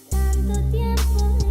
Tanto tiempo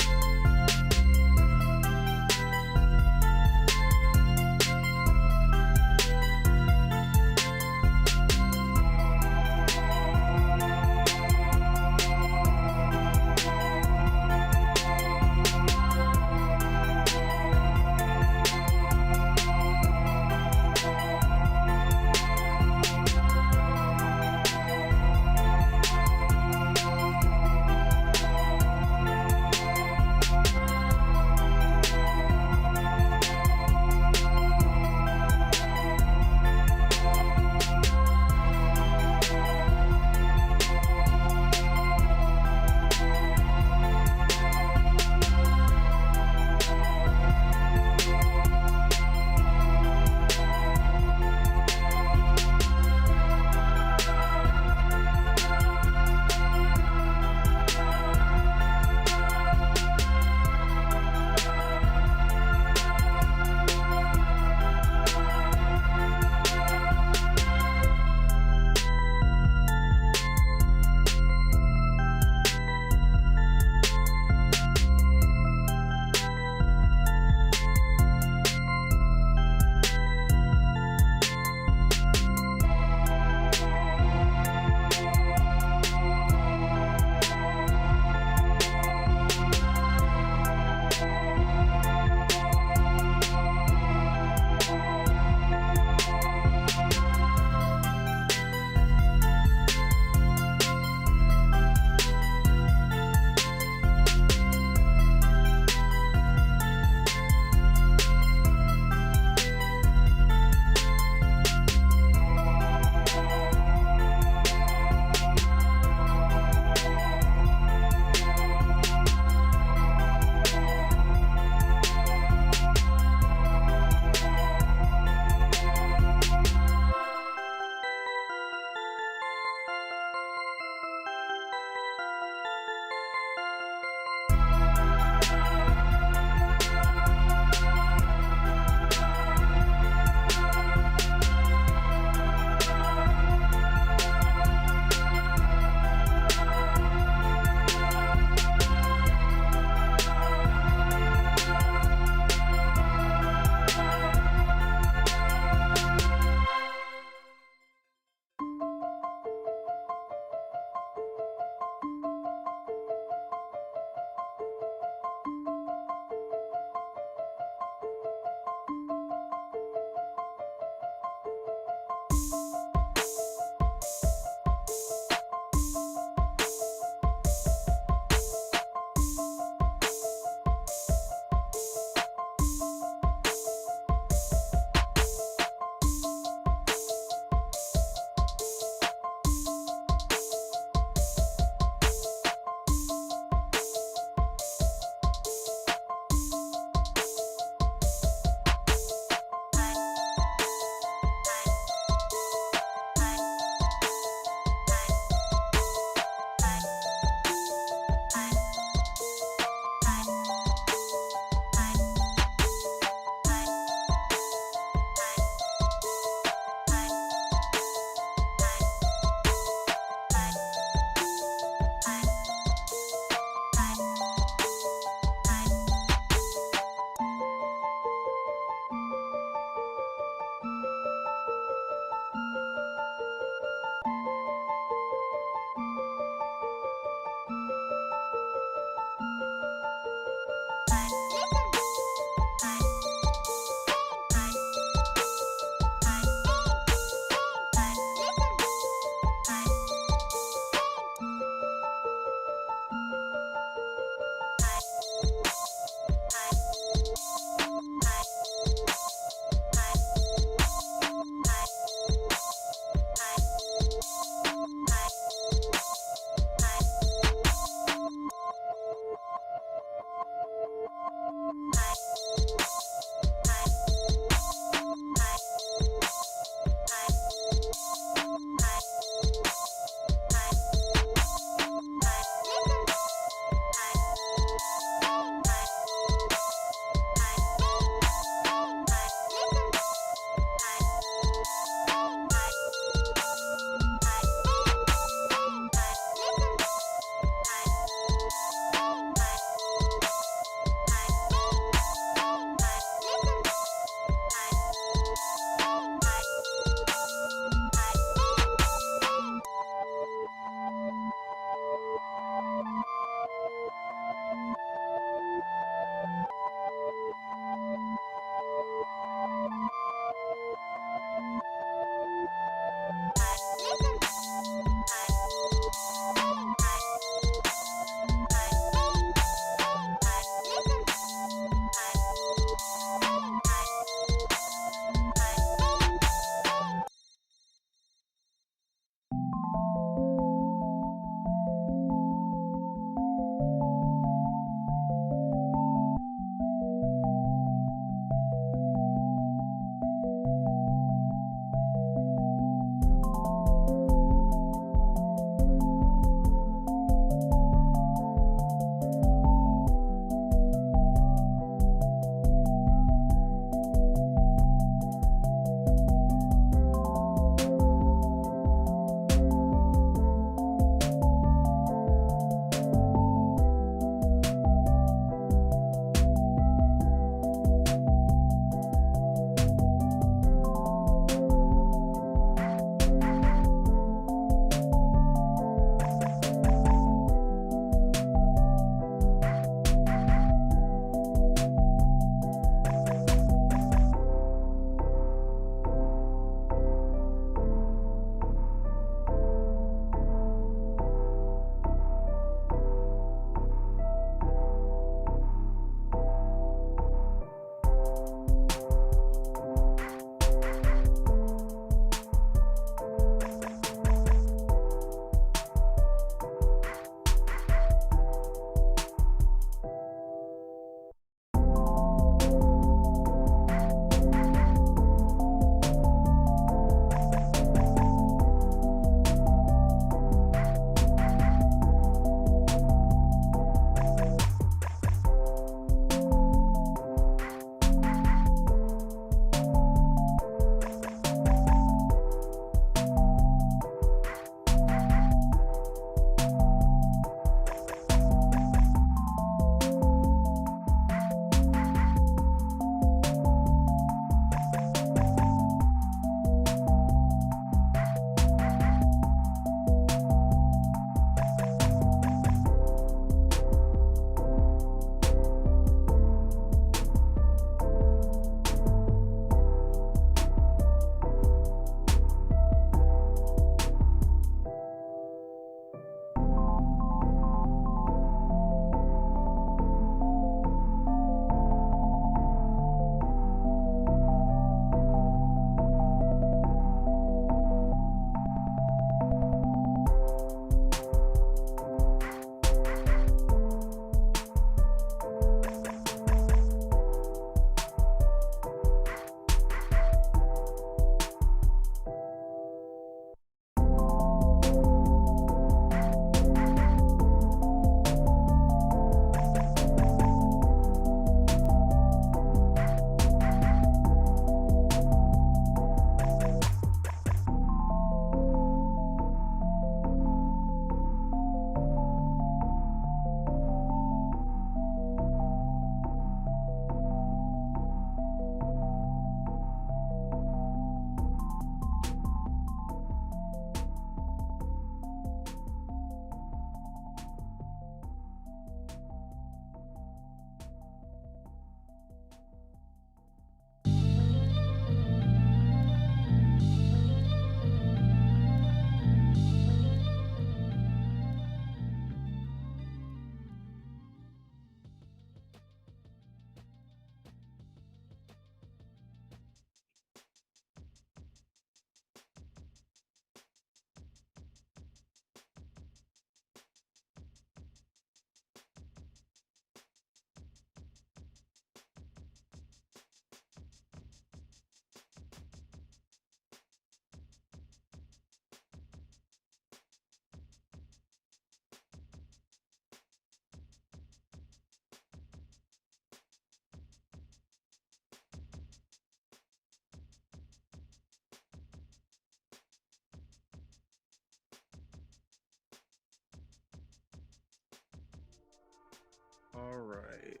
All right,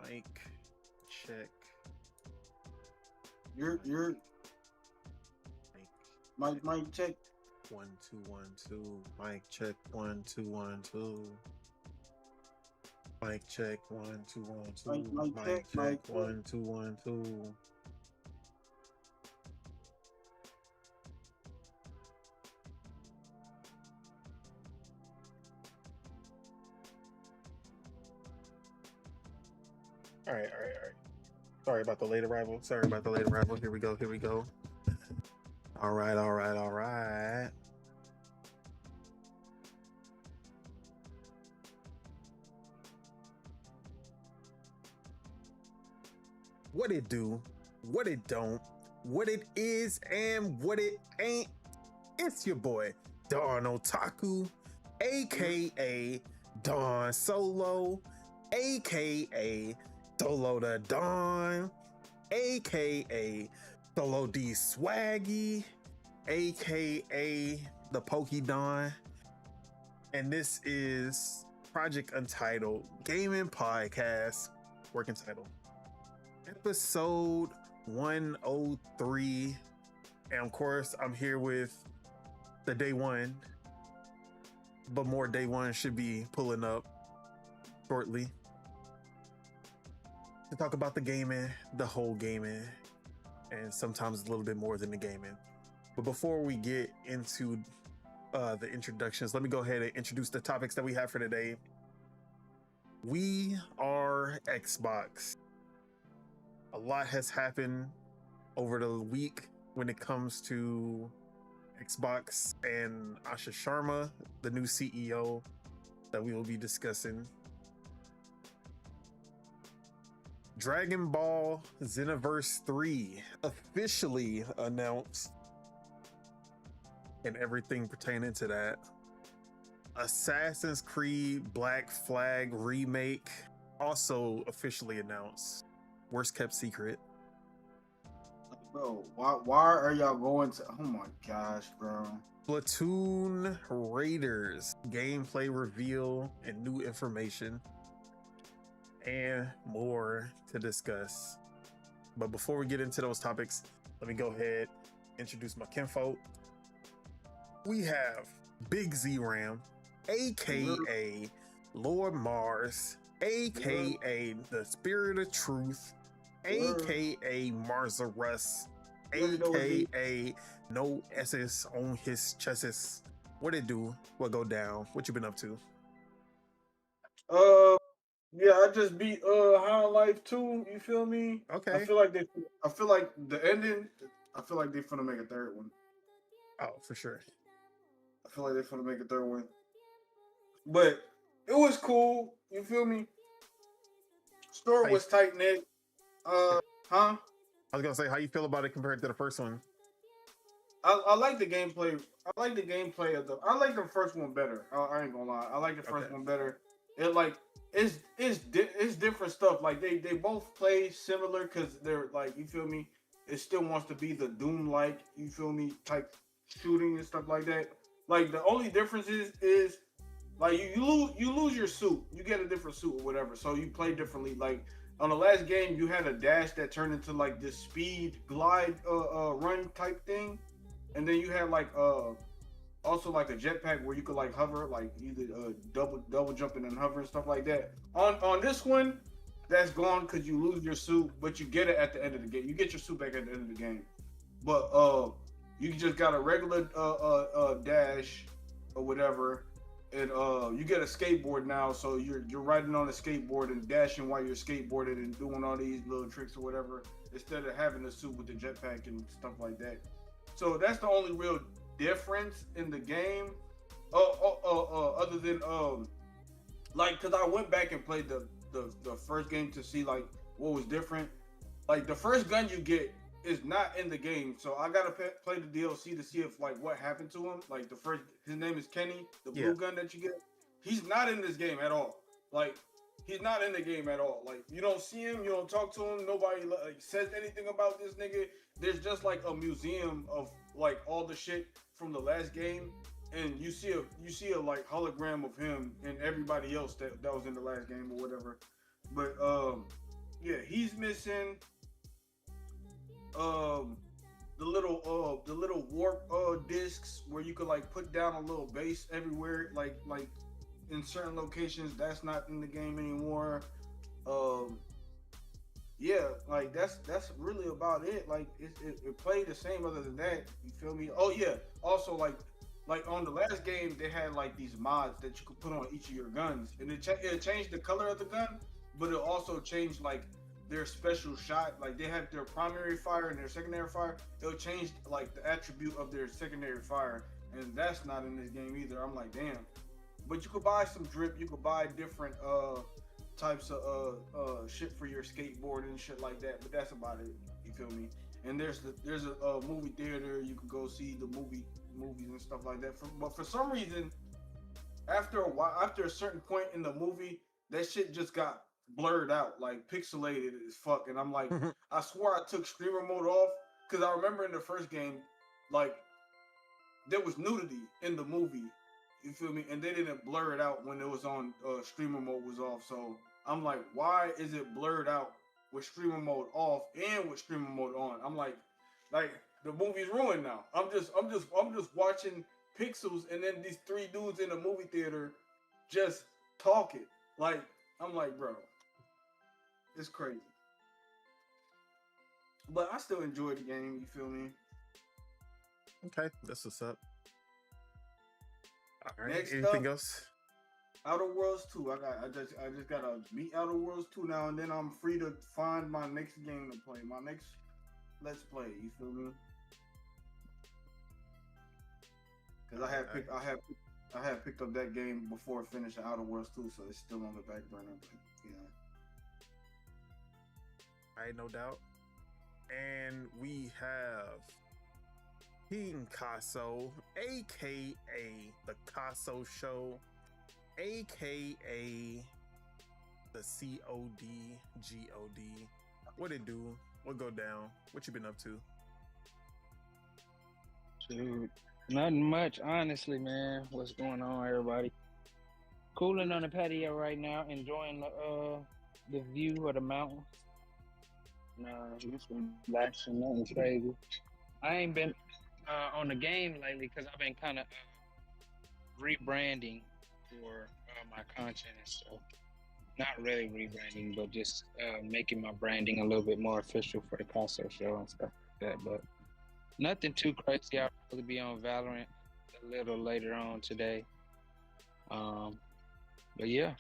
mic check. You're Mic mic check. 1 2 1 2. Mic check 1 2 1 2. Mic check 1 2 1 2. Mic Mic check, check mic check. 1 2 1 2. All right. Sorry about the late arrival. Here we go. All right. What it do, what it don't, what it is, and what it ain't. It's your boy, Don Otaku, aka Don Solo, aka Solo the Don, aka Solo D Swaggy, aka the Pokey Don. And this is Project Untitled Gaming Podcast, working title. Episode 103. And of course, I'm here with the day one, but more day one should be pulling up shortly to talk about the gaming, the whole gaming, and sometimes a little bit more than the gaming. But before we get into the introductions, let me go ahead and introduce the topics that we have for today. We are Xbox. A lot has happened over the week when it comes to Xbox and Asha Sharma, the new CEO that we will be discussing. Dragon Ball Xenoverse 3 officially announced, and everything pertaining to that. Assassin's Creed Black Flag remake also officially announced. Worst kept secret. Bro, why are y'all going to? Oh my gosh, bro. Splatoon Raiders gameplay reveal and new information, and more to discuss. But before we get into those topics, let me go ahead and introduce my kinfolk. We have Big Z Ram, aka Lord Mars, aka the Spirit of Truth, aka Marza Russ, aka no SS on his chest. What it do? What go down? What you been up to? Yeah, I just beat High Life 2, you feel me? Okay. I feel like the ending, I feel like they finna make a third one. Oh, for sure. I feel like they finna make a third one. But it was cool, you feel me? Story was tight knit. Huh? I was gonna say, how you feel about it compared to the first one? I like the gameplay. I like the gameplay of I like the first one better. I ain't gonna lie. I like the first one better. It like it's different stuff. Like they both play similar because they're like, you feel me. It still wants to be the Doom like, you feel me, type shooting and stuff like that. Like the only difference is like you lose your suit. You get a different suit or whatever. So you play differently. Like on the last game, you had a dash that turned into like this speed glide run type thing. And then you had like also like a jetpack where you could like hover, like either double jumping and hover and stuff like that. On this one, that's gone because you lose your suit, but you get it at the end of the game. You get your suit back at the end of the game. But you just got a regular dash or whatever, and you get a skateboard now, so you're riding on a skateboard and dashing while you're skateboarding and doing all these little tricks or whatever, instead of having a suit with the jetpack and stuff like that. So that's the only real difference in the game. Other than like, cause I went back and played the first game to see like what was different. Like the first gun you get is not in the game, so I gotta play the DLC to see if like what happened to him. Like his name is Kenny, the blue gun that you get. He's not in this game at all. Like he's not in the game at all. Like you don't see him, you don't talk to him. Nobody like says anything about this nigga. There's just like a museum of like all the shit from the last game, and you see a like hologram of him and everybody else that was in the last game or whatever. But yeah, he's missing um the little warp discs where you could like put down a little base everywhere, like in certain locations. That's not in the game anymore. Um, yeah, like that's really about it. Like it played the same other than that. You feel me? Oh yeah. Also like on the last game they had like these mods that you could put on each of your guns, and it changed the color of the gun, but it also changed like their special shot. Like they have their primary fire and their secondary fire. It'll change like the attribute of their secondary fire, and that's not in this game either. I'm like, damn. But you could buy some drip. You could buy different types of shit for your skateboard and shit like that. But that's about it. You feel me? And there's a movie theater. You could go see the movies and stuff like that. But for some reason, after a while, after a certain point in the movie, that shit just got blurred out, like pixelated as fuck. And I'm like, I swore I took streamer mode off because I remember in the first game, like there was nudity in the movie. You feel me? And they didn't blur it out when it was on streamer mode was off. So I'm like, why is it blurred out with streamer mode off and with streamer mode on? I'm like the movie's ruined now. I'm just watching pixels and then these three dudes in the movie theater just talking. Like I'm like, bro, it's crazy. But I still enjoy the game. You feel me? Okay, that's what's up. All right. Next Anything up, else? Outer Worlds 2. I just gotta beat Outer Worlds 2 now, and then I'm free to find my next game to play. My next Let's Play. You feel me? Because I had picked up that game before finishing Outer Worlds 2, so it's still on the back burner. But yeah. All right, no doubt. And we have King Casso, aka the Casso Show, aka the CODGOD. What it do? What go down? What you been up to? Dude, nothing much, honestly, man. What's going on, everybody? Cooling on the patio right now, enjoying the view of the mountains. Just relaxing, nothing crazy. I ain't been on the game lately because I've been kind of rebranding for my content and stuff. Not really rebranding, but just making my branding a little bit more official for the concert show and stuff like that. But nothing too crazy. I'll probably be on Valorant a little later on today. But yeah.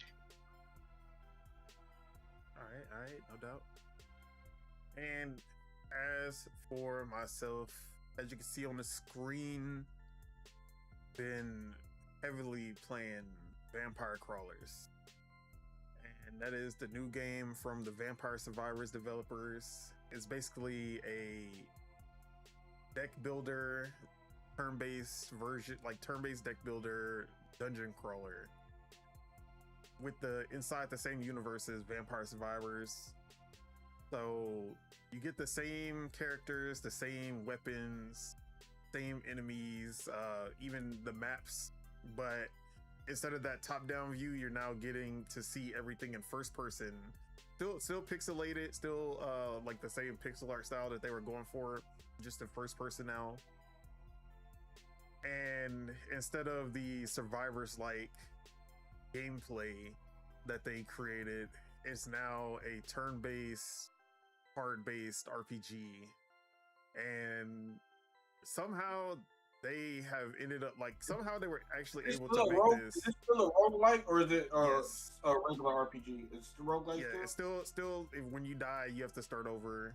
All right, no doubt. And as for myself, as you can see on the screen, been heavily playing Vampire Crawlers. And that is the new game from the Vampire Survivors developers. It's basically a deck builder, turn-based version, like turn-based deck builder, dungeon crawler. With the inside the same universe as Vampire Survivors. So you get the same characters, the same weapons, same enemies, even the maps, but instead of that top-down view, you're now getting to see everything in first person. Still pixelated, still like the same pixel art style that they were going for, just in first person now. And instead of the Survivors like gameplay that they created, it's now a turn-based, card-based RPG. And somehow they have ended up like somehow they were actually able to make this. Is it still a roguelike or is it Yes. a regular RPG? It's the roguelike. Yeah, it's still when you die you have to start over,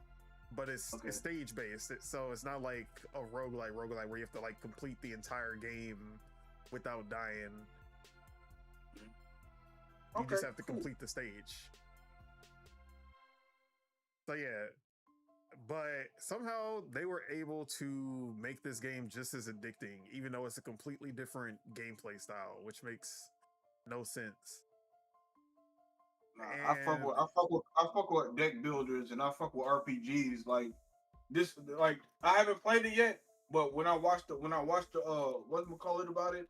but it's stage based. So it's not like a roguelike where you have to like complete the entire game without dying. You just have to complete the stage. So yeah, but somehow they were able to make this game just as addicting, even though it's a completely different gameplay style, which makes no sense. I fuck with deck builders and I fuck with RPGs like this. Like I haven't played it yet, but when I watched the whatchamacallit about it,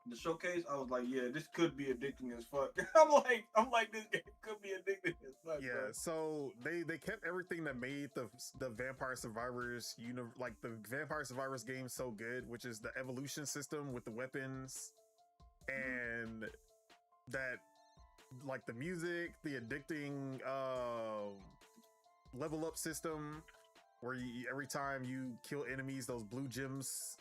the showcase, I was like, yeah, this could be addicting as fuck. I'm like, this game could be addicting as fuck. Yeah, bro. so they kept everything that made the Vampire Survivors like the Vampire Survivors game so good, which is the evolution system with the weapons and that like the music, the addicting level up system where every time you kill enemies, those blue gems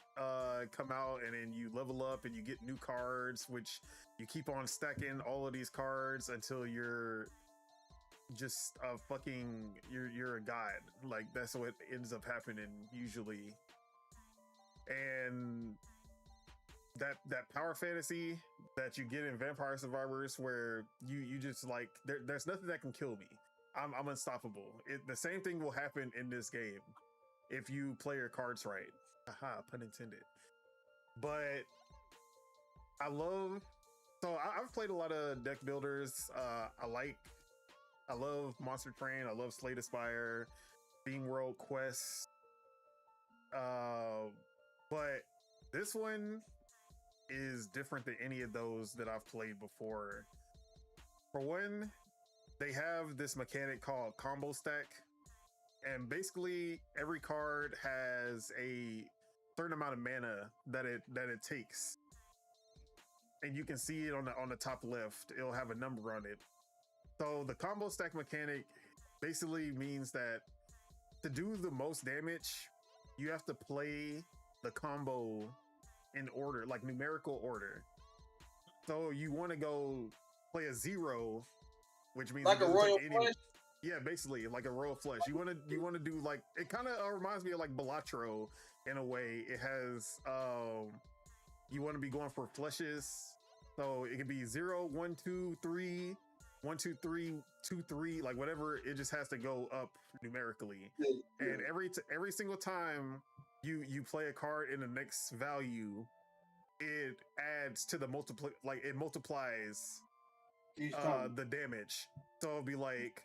come out, and then you level up and you get new cards, which you keep on stacking all of these cards until you're just a fucking you're a god. Like that's what ends up happening usually. And that power fantasy that you get in Vampire Survivors, where you just like there's nothing that can kill me. I'm unstoppable. The same thing will happen in this game if you play your cards right. Aha, pun intended. But I love. So I've played a lot of deck builders. I love Monster Train. I love Slay the Spire, Theme World Quest. But this one is different than any of those that I've played before. For one, they have this mechanic called combo stack, and basically every card has a certain amount of mana that it takes, and you can see it on the top left. It'll have a number on it. So the combo stack mechanic basically means that to do the most damage, you have to play the combo in order, like numerical order. So you want to go play a 0, which means like a royal flush. Yeah, basically like a royal flush. You want to do like, it kind of reminds me of like Balatro in a way. It has you want to be going for flushes, so it can be 0, 1, 2, 3, 1, 2, 3, 2, 3, like whatever. It just has to go up numerically. And every single time you play a card in the next value, it adds to the it multiplies the damage. So it'll be like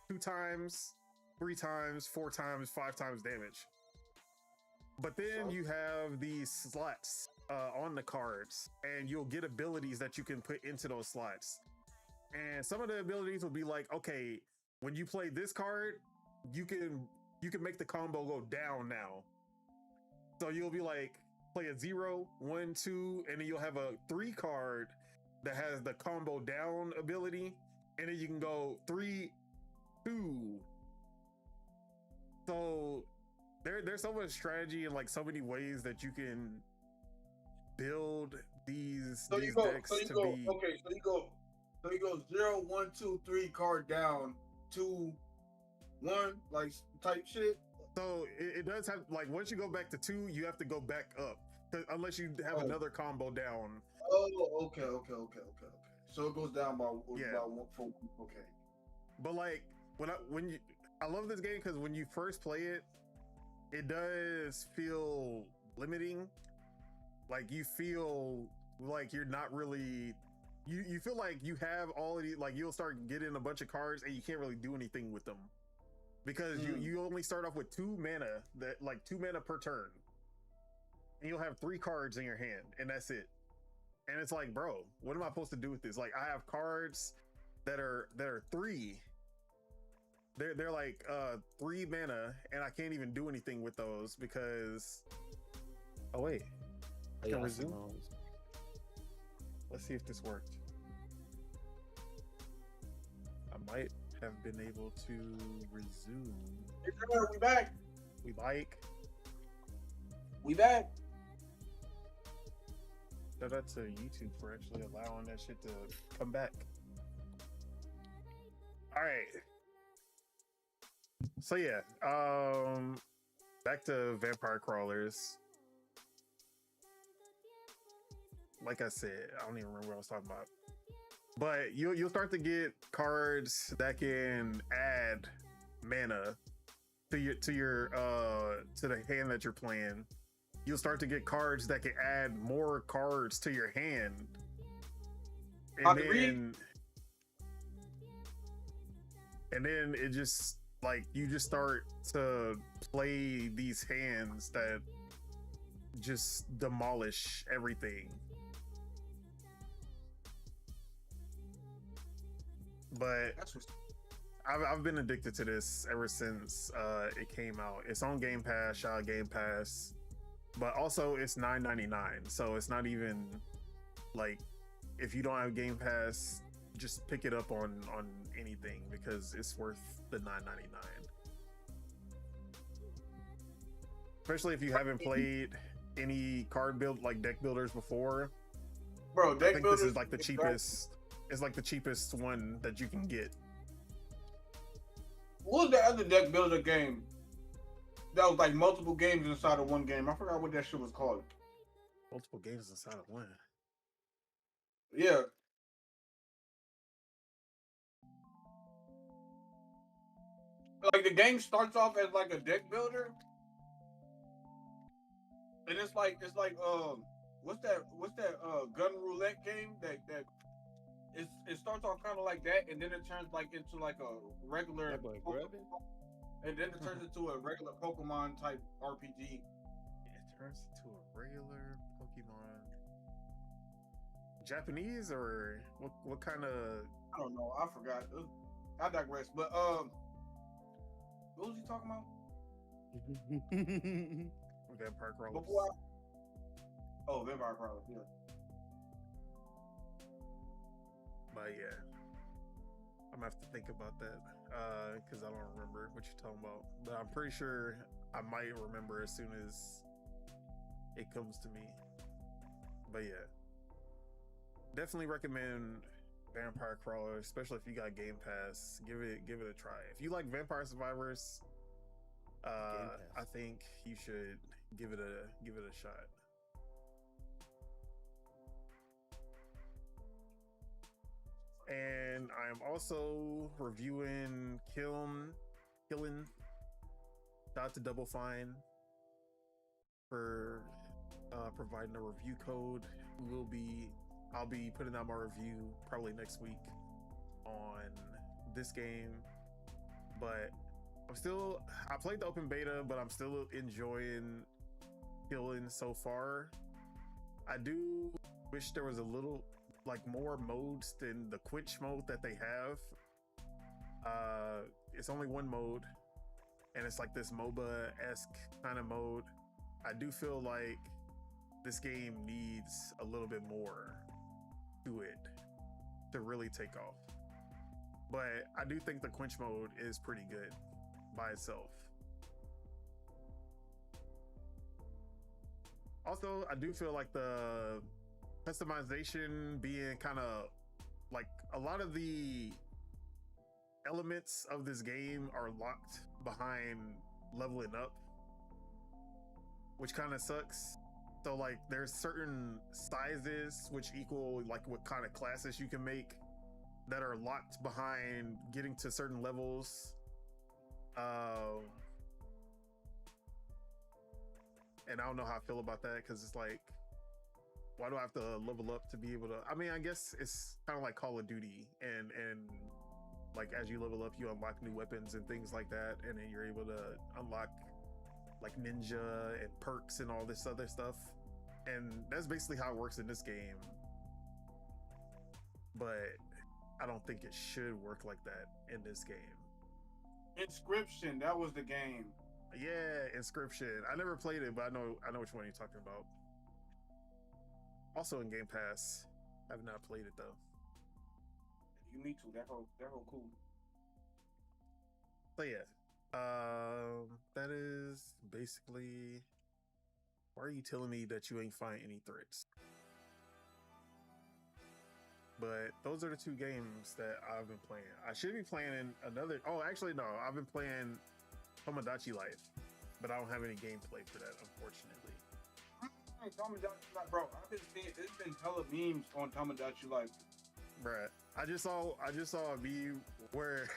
2 times, 3 times, 4 times, 5 times damage. But then you have these slots on the cards, and you'll get abilities that you can put into those slots. And some of the abilities will be like, okay, when you play this card, you can make the combo go down now. So you'll be like, play a 0, 1, 2, and then you'll have a 3 card that has the combo down ability, and then you can go 3, 2. So there's so much strategy and like so many ways that you can build these decks to be. Okay, so you go 0, 1, 2, 3 card down, 2, 1, like type shit. So it does have, like, once you go back to 2, you have to go back up, unless you have another combo down. Oh, okay. So it goes down by yeah. By 1, 4, okay. But like I love this game because when you first play it, it does feel limiting. Like you feel like you're not really. You feel like you have all of these, like you'll start getting a bunch of cards and you can't really do anything with them because you only start off with 2 mana, that like 2 mana per turn, and you'll have 3 cards in your hand and that's it. And it's like, bro, what am I supposed to do with this? Like I have cards that are 3. They're like 3 mana, and I can't even do anything with those because. Oh wait, I can resume. Let's see if this worked. I might have been able to resume. We back. We back. Shout out to YouTube for actually allowing that shit to come back. All right. So yeah, back to Vampire Crawlers. Like I said, I don't even remember what I was talking about. But you'll start to get cards that can add mana to the hand that you're playing. You'll start to get cards that can add more cards to your hand. And then it just like you just start to play these hands that just demolish everything. But That's what's I've been addicted to this ever since it came out. It's on Game Pass, shout out Game Pass. But also it's $9.99. So it's not even like if you don't have Game Pass, just pick it up on anything because it's worth the $9.99. Especially if you haven't played any card build like deck builders before. bro. I Deck think builders this is like the cheapest. It's like the cheapest one that you can get. What was the other deck builder game? That was like multiple games inside of one game. I forgot what that shit was called. Multiple games inside of one. Yeah. Like the game starts off as like a deck builder. And it's like what's that gun roulette game that it starts off kind of like that and then it turns like into like a regular and then it turns into a regular Pokemon type RPG. It turns into a regular Pokemon. Japanese or what kind of? I don't know. I forgot. I digress. But what was he talking about? Vampire Crawlers. Vampire Crawlers. Yeah. But yeah, I'm gonna have to think about that because I don't remember what you're talking about. But I'm pretty sure I might remember as soon as it comes to me. But yeah, definitely recommend Vampire Crawler, especially if you got Game Pass. Give it a try. If you like Vampire Survivors, I think you should give it a shot. And I am also reviewing Killing. Shout out to Double Fine for providing a review code. I'll be putting out my review probably next week on this game. But I played the open beta, but I'm still enjoying Killing so far. I do wish there was a little like more modes than the quench mode that they have. It's only one mode and it's like this MOBA-esque kind of mode. I do feel like this game needs a little bit more to it to really take off. But I do think the quench mode is pretty good by itself. Also, I do feel like the customization being kind of like a lot of the elements of this game are locked behind leveling up, which kind of sucks. So like there's certain sizes which equal like what kind of classes you can make that are locked behind getting to certain levels. And I don't know how I feel about that because it's like, why do I have to level up to be able to? I mean, I guess it's kind of like Call of Duty, and like as you level up, you unlock new weapons and things like that, and then you're able to unlock like ninja and perks and all this other stuff, and that's basically how it works in this game. But I don't think it should work like that in this game. Inscription, that was the game. Yeah, Inscription. I never played it, but I know which one you're talking about. Also in Game Pass. I have not played it though. You need to. That whole cool. So yeah, that is basically. Why are you telling me that you ain't find any threats? But those are the two games that I've been playing. I should be playing another. Oh, actually no, I've been playing Tamodachi Life, but I don't have any gameplay for that, unfortunately. Tamodachi Life, bro. I've been seeing. There's been hella memes on Tamodachi Life. Bruh, I just saw a meme where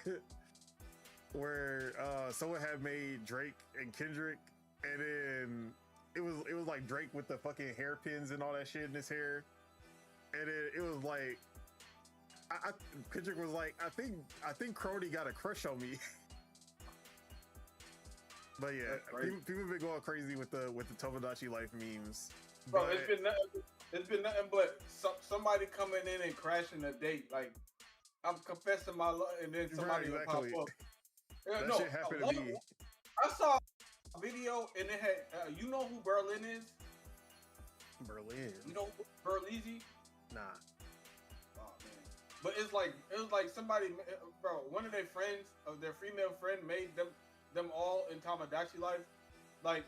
someone had made Drake and Kendrick, and then it was like Drake with the fucking hairpins and all that shit in his hair, and it was like Kendrick was like, I think Crony got a crush on me. But yeah, people have been going crazy with the Tomodachi Life memes. Bro, it's been nothing but somebody coming in and crashing a date. Like I'm confessing my love, and then somebody will pop up. That No, shit happened to me. I saw a video and it had, you know who Berlin is? Berlin. You know Berlizzi? Nah. Oh man. But it was like somebody, bro. One of their friends, their female friend, made them all in Tamodachi Life. Like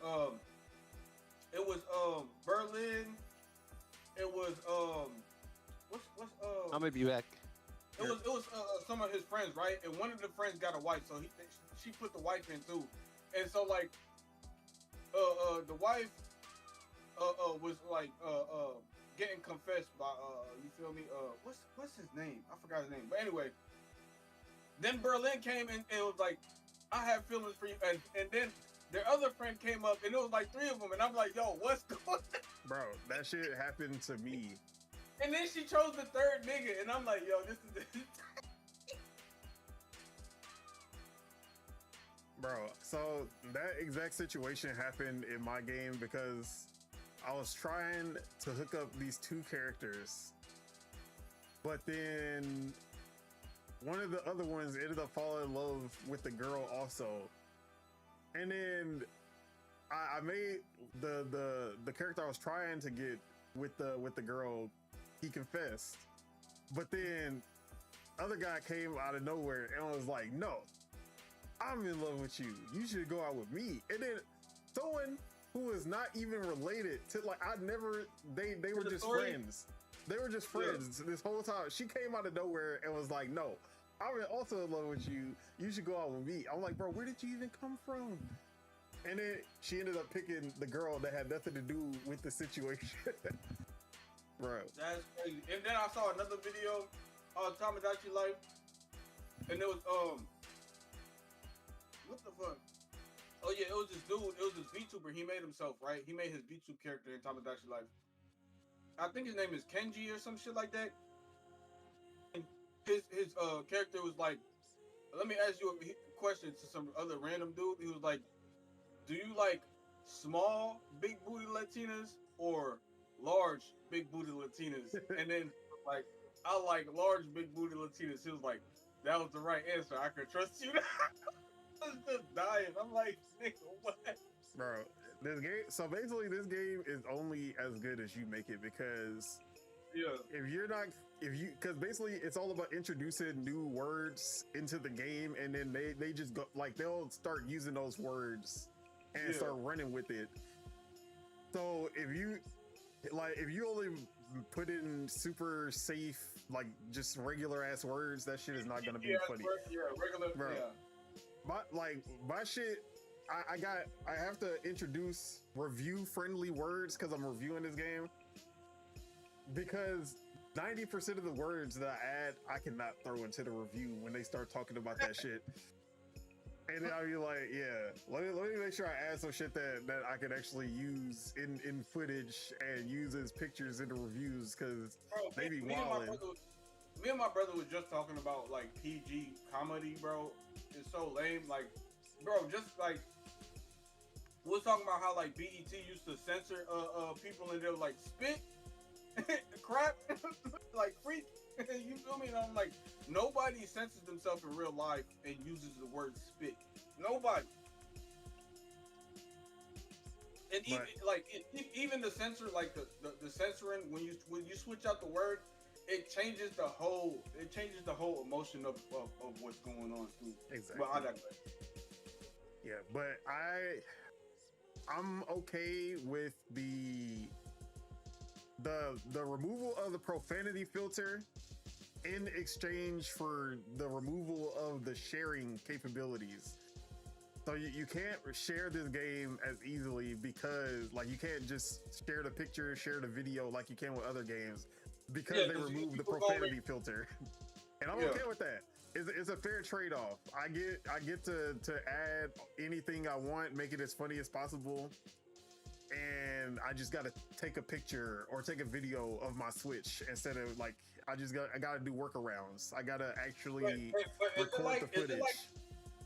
it was Berlin. It was what's I'm gonna be back. It was some of his friends, right? And one of the friends got a wife, so she put the wife in too. And so like the wife was like getting confessed by you feel me? What's his name? I forgot his name. But anyway, then Berlin came and it was like, I have feelings for you, and then their other friend came up and it was like 3 of them, and I'm like, yo, what's going on? Bro, that shit happened to me. And then she chose the 3rd nigga, and I'm like, yo, this is it. Bro, so that exact situation happened in my game because I was trying to hook up these 2 characters, but then one of the other ones ended up falling in love with the girl also. And then I made the character I was trying to get with the girl, he confessed. But then other guy came out of nowhere and was like, no, I'm in love with you. You should go out with me. And then someone who is not even related to, like, they were just friends. They were just friends this whole time. She came out of nowhere and was like, no, I'm also in love with you. You should go out with me. I'm like, bro, where did you even come from? And then she ended up picking the girl that had nothing to do with the situation. Bro. That's crazy. And then I saw another video on Tamodachi Life, and it was what the fuck? Oh yeah, it was this dude. It was this VTuber. He made himself, right? He made his VTuber character in Tamodachi Life. I think his name is Kenji or some shit like that. And his character was like, let me ask you a question to some other random dude. He was like, do you like small big booty Latinas or large big booty Latinas? And then like, I like large big booty Latinas. He was like, that was the right answer. I could trust you. I was just dying. I'm like, nigga, what? Bro, this game. So basically, this game is only as good as you make it, because because basically it's all about introducing new words into the game, and then they just go, like, they'll start using those words and start running with it. So if you only put in super safe, like just regular ass words, that shit is not gonna be funny. Regular, bro. My shit, I have to introduce review friendly words because I'm reviewing this game, because 90% of the words that I add, I cannot throw into the review when they start talking about that shit. And then I'll be like, yeah, let me make sure I add some shit that I can actually use in footage and use as pictures in the reviews, because they be wildin'. Me and my brother was just talking about like PG comedy, bro. It's so lame. Like, bro, just like we was talking about how like BET used to censor people, and they were like spit, crap, like freak. You feel me? And I'm like, nobody censors themselves in real life and uses the word spit. Nobody. And even the censor, like the censoring, when you switch out the word, it changes the whole emotion of what's going on too. Exactly. But I digress. Yeah, but I'm okay with the removal of the profanity filter in exchange for the removal of the sharing capabilities. So you can't share this game as easily, because like you can't just share the picture, share the video like you can with other games, because they removed the profanity filter. And I'm okay with that. It's a fair trade-off. I get to add anything I want, make it as funny as possible. And I just gotta take a picture or take a video of my Switch instead of like, I gotta do workarounds. I gotta actually record the footage.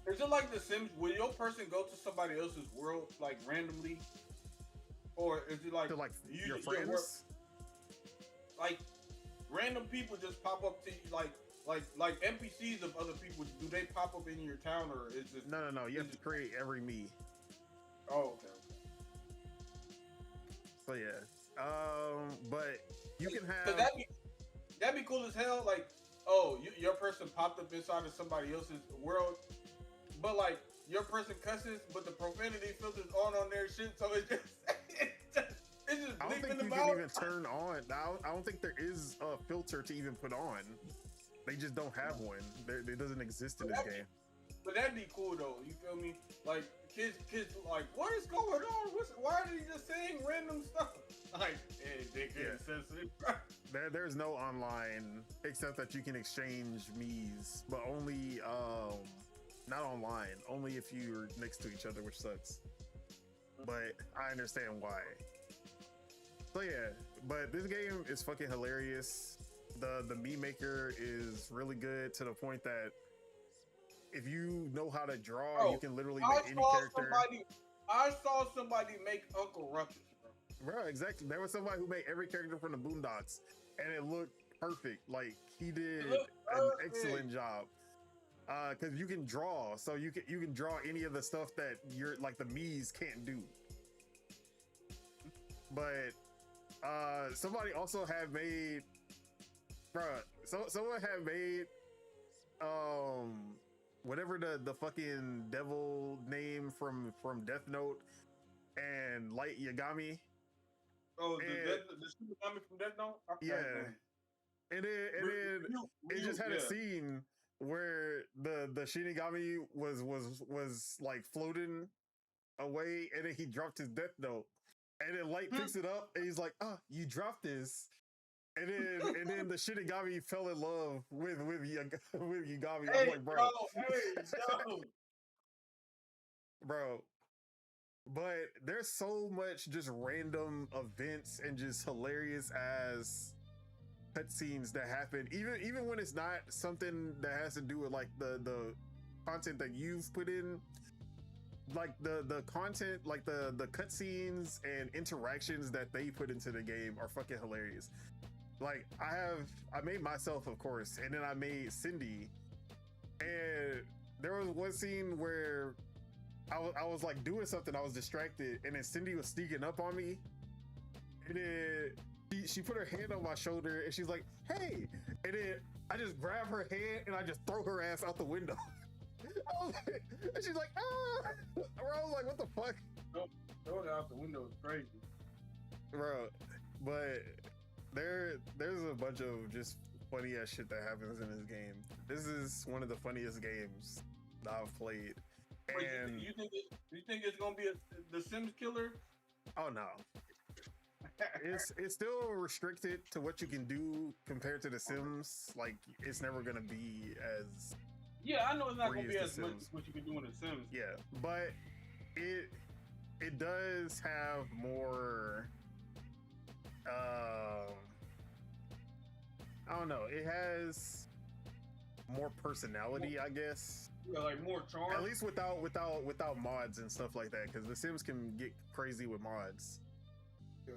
Is it like The Sims? Will your person go to somebody else's world like randomly, or is it like to like your friends? Like random people just pop up to you, like like NPCs of other people, do they pop up in your town or is just No. You have to create every me. Oh, okay. So yeah. But you can have. So that'd be cool as hell. Like, oh, your person popped up inside of somebody else's world, but like your person cusses, but the profanity filter's on their shit, so it's just it's just I don't think bleeping you them can out. even turn on. I don't think there is a filter to even put on. They just don't have one. It doesn't exist in this game. But that'd be cool though. You feel me? Like kids like, what is going on? Why are they just saying random stuff? Like, hey, they get sensitive. There's no online except that you can exchange me's, but only not online. Only if you're next to each other, which sucks. But I understand why. So yeah, but this game is fucking hilarious. The meme maker is really good to the point that if you know how to draw, you can literally make any character. I saw somebody make Uncle Ruckus, bro. Bro, exactly. There was somebody who made every character from the Boondocks, and it looked perfect. Like he did an excellent job. Because you can draw, so you can draw any of the stuff that you're like the Mii's can't do. But somebody also had made, someone had made whatever the fucking devil name from Death Note and Light Yagami. Oh, the Yagami from Death Note? Yeah. And then it just had a scene where the Shinigami was like floating away, and then he dropped his Death Note, and then Light picks it up, and he's like, you dropped this. And then the Shinigami fell in love with Yagami. Hey, I'm like, bro. Yo. Bro. But there's so much just random events and just hilarious as cutscenes that happen. Even when it's not something that has to do with like the content that you've put in. Like the content, like the cutscenes and interactions that they put into the game are fucking hilarious. Like I made myself, of course, and then I made Cindy, and there was one scene where I was like doing something, I was distracted, and then Cindy was sneaking up on me, and then she put her hand on my shoulder, and she's like, "Hey!" And then I just grab her hand and I just throw her ass out the window. And she's like, "Ah!" I was like, "What the fuck?" Throwing it out the window is crazy, bro. But there's a bunch of just funny ass shit that happens in this game. This is one of the funniest games that I've played. And you think it's gonna be the Sims killer? Oh no. It's still restricted to what you can do compared to the Sims. Like it's never gonna be as I know it's not gonna be as much as what you can do in the Sims. Yeah, but it does have more I don't know, it has more personality, I guess. Yeah, like more charm. At least without mods and stuff like that, because the Sims can get crazy with mods. Yeah.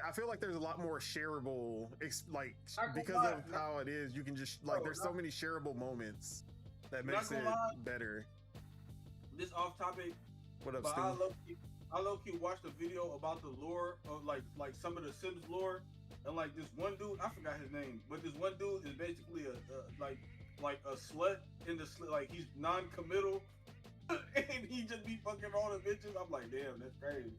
I feel like there's a lot more shareable, like because of how it is. You can just like there's so many shareable moments that makes it better. This off topic. What up, but Stu? I low-key watched a video about the lore of like some of the Sims lore, and like this one dude, I forgot his name, but this one dude is basically like a slut in the like he's non-committal, and he just be fucking all the bitches. I'm like, damn, that's crazy.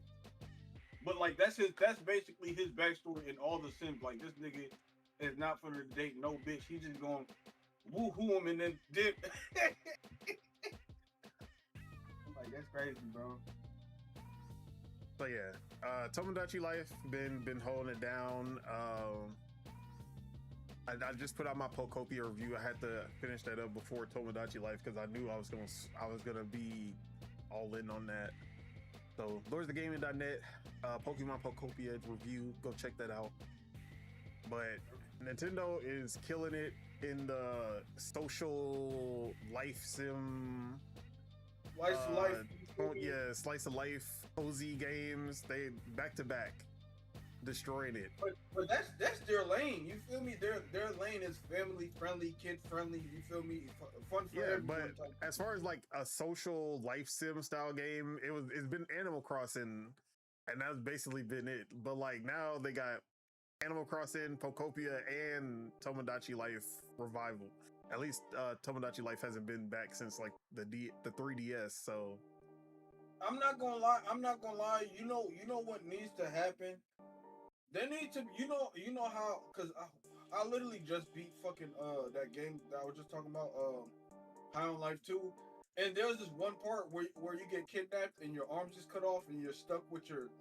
But like that's basically his backstory in all the Sims. Like this nigga is not for the date no bitch. He's just going woo-hoo him and then dip. I'm like, that's crazy, bro. So yeah, Tamodachi Life been holding it down. I just put out my Pocopia review. I had to finish that up before Tomodachi Life because I knew I was gonna be all in on that. So lordsthegaming.net, Pokemon Pocopia review. Go check that out. But Nintendo is killing it in the social life sim. Slice of life. Yeah, slice of life, cozy games. They back to back. destroying it. But that's their lane. You feel me? Their lane is family friendly, kid friendly. You feel me? Fun for everyone. But as far as like a social life sim style game, it's been Animal Crossing, and that's basically been it. But like now they got Animal Crossing, Pokopia, and Tomodachi Life Revival. At least Tomodachi Life hasn't been back since like the 3DS. So I'm not gonna lie. You know what needs to happen. They need to, you know how, cause I literally just beat fucking that game that I was just talking about, High on Life 2, and there's this one part where you get kidnapped and your arms just cut off and you're stuck with your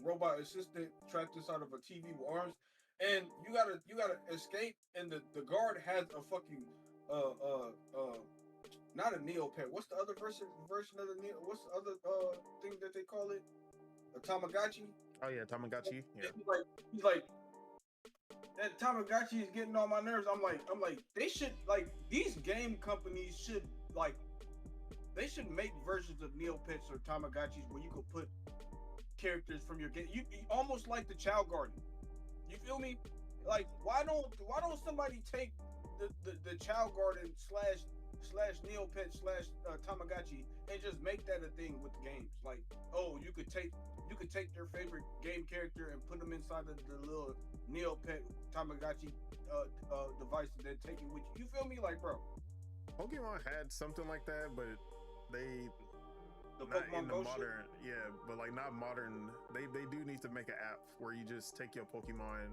robot assistant trapped inside of a TV with arms, and you gotta escape, and the guard has a fucking not a Neopet. What's the other version of the Neo? What's the other thing that they call it? A Tamagotchi. oh yeah, Tamagotchi. Yeah. He's like that Tamagotchi is getting on my nerves. I'm like, they should, like, these game companies should, like, they should make versions of Neopets or Tamagotchis where you could put characters from your game. You almost like the Child Garden. You feel me? Like, why don't somebody take the Child Garden slash Neopet slash Tamagotchi and just make that a thing with the games? Like, oh, you could take your favorite game character and put them inside of the little Neopet Tamagotchi device and then take it with you. You feel me? Like, bro. Pokemon had something like that, but they The not Pokemon in the Go modern, yeah, but like not modern. They do need to make an app where you just take your Pokemon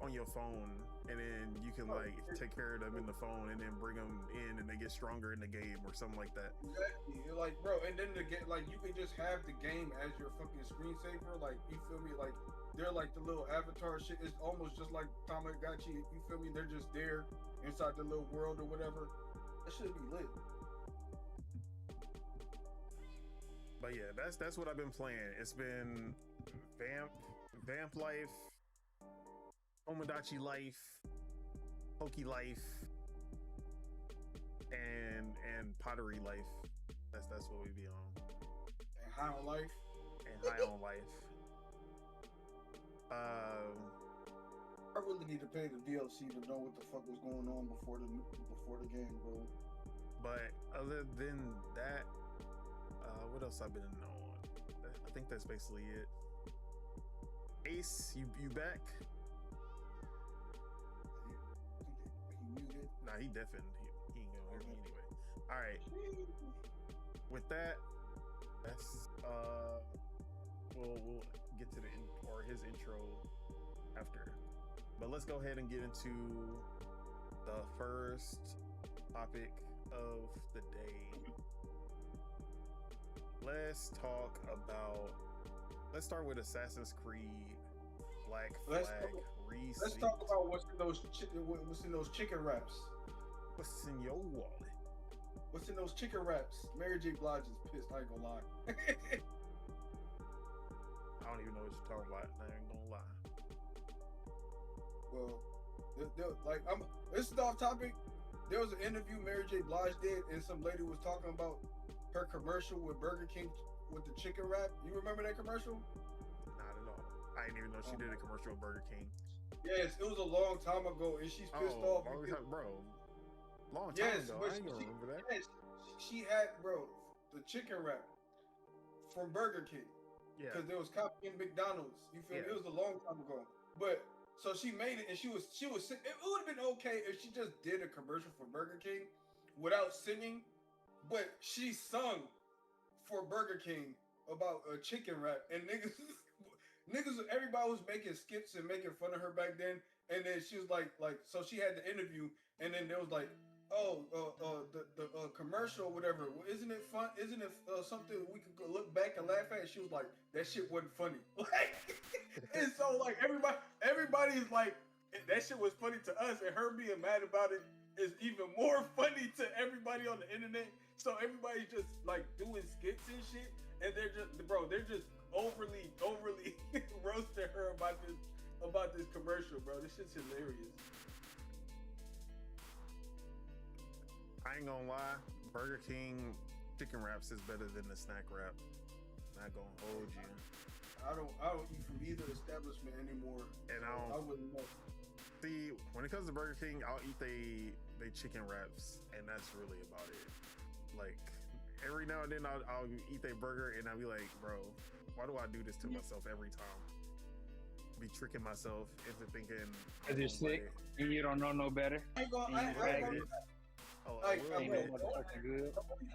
on your phone and then you can like take care of them in the phone and then bring them in and they get stronger in the game or something like that. Exactly. Like, bro, and then to get, like, you can just have the game as your fucking screensaver. Like, you feel me? Like, they're like the little avatar shit. It's almost just like Tamagotchi. You feel me? They're just there inside the little world or whatever. That should be lit. But yeah, that's what I've been playing. It's been Vamp Life, Tomodachi Life, Poke Life, and Pottery Life. That's what we be on. And High on Life. And High on Life. I really need to pay the DLC to know what the fuck was going on before the game, bro. But other than that, what else I've been on? I think that's basically it. Ace, you back? He muted. Nah, he deafened. He ain't gonna hear me anyway. All right. With that, that's we'll get to his intro after. But let's go ahead and get into the first topic of the day. Let's start with Assassin's Creed Black Flag Resynced. Let's talk about what's in those chicken wraps. What's in your wallet? What's in those chicken wraps? Mary J. Blige is pissed. I ain't gonna lie. I don't even know what you're talking about. I ain't gonna lie. Well, this is off topic. There was an interview Mary J. Blige did, and some lady was talking about her commercial with Burger King with the chicken wrap. You remember that commercial? Not at all. I didn't even know she did a commercial with Burger King. Yes, it was a long time ago, and she's pissed off. Bro. Long time ago. I ain't gonna remember that. Yes, she had, bro, the chicken wrap from Burger King. Yeah. Because there was copying McDonald's. You feel me? It was a long time ago. But so she made it, and she was. It would have been okay if she just did a commercial for Burger King without singing. But she sung for Burger King about a chicken wrap, and niggas, everybody was making skits and making fun of her back then. And then she was like, so she had the interview, and then there was like, the commercial or whatever. Isn't it fun? Isn't it something we could go look back and laugh at? And she was like, that shit wasn't funny. And so like everybody's like, that shit was funny to us, and her being mad about it is even more funny to everybody on the internet. So everybody's just like doing skits and shit, and they're just overly roasting her about this commercial, bro. This shit's hilarious. I ain't gonna lie, Burger King chicken wraps is better than the snack wrap. Not gonna hold you. I don't eat from either establishment anymore. And I wouldn't know. See, when it comes to Burger King, I'll eat they chicken wraps, and that's really about it. Like every now and then, I'll eat their burger, and I'll be like, bro, why do I do this to myself every time? Be tricking myself into thinking Cause you're sick and you don't know no better. I ain't gonna,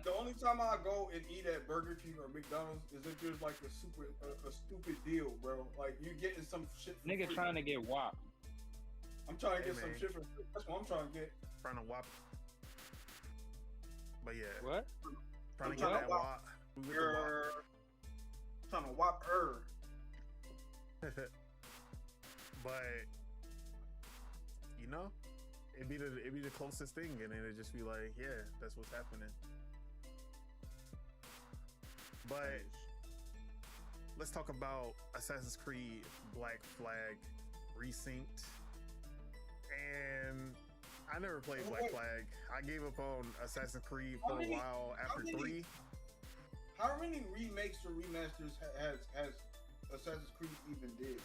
the only time I go and eat at Burger King or McDonald's is if there's like a stupid deal, bro. Like you getting some shit for Nigga free. trying to get whopped. I'm trying to get some shit for free. That's what I'm trying to get. Trying to whop. But yeah. What? Trying to get that whop. Trying to whop her. But you know, it'd be the closest thing, and then it'd just be like, yeah, that's what's happening. But let's talk about Assassin's Creed Black Flag Resynced. And I never played Black Flag. I gave up on Assassin's Creed for a while after 3. How many remakes or remasters has Assassin's Creed even did?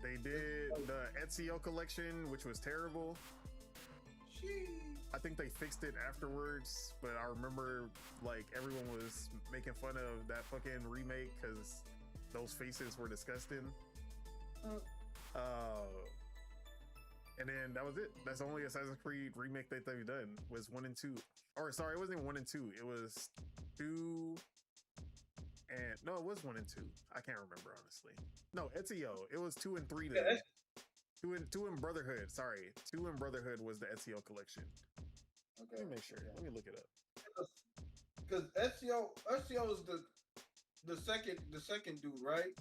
They did the Ezio collection, which was terrible. I think they fixed it afterwards, but I remember like everyone was making fun of that fucking remake because those faces were disgusting. And then that was it. That's the only Assassin's Creed remake that they've done was 1 and 2. Or sorry, it wasn't even 1 and 2. It was 2 and no, it was 1 and 2. I can't remember honestly. No, Ezio. It was 2 and 3 then. Two in Brotherhood. Sorry, 2 in Brotherhood was the Ezio collection. Okay, let me make sure. Let me look it up. Because Ezio is the second dude, right?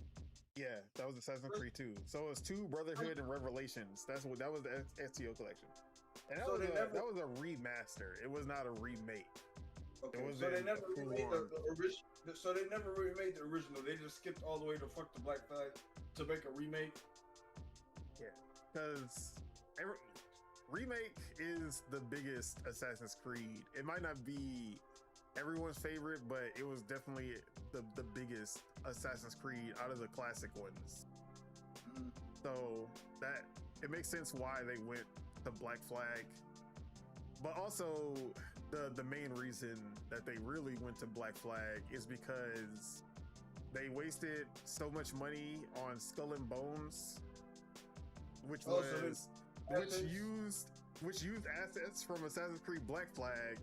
Yeah, that was Assassin's Creed 2. So it was 2 Brotherhood and Revelations. That was the Ezio collection, and that was a remaster. It was not a remake. Okay, so they never remade the original. So they never remade the original. They just skipped all the way to fuck the Black Flag to make a remake. Yeah, because remake is the biggest Assassin's Creed. It might not be everyone's favorite, but it was definitely the biggest Assassin's Creed out of the classic ones. Mm-hmm. So that it makes sense why they went to Black Flag. But also the main reason that they really went to Black Flag is because they wasted so much money on Skull and Bones, which used assets from Assassin's Creed Black Flag,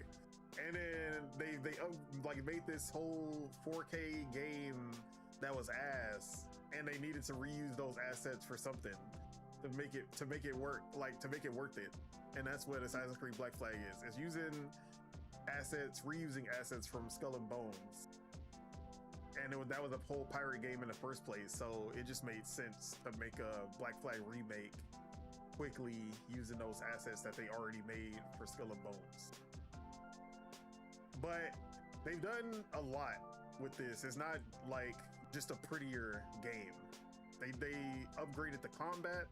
and then they like made this whole 4K game that was ass, and they needed to reuse those assets for something to make it work, like to make it worth it. And that's what Assassin's Creed Black Flag is. It's using assets, reusing assets from Skull and Bones. And that was a whole pirate game in the first place, so it just made sense to make a Black Flag remake quickly using those assets that they already made for Skull and Bones. But they've done a lot with this. It's not like just a prettier game. They upgraded the combat,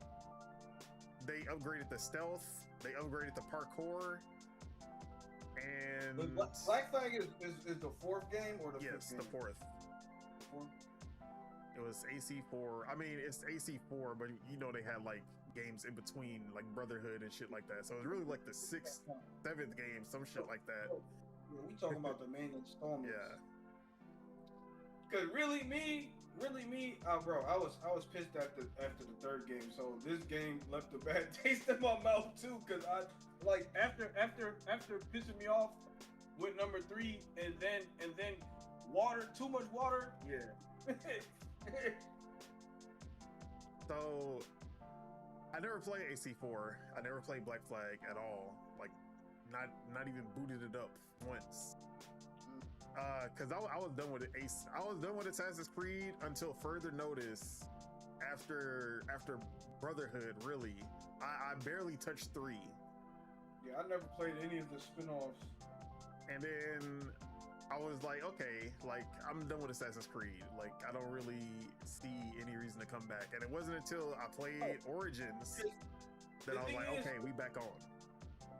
they upgraded the stealth, they upgraded the parkour, and Black Flag is the 4th game or the 5th game? Yes, the 4th. It was AC4. I mean, it's AC4, but you know they had like games in between, like Brotherhood and shit like that. So it's really like the 6th, 7th game, some shit like that. Yeah, we talking about the main installments. Yeah. Cause really me, bro, I was pissed after the 3rd game. So this game left a bad taste in my mouth too. Cause I like after pissing me off with number 3, and then water, too much water. Yeah. So I never played AC4. I never played Black Flag at all. Like not even booted it up once. Cause I was done with it. I was done with Assassin's Creed until further notice. After Brotherhood, really, I barely touched 3. Yeah, I never played any of the spin-offs. And then I was like, okay, like I'm done with Assassin's Creed. Like I don't really see any reason to come back. And it wasn't until I played Origins that I was like, okay, we back on.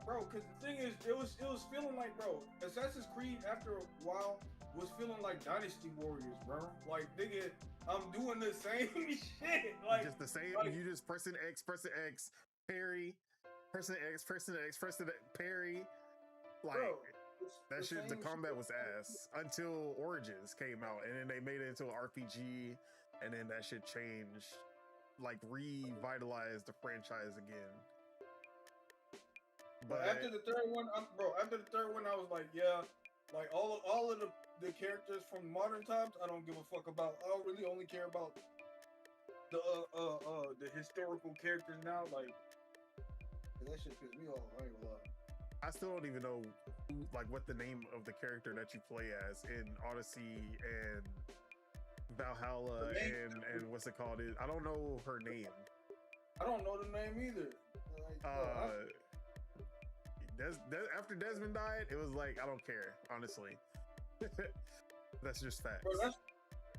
Bro, because the thing is, it was feeling like, bro, Assassin's Creed after a while was feeling like Dynasty Warriors, bro. Like, nigga, I'm doing the same shit. Like, just the same. Like, you just pressing X, parry, pressing X, parry. Like, bro, that shit, the combat shit. was ass until Origins came out, and then they made it into an RPG, and then that shit changed, like revitalized the franchise again. But after the third one, I was like, yeah, like all of the characters from modern times, I don't give a fuck about. I don't really only care about the historical characters now. Like, that shit pissed me off. I ain't gonna lie. I still don't even know like what the name of the character that you play as in Odyssey and Valhalla and what's it called? I don't know her name. I don't know the name either. Like, after Desmond died, it was like I don't care, honestly. That's just facts. Bro,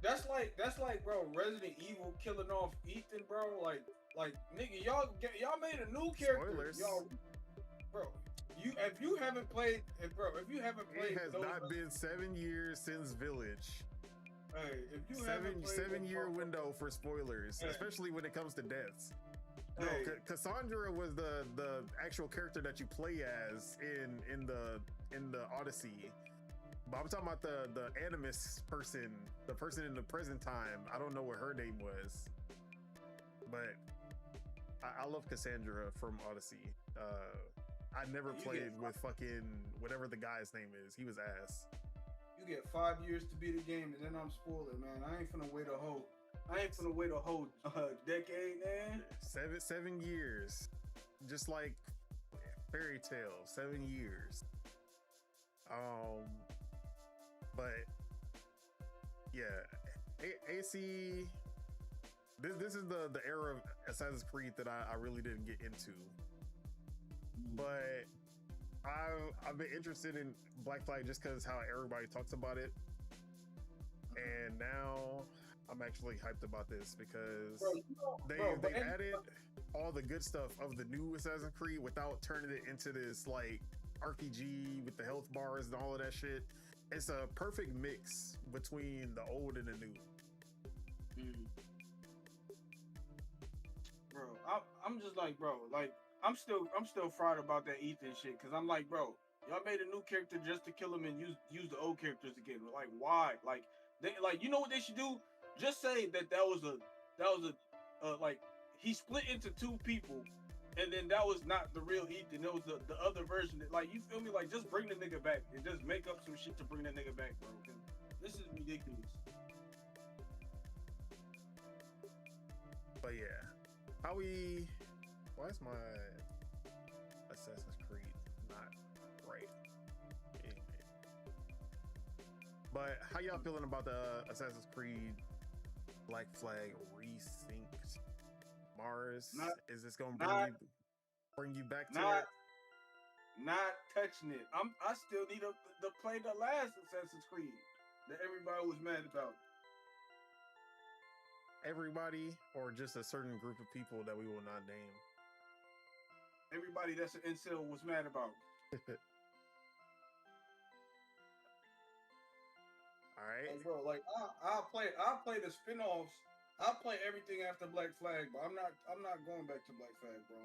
that's like bro, Resident Evil killing off Ethan, bro. Like nigga, y'all made a new character. Spoilers. Y'all, bro. If you haven't played, it has not been 7 years since Village. Hey, if you seven-year window for spoilers, especially when it comes to deaths. No, Cassandra was the actual character that you play as in the Odyssey. But I'm talking about the Animus person, the person in the present time. I don't know what her name was, but I love Cassandra from Odyssey. I never played with fucking whatever the guy's name is. He was ass. You get 5 years to beat a game, and then I'm spoiling, man. I ain't finna wait a whole decade, man. 7 years, just like Fairy Tale. 7 years. But yeah, AC. This is the era of Assassin's Creed that I really didn't get into. But I've been interested in Black Flag just because how everybody talks about it, and now I'm actually hyped about this because they added all the good stuff of the new Assassin's Creed without turning it into this like RPG with the health bars and all of that shit. It's a perfect mix between the old and the new. Bro, I'm just like, bro, like. I'm still fried about that Ethan shit because I'm like, bro, y'all made a new character just to kill him and use the old characters again. Like, why? Like, you know what they should do? Just say that was a like he split into two people, and then that was not the real Ethan. It was the other version. Like, you feel me? Like, just bring the nigga back and just make up some shit to bring that nigga back, bro. This is ridiculous. But yeah, why is my Assassin's Creed not right? Anyway. But how y'all feeling about the Assassin's Creed Black Flag Resynced Mars? Is this gonna bring you back to it? Not touching it. I still need to play the last Assassin's Creed that everybody was mad about. Everybody, or just a certain group of people that we will not name? Everybody that's an incel was mad about. All right, like, bro. Like I'll play the spin-offs. I'll play everything after Black Flag, but I'm not going back to Black Flag, bro.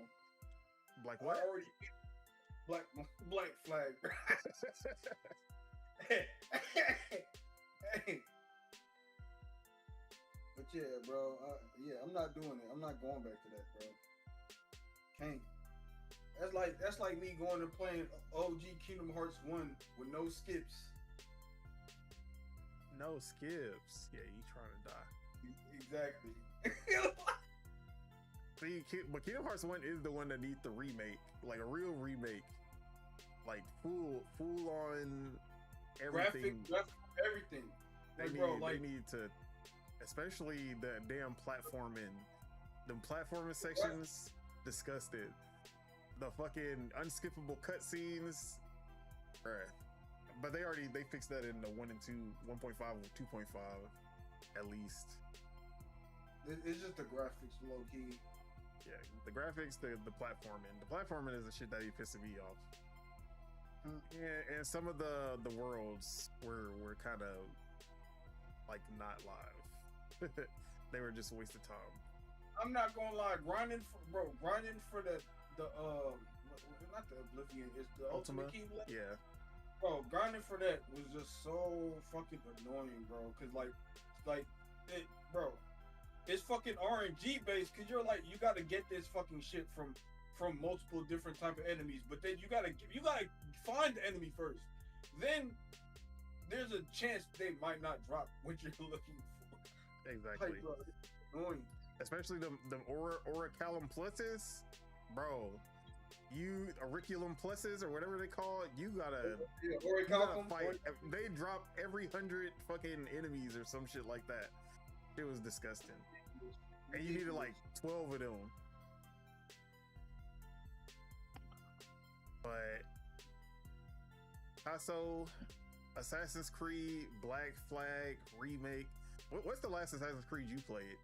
Black what? I already Black Flag. Bro. Hey. But yeah, bro. I'm not doing it. I'm not going back to that, bro. Can't. That's like me going and playing OG Kingdom Hearts 1 with no skips. No skips. Yeah, you trying to die. Exactly. See, but Kingdom Hearts 1 is the one that needs the remake, like a real remake, like full on everything. Graphic, everything. They need to, especially the damn platforming. The platforming sections, disgusted. The fucking unskippable cutscenes, bruh. But they fixed that in the 1 and 2, 1.5 or 2.5, at least. It's just the graphics, low key. Yeah, the graphics, the platforming. The platforming is the shit that be pissing me off. Yeah, and some of the worlds were kind of like not live. They were just a waste of time. I'm not gonna lie, grinding for the not the Oblivion, it's the Ultima? Ultimate Key. Yeah. Bro, grinding for that was just so fucking annoying, bro. Cause like it, bro, it's fucking RNG based. Cause you're like, you gotta get this fucking shit from multiple different type of enemies, but then you gotta find the enemy first. Then there's a chance they might not drop what you're looking for. Exactly. Like, bro, it's annoying. Especially the Auricalum pluses, bro. You Auriculum pluses or whatever they call it, you gotta fight. They drop every 100 fucking enemies or some shit like that. It was disgusting. And you needed like 12 of them. But also Assassin's Creed Black Flag remake. What's the last Assassin's Creed you played?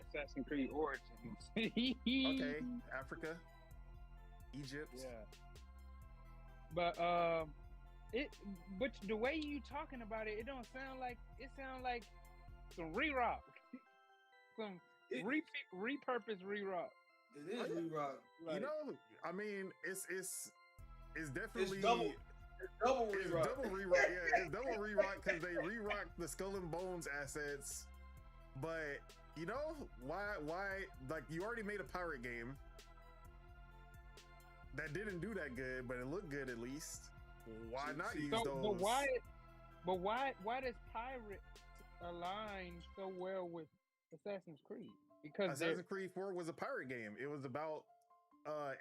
Assassin's Creed Origins. Okay, Africa, Egypt. Yeah. But but the way you talking about it, it don't sound like it sound like some re-rock, some repurposed re-rock. It is re-rock. Like, You know, I mean, it's definitely It's double re-rock. It's double re-rock. Yeah, it's double re-rock because they re-rock the Skull and Bones assets. But you know why? Like, you already made a pirate game that didn't do that good, but it looked good at least. Why not use those? But why does pirate align so well with Assassin's Creed? Because Assassin's Creed 4 was a pirate game. It was about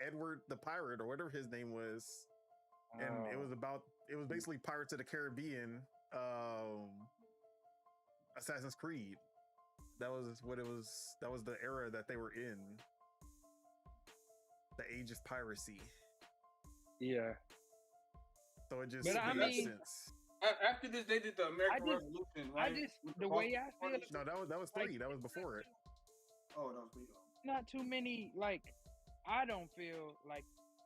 Edward the Pirate or whatever his name was, and it was basically Pirates of the Caribbean, Assassin's Creed. That was what it was. That was the era that they were in. The age of piracy. Yeah. So it just makes sense. After this, they did the American Revolution, right? The way I feel. No, that was 3. That was before it. Oh, that was 3. Not too many. Like, I don't feel like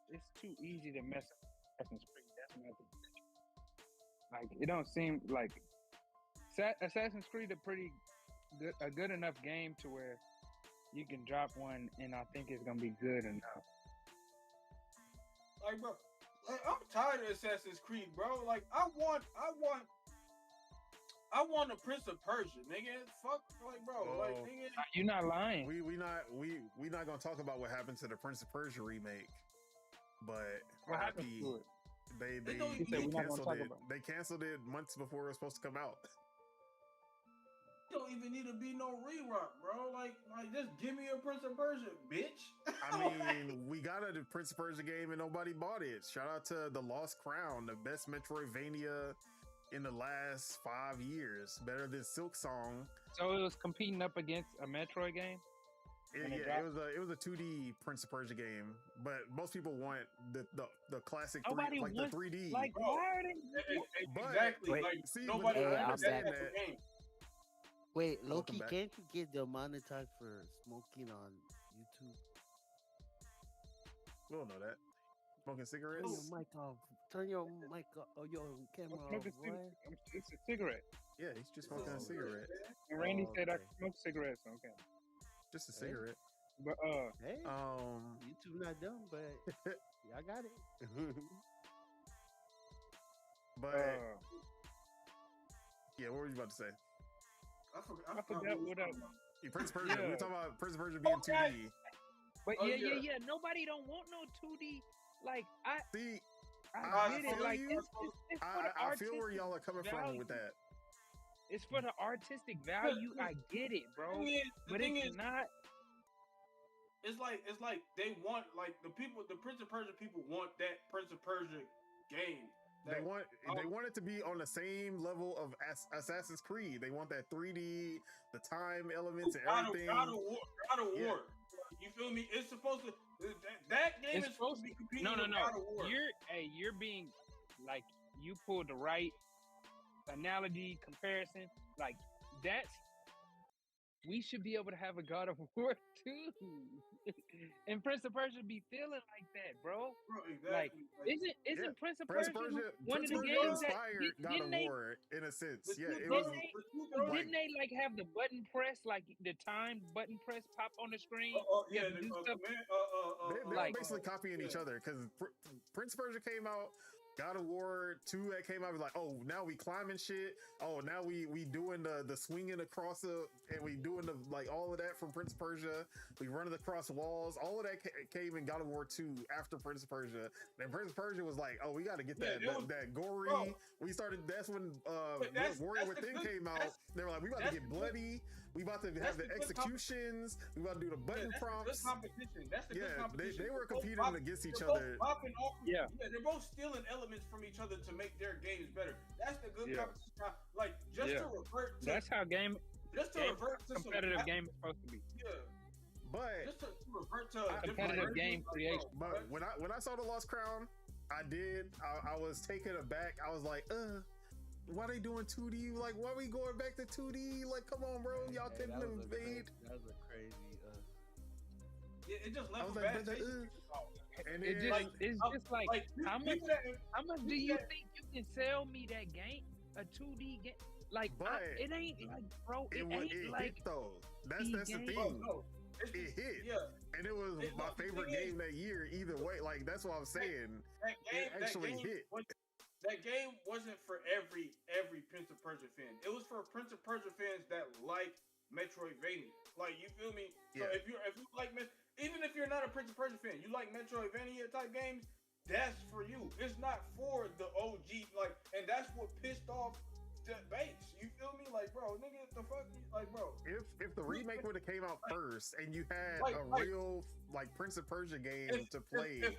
it's too easy to mess up Assassin's Creed. That's my thing. Like, it don't seem like Assassin's Creed a good enough game to where you can drop one and I think it's gonna be good enough. Like, bro, like, I'm tired of Assassin's Creed, bro. Like, I want a Prince of Persia, nigga. Fuck, like, bro, like, nigga. You're not lying. We not gonna talk about what happened to the Prince of Persia remake, but What happened to it? They canceled it. They canceled it months before it was supposed to come out. Don't even need to be no re-rock, bro. Like just give me a Prince of Persia, bitch. I mean, we got a Prince of Persia game and nobody bought it. Shout out to The Lost Crown, the best Metroidvania in the last 5 years. Better than Silk Song. So it was competing up against a Metroid game? It was a 2D Prince of Persia game, but most people want the classic the 3D. Like, why are they? Exactly. Wait, like, see, nobody understand that. game. Wait, Loki, can't you get demonetized for smoking on YouTube? We don't know that. Smoking cigarettes? Turn your mic off. Turn your mic off. Oh, your camera off. It's a cigarette. Yeah, he's just smoking a cigarette. And Randy said I smoke cigarettes. Okay. Just a cigarette. But hey, YouTube not dumb, but y'all got it. But yeah, what were you about to say? I forgot what I. Prince of Persia. We're talking about Prince of Persia being 2D. But yeah. Nobody don't want no 2D. Like I get it. Like it's for the I feel where y'all are coming from with that. It's for the artistic value. I get it, bro. But it's not. It's like they want, like, the Prince of Persia people want that Prince of Persia game. They want it to be on the same level of Assassin's Creed. They want that 3D, the time elements and everything. God of War. You feel me? It's supposed to. That game is supposed to be competing with God of War. You're being, like, you pulled the right analogy comparison. Like, that's we should be able to have a God of War too. And Prince of Persia be feeling like that, bro. Bro, exactly. Like, isn't Prince of Persia one of the games inspired that God of War in a sense? Yeah, it was. Didn't they like have the button press, like the timed button press pop on the screen? Yeah, they were basically copying each other because Prince of Persia came out. God of War 2 that came out was like, oh, now we climbing shit. Oh, now we doing the swinging across and we doing the like all of that from Prince of Persia. We running across walls. All of that came in God of War 2 after Prince of Persia. Then Prince of Persia was like, oh, we got to get that gory. Bro. We started. That's when Warrior Within came out. They were like, we about to get bloody. We about to have the executions. We about to do the button prompts. That's competition. That's the good competition. They were competing against each other. Yeah, they're both stealing elements from each other to make their games better. That's the good competition. Like to revert to that's how revert to competitive game is supposed to be. Yeah. But just to revert to competitive game creation. But when I saw the Lost Crown, I was taken aback. I was like, why they doing 2D? Like, why we going back to 2D? Like, come on, bro, y'all couldn't invade. That was a crazy. Yeah, it just left a bad taste. And it's just like how much do you think you can sell me that game? A 2D game? Like, it ain't like, bro. It ain't like hit, though. That's the thing. Oh, no. It hit, and it was my favorite game that year. Either way, like that's what I'm saying. It actually hit. That game wasn't for every Prince of Persia fan. It was for Prince of Persia fans that like Metroidvania. Like, you feel me? So if you like, even if you're not a Prince of Persia fan, you like Metroidvania type games, that's for you. It's not for the OG, like, and that's what pissed off the base. You feel me? Like, bro, nigga, the fuck, like, bro. If the remake would have came out first and you had a real like Prince of Persia game to play, and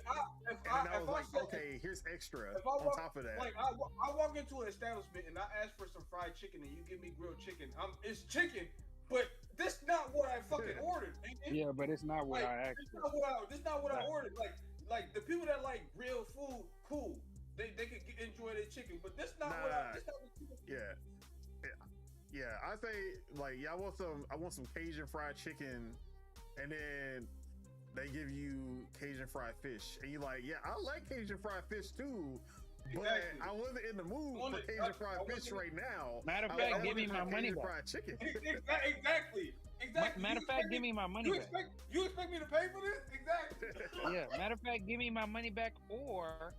I was like, okay, here's extra on top of that. Like, I walk into an establishment and I ask for some fried chicken and you give me grilled chicken. It's chicken. But this not what I fucking ordered. Yeah, but it's not what I asked. This not what I ordered. Like the people that like real food, cool. They could enjoy their chicken, but this not what I. This not what yeah. I say like I want some Cajun fried chicken, and then they give you Cajun fried fish, and you're like, yeah, I like Cajun fried fish too. But I wasn't in the mood for Cajun fried fish right now. Matter of fact, give me my money back. Fried chicken. Exactly. Matter of fact, give me my money back. You expect me to pay for this? Exactly. Yeah. Matter of fact, give me my money back or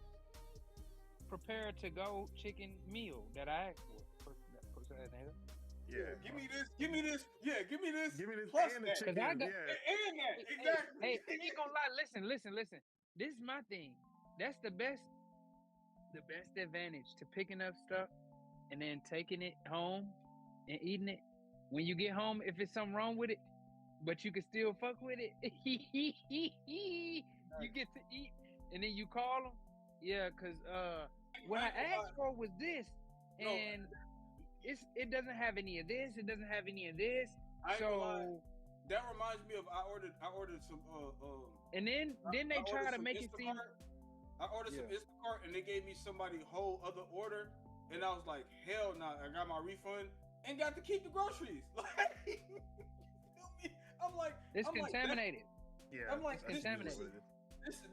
prepare to go chicken meal that I asked for. Yeah. Give me this. Yeah, give me this. Give me this plus and the chicken. And that. Exactly. Hey, I ain't gonna lie. Listen. This is my thing. That's the best advantage to picking up stuff and then taking it home and eating it. When you get home, if it's something wrong with it, but you can still fuck with it, you get to eat, and then you call them. Yeah, because what I asked for was this, and it doesn't have any of this. It doesn't have any of this. So that reminds me of I ordered some and then they try to make it seem. I ordered some Instacart and they gave me somebody whole other order, and I was like, hell no! I got my refund and got to keep the groceries. Like, you feel me? I'm like, it's contaminated. I'm like, it's contaminated.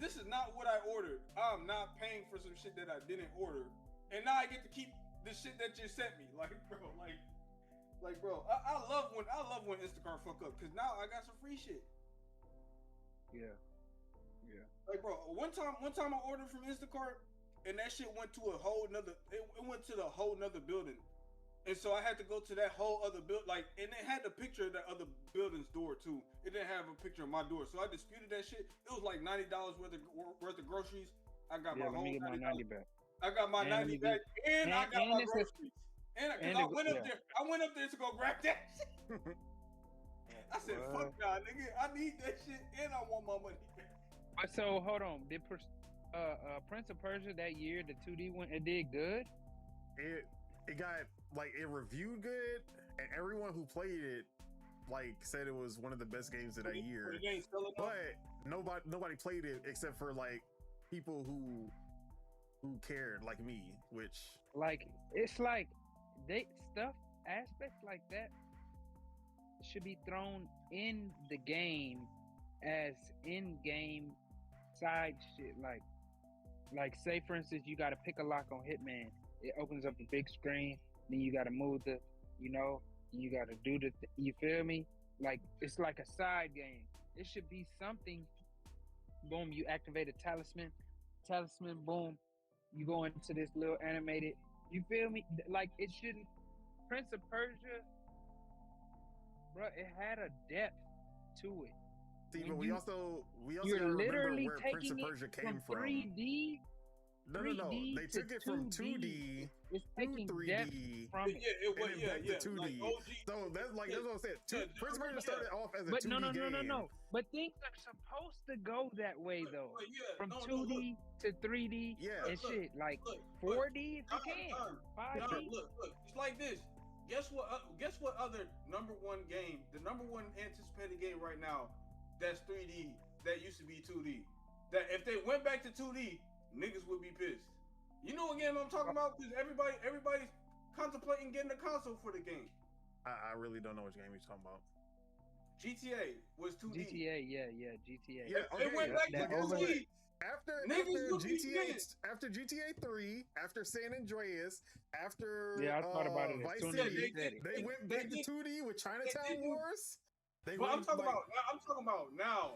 This is not what I ordered. I'm not paying for some shit that I didn't order, and now I get to keep the shit that you sent me. Like, bro, bro. I love when Instacart fuck up because now I got some free shit. Yeah. Like, bro, one time I ordered from Instacart and that shit went to a whole nother. It went to the whole nother building, and so I had to go to that whole other building. Like, and it had the picture of that other building's door too. It didn't have a picture of my door, so I disputed that shit. It was like $90 worth of groceries. I got my whole $90 back. I got my 90 back, and I got my groceries. I went up there to go grab that shit. I said, "Fuck nah, nigga. I need that shit, and I want my money back." So hold on, did Prince of Persia that year, the 2D one, it did good? It got like it reviewed good, and everyone who played it like said it was one of the best games of that year. But nobody played it except for like people who cared, like me, which like it's like they stuff aspects like that. should be thrown in the game as in-game side shit. Like say for instance, you got to pick a lock on Hitman. It opens up a big screen. Then you got to move you got to do you feel me? Like it's like a side game. It should be something. Boom, you activate a talisman. Boom, you go into this little animated. You feel me? Like it shouldn't. Prince of Persia, bro, it had a depth to it. See, but we also you're gotta remember literally where Prince taking of Persia it came from 3D. No. They took it from 2D It's to taking 3D. depth from it. It was, and then back to 2D. Like OG, So that's like that's what I said. Prince of Persia started off as a But 2D game. no. But things are supposed to go that way though. From no, 2D to 3D Yeah. and shit. Like look, 4D if you can. 5D. Look, it's like this. Guess what other number one game, the number one anticipated game right now, that's 3D, that used to be 2D. That if they went back to 2D, niggas would be pissed. You know what game I'm talking about? Because everybody's contemplating getting a console for the game. I really don't know which game you're talking about. GTA was 2D. GTA, yeah, GTA. Yeah, okay. It went back to That 2D. After GTA 3, after San Andreas, after Yeah, I thought about it as Vice soon as City, you said it. they went back to 2D with Chinatown Wars. They But I'm went, talking like, about now.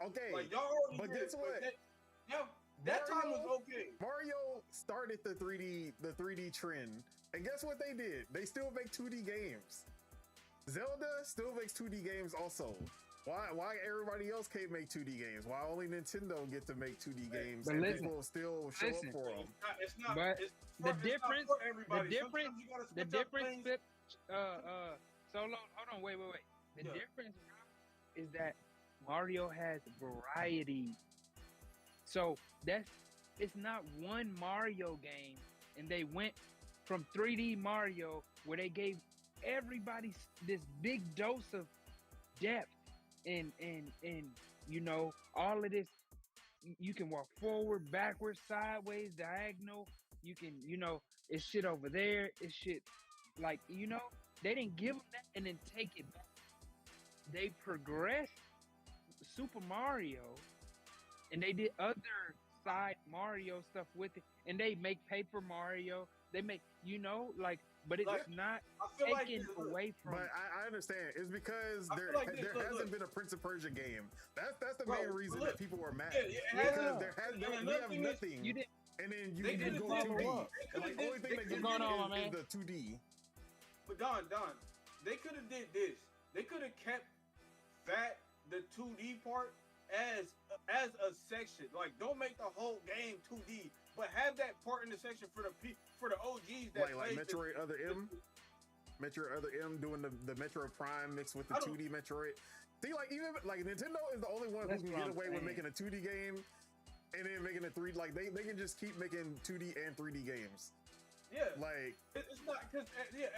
okay, Like y'all already but did, guess what? That time was Mario- okay. Mario started the 3D trend, and guess what they did? They still make 2D games. Zelda still makes 2D games also. Why everybody else can't make 2D games? Why only Nintendo get to make 2D games But and listen, people still show up for them? It's not. But It's the it's difference- not for everybody. the difference- Sometimes you gotta The switch up difference, things. Solo, hold on, wait. The Yeah. difference is that Mario has variety. So it's not one Mario game, and they went from 3D Mario where they gave everybody this big dose of depth and you know all of this. You can walk forward, backwards, sideways, diagonal. You can, it's shit over there. It's shit like, they didn't give them that and then take it back. They progressed Super Mario and they did other side Mario stuff with it, and they make Paper Mario. They make, but it's not I feel like taken away from. But I understand. It's because I there feel like this, look. hasn't been a Prince of Persia game. That's the Bro, main reason look. that people were mad. Yeah, it Because hasn't. there has And been, we another have thing is, nothing. You did. And then you They can could've go did 2D. what? And like, the only thing that gives What's going on, you man? is the 2D. But Don, they could have did this. They could have kept the 2D part as a section. Like, don't make the whole game 2D, but have that part in the section for the OGs that Like played Metroid Other M. Metroid Other M doing the Metroid Prime mixed with the 2D Metroid. See, like, even like Nintendo is the only one who That's can what get I'm away with saying. making a 2D game and then making a 3D. Like, they can just keep making 2D and 3D games. Yeah, Like, it's not because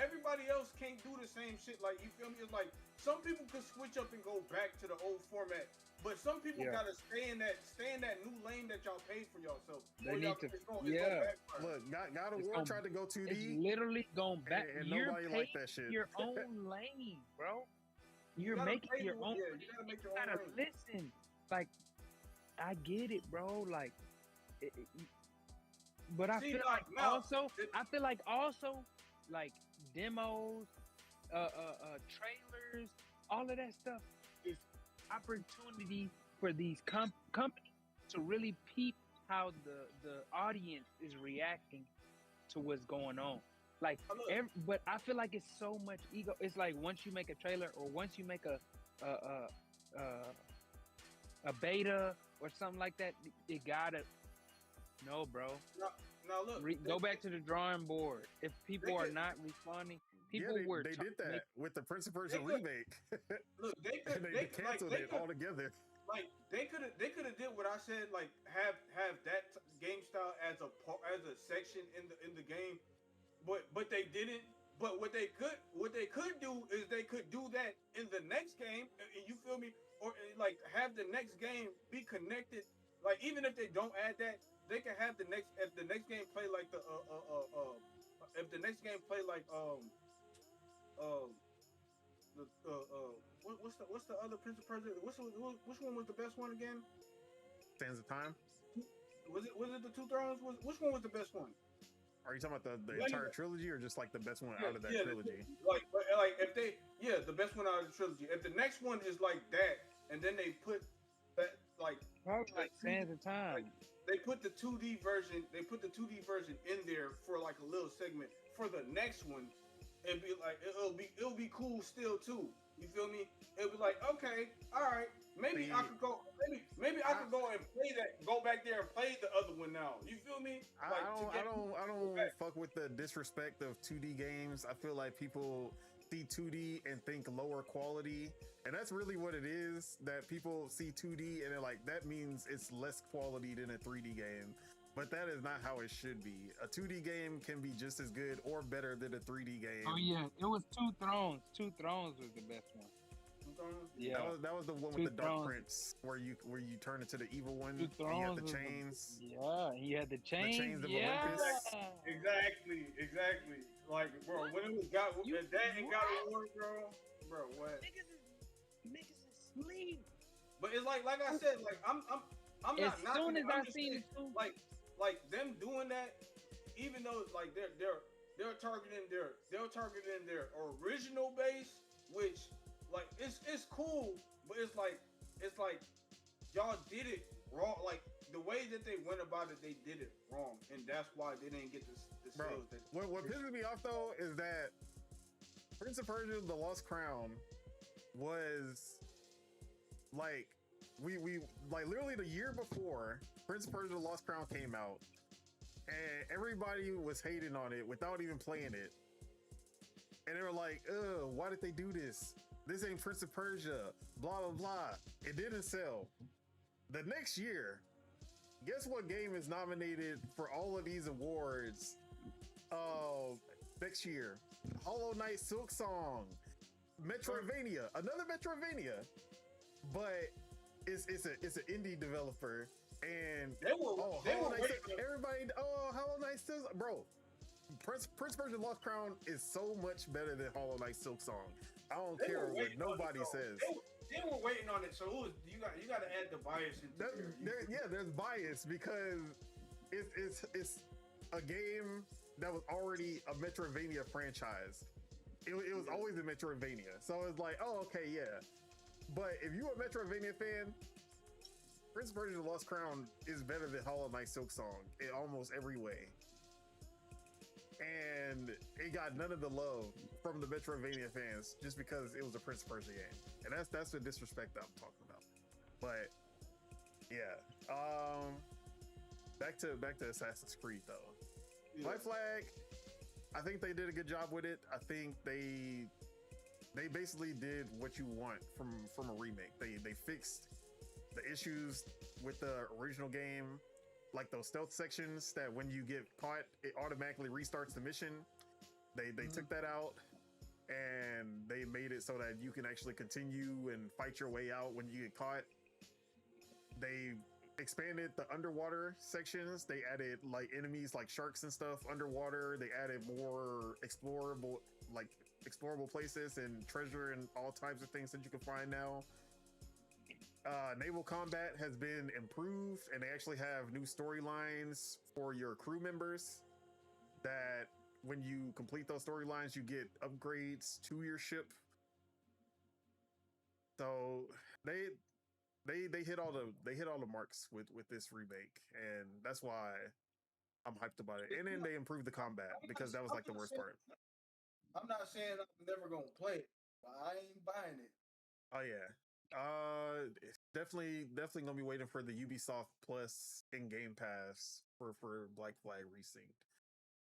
everybody else can't do the same shit. Like, you feel me? It's like some people could switch up and go back to the old format, but some people Yeah. gotta stay in that new lane that y'all paid for yourself. They Or need y'all- to- it's gonna yeah. backfire. look, God of It's War gonna- tried to go It's 2D. literally going back. And You're nobody liked paying that shit. your own lane, bro. You're gotta making pay your the- own. yeah, you gotta make your own gotta lane. listen. Like, I get it, bro. Like, but I See, feel now- like now, also, it- I feel like also, like demos, trailers, all of that stuff is opportunity for these companies to really peep how the audience is reacting to what's going on. Like, Look. but I feel like it's so much ego. It's like once you make a trailer or once you make a beta or something like that, it gotta. No, bro. Now look, Go back to the drawing board. If people they are could- not responding, Yeah, people were. they did that with the Prince of Persia They could- remake. Look, they And could they they canceled like, it altogether. Like they could have did what I said. Like have that game style as a section in the game, but they didn't. But what they could do is they could do that in the next game. And you feel me? Or like have the next game be connected. Like even if they don't add that, they can have if the next game play like if the next game play like what's the other Prince of Persia? Which one was the best one again? Sands of Time. Was it the Two Thrones? Which one was the best one? Are you talking about the entire trilogy, or just like the best one out of that trilogy? Like if they the best one out of the trilogy. If the next one is like that, and then they put that like Sands of Time. Like, they put the 2D version. They put the 2D version in there for like a little segment for the next one. It'd be like it'll be cool still too. You feel me? It'll be like, okay, all right, maybe I could go. Maybe I could go and play that. Go back there and play the other one now. You feel me? Like, I don't fuck with the disrespect of 2D games. I feel like people see 2D and think lower quality, and that's really what it is. That people see 2D and they're like, that means it's less quality than a 3D game. But that is not how it should be. A 2D game can be just as good or better than a 3D game. Oh yeah, it was Two Thrones. Two Thrones was the best one. Yeah, that was the one with the Dark Prince, where you turn into the evil one. You had the chains. He had the chains. The chains of Olympus. Exactly. Like, bro, when it was God of War, bro, what? Niggas is asleep. But it's like I said, like I'm not. As soon as I seen it, like them doing that, even though like they're targeting their original base, which like it's cool, but it's like y'all did it wrong. Like the way that they went about it, they did it wrong, and that's why they didn't get the sales. What pisses me off though is that Prince of Persia: The Lost Crown was like we like literally the year before Prince of Persia: The Lost Crown came out, and everybody was hating on it without even playing it, and they were like, "Ugh, why did they do this? This ain't Prince of Persia, blah, blah, blah." It didn't sell. The next year, guess what game is nominated for all of these awards? Next year, Hollow Knight Silk Song, Metroidvania, another Metroidvania, but it's an indie developer, and Hollow Knight Silk, bro. Prince Persia: Lost Crown is so much better than Hollow Knight Silk Song. I don't care what nobody says. They were waiting on it, so you got to add the bias into there. There's bias because it's a game that was already a Metroidvania franchise. It was always a Metroidvania, so it's like, oh, okay, yeah. But if you're a Metroidvania fan, Prince Persia: The Lost Crown is better than Hollow Knight Silk Song in almost every way. And it got none of the love from the Metroidvania fans just because it was a Prince of Persia game, and that's the disrespect that I'm talking about. But yeah, back to Assassin's Creed though. Yeah. Black Flag, I think they did a good job with it. I think they basically did what you want from a remake. They fixed the issues with the original game. Like those stealth sections that when you get caught, it automatically restarts the mission. They took that out, and they made it so that you can actually continue and fight your way out when you get caught. They expanded the underwater sections. They added like enemies like sharks and stuff underwater. They added more explorable places and treasure and all types of things that you can find now. Naval combat has been improved, and they actually have new storylines for your crew members that when you complete those storylines, you get upgrades to your ship. So they hit all the marks with this remake, and that's why I'm hyped about it. And then they improved the combat because that was like the worst part. I'm not saying I'm never gonna play it, but I ain't buying it. Oh yeah. Definitely gonna be waiting for the Ubisoft Plus in Game Pass for Black Flag Resynced.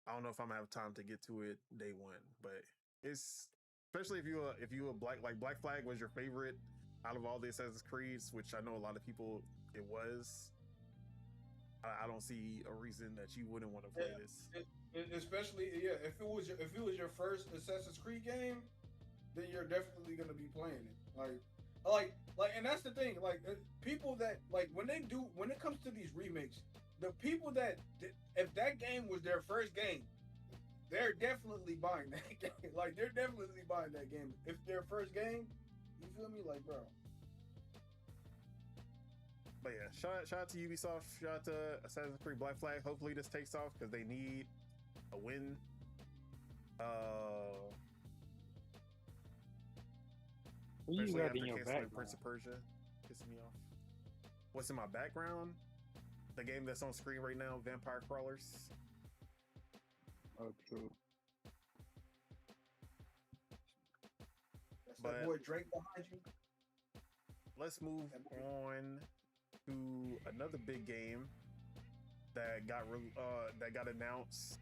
I don't know if I'm gonna have time to get to it day one, but it's especially if you a Black Flag was your favorite out of all the Assassin's Creeds, which I know a lot of people it was. I don't see a reason that you wouldn't want to play this. Especially if it was your first Assassin's Creed game, then you're definitely gonna be playing it. Like, and that's the thing. Like, people that when it comes to these remakes, the people that if that game was their first game, they're definitely buying that game. Like they're definitely buying that game. If their first game, you feel me? Like, bro. But yeah, shout out to Ubisoft. Shout out to Assassin's Creed Black Flag. Hopefully this takes off because they need a win. What you Especially got after in your canceling background? Prince of Persia, pissing me off. What's in my background? The game that's on screen right now, Vampire Crawlers. Oh, true. That's that boy Drake behind you. Let's move on to another big game that got announced,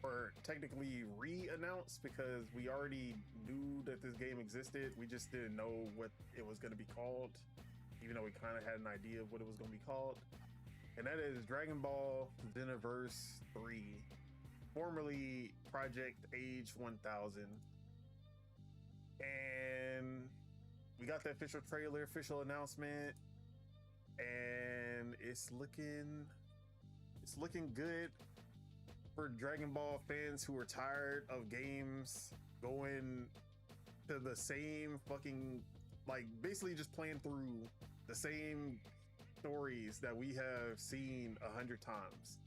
or technically re-announced, because we already knew that this game existed. We just didn't know what it was going to be called, even though we kind of had an idea of what it was going to be called. And that is Dragon Ball Xenoverse 3, formerly Project Age 1000. And we got the official trailer, official announcement, and it's looking good for Dragon Ball fans who are tired of games going to the same fucking, like, basically just playing through the same stories that we have seen 100 times.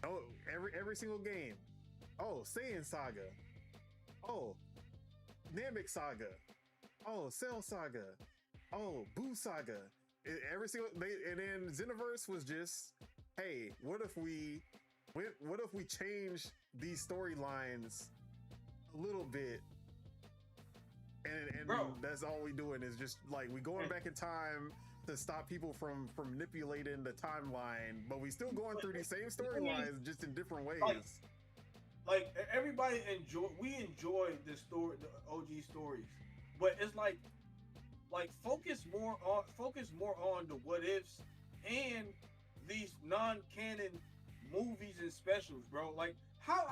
Oh, every single game. Oh, Saiyan Saga. Oh, Namek Saga. Oh, Cell Saga. Oh, Boo Saga. Every single, and then Xenoverse was just, hey, what if we change these storylines a little bit, and Bro. that's all we doing is just like we going back in time to stop people from manipulating the timeline, but we still going through these same storylines just in different ways. Like everybody enjoy the story, the OG stories, but it's like focus more on the what ifs and these non-canon movies and specials, bro. Like how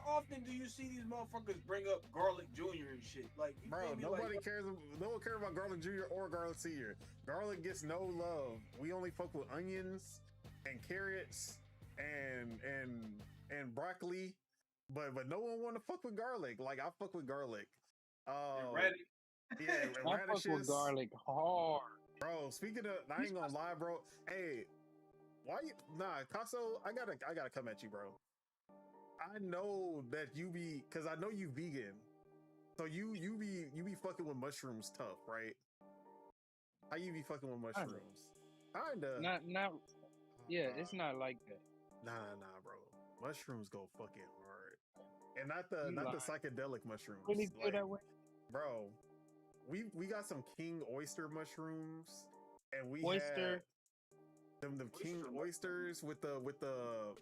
often do you see these motherfuckers bring up Garlic Jr. and shit? Like, you bro, feel me? nobody Like, cares. No one cares about Garlic Jr. or Garlic Sr. Garlic gets no love. We only fuck with onions and carrots and broccoli, but no one want to fuck with garlic. Like, I fuck with garlic. and radish. Yeah, and I fuck with radishes. garlic hard. Bro, speaking of, I ain't gonna lie, bro. Hey, why you? Nah, Casso, I gotta come at you, bro. I know that you be, cause I know you vegan, so you be fucking with mushrooms tough, right? How you be fucking with mushrooms? Kinda. Not. Yeah, it's not like that. Nah, bro. Mushrooms go fucking hard, and not the psychedelic mushrooms. Really feel that way, bro. We got some king oyster mushrooms, and we oyster. had them king oysters with the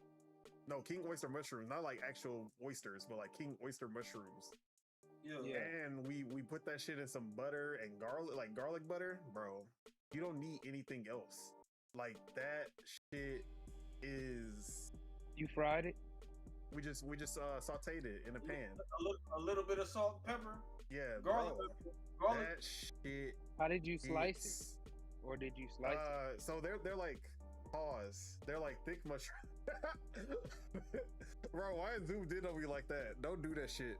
no, king oyster mushrooms, not like actual oysters, but like king oyster mushrooms. Yeah. And we put that shit in some butter and garlic, like garlic butter, bro. You don't need anything else. Like, that shit is. You fried it? We just sauteed it in a pan. A little bit of salt and pepper. Yeah, garlic. Bro, Garlic. that shit. How did you slice it? Or did you slice it? So they're like paws. They're like thick mushrooms. Bro, why is Zoom did on me like that? Don't do that shit.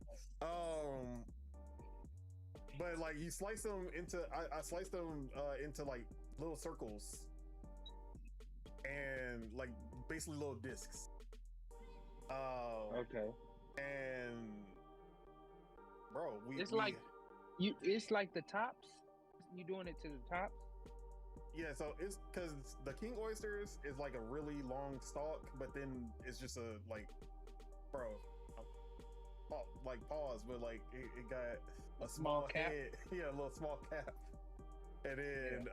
But like, you slice them into, I sliced them into like little circles and like basically little discs. Okay. And bro, it's like the tops. You doing it to the tops? Yeah, so it's because the king oysters is like a really long stalk, but then it's just a like, bro, like pause, but like it got a small cap. head, yeah, a little small cap, and then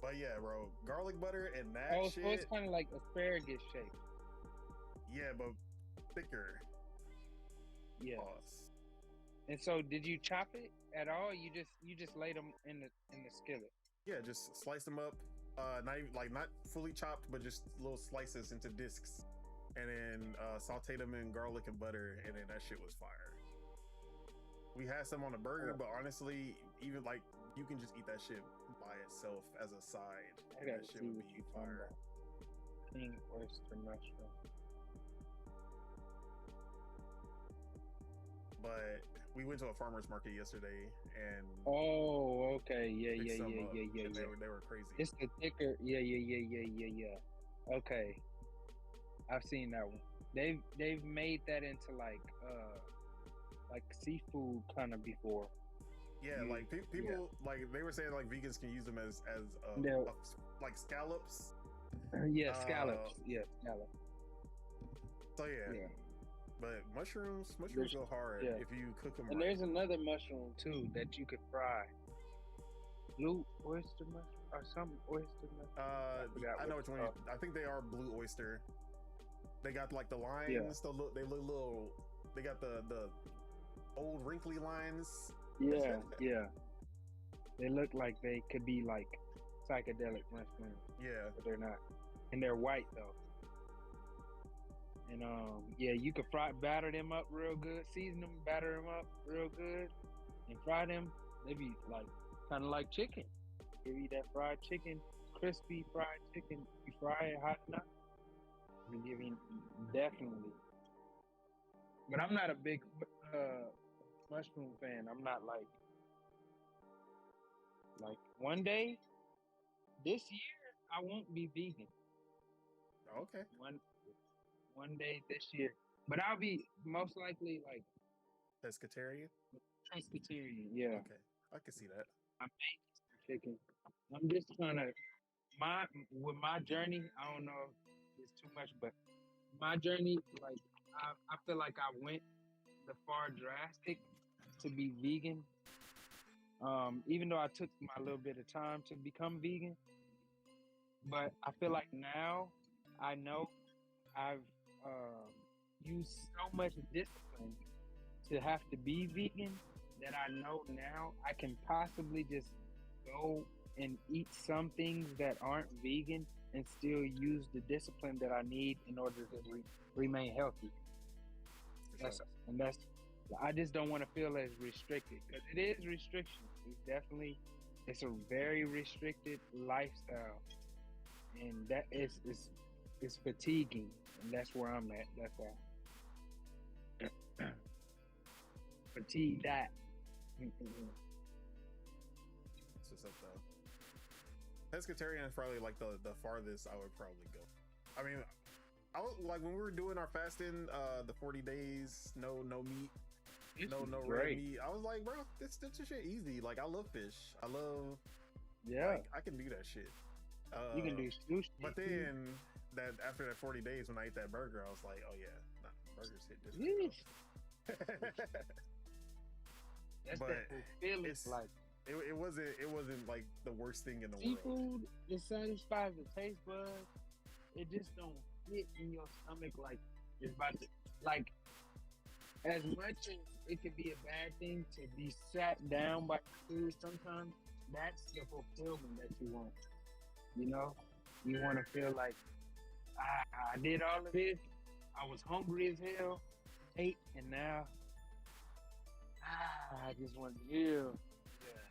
but yeah, bro, garlic butter and that shit. So it's kind of like asparagus shape. Yeah, but thicker. Yeah. Pause. And so, did you chop it at all? You just laid them in the skillet. Yeah, just slice them up. Not fully chopped, but just little slices into discs, and then saute them in garlic and butter, and then that shit was fire. We had some on a burger, but honestly, even like, you can just eat that shit by itself as a side, and that shit would be fire. King oyster mushroom. but we went to a farmer's market yesterday, and Oh, okay. Yeah, picked yeah, some yeah, up, yeah, yeah, and yeah. they were crazy. It's the thicker. Yeah. Okay, I've seen that one. They've made that into like seafood kind of before. Yeah, You- like people like they were saying like vegans can use them as No. like scallops. Yeah, scallops. Yeah, scallops. So yeah. But mushrooms There's- go hard yeah. if you cook them And right. there's another mushroom too that you could fry. Blue oyster mushroom or some oyster mushroom. forgot I know what which it's one. called. I think they are blue oyster. They got like the lines. They look little. They got the old wrinkly lines. Yeah, yeah. They look like they could be like psychedelic mushrooms, Yeah. but they're not. And they're white though. And yeah, you could batter them up real good, season them, batter them up real good, and fry them. They be like kind of like chicken. Give you that fried chicken, crispy fried chicken. You fry it hot enough. Give you definitely. But I'm not a big mushroom fan. I'm not like one day this year I won't be vegan. Okay. One day this year, but I'll be most likely like Pescatarian. pescatarian. Yeah, Okay, I can see that. I may eat some chicken. I'm just trying to with my journey. I don't know if it's too much, but my journey, like I feel like I went the far drastic to be vegan. Even though I took my little bit of time to become vegan, but I feel like now I know I've used so much discipline to have to be vegan that I know now I can possibly just go and eat some things that aren't vegan and still use the discipline that I need in order to remain healthy. I just don't want to feel as restricted because it is restriction. It's a very restricted lifestyle, and that is fatiguing, and that's where I'm at. That's why. Fatigue that. It's just up though. Pescatarian is probably like the farthest I would probably go. I mean, I was like when we were doing our fasting, the 40 days, no meat, no red meat. I was like, bro, this shit easy. Like I love fish. I love. Yeah, like, I can do that shit. you can do sushi. But then that after that 40 days when I ate that burger, I was like, oh yeah, nah, burgers hit different. That's but that feeling. Like it wasn't like the worst thing in the world. seafood, it satisfies the taste buds. It just don't hit in your stomach like it's about to. Like as much as it could be a bad thing to be sat down by food, sometimes that's the fulfillment that you want. You know, you want to feel like I did all of this. I was hungry as hell, ate, and now I just want to live. Yeah.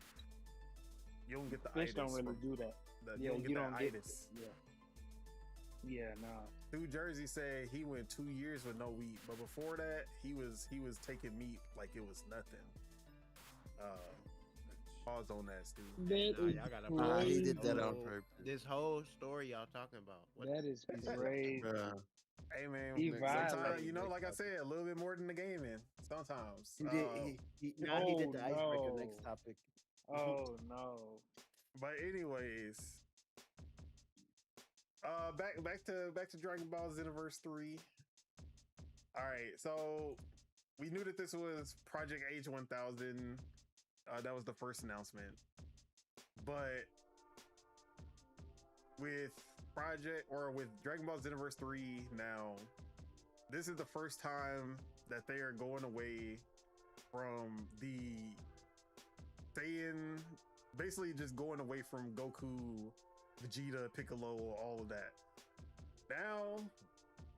You don't get the Fish itis. don't really do that. You don't get that itis. Yeah, nah. New Jersey said he went 2 years with no wheat, but before that, he was taking meat like it was nothing. Pause on that, Stu. Y'all gotta he did that on purpose. This whole story y'all talking about. That is crazy. Hey man, He sometimes violated. you know, like I said, a little bit more than the gaming. Sometimes. He did the icebreaker. Next topic. Oh no. But anyways, back to Dragon Ball Xenoverse 3. All right, so we knew that this was Project H1000. That was the first announcement, but with Dragon Ball Xenoverse 3 now, this is the first time that they are going away from the Saiyan, basically just going away from Goku, Vegeta, Piccolo, all of that. Now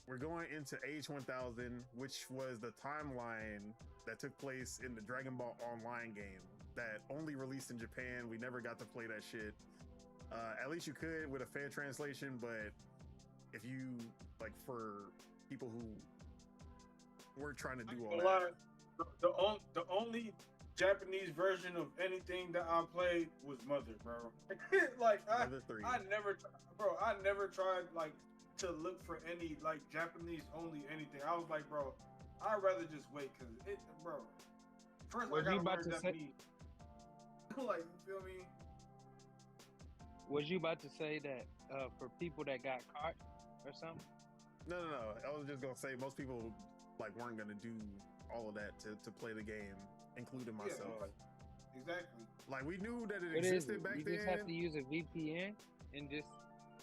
we're going into H1000, which was the timeline that took place in the Dragon Ball Online game that only released in Japan. We never got to play that shit. At least you could with a fan translation, but if you like, for people who weren't trying to do all that, The only Japanese version of anything that I played was Mother, bro. Like Mother 3. I never tried like to look for any like Japanese only anything. I was like, bro, I'd rather just wait because it, bro. First, Was I you gotta about learn to say? Japanese. Like, you feel me? Was you about to say that for people that got caught or something? No. I was just gonna say most people like weren't gonna do all of that to play the game, including myself. Yeah, exactly. Like we knew that it What is existed it? back You then. just have to use a VPN and just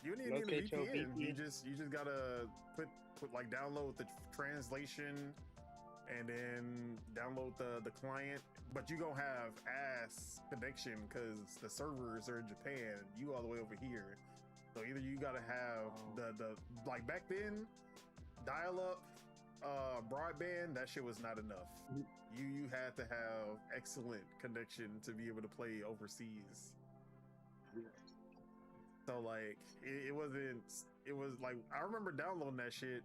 You don't even need a locate your VPN. You VPN. just gotta put like download the translation and then download the client. But you gonna have ass connection because the servers are in Japan. You all the way over here. So either you gotta have the like back then, dial up broadband, that shit was not enough. You had to have excellent connection to be able to play overseas. So like it wasn't. It was like I remember downloading that shit,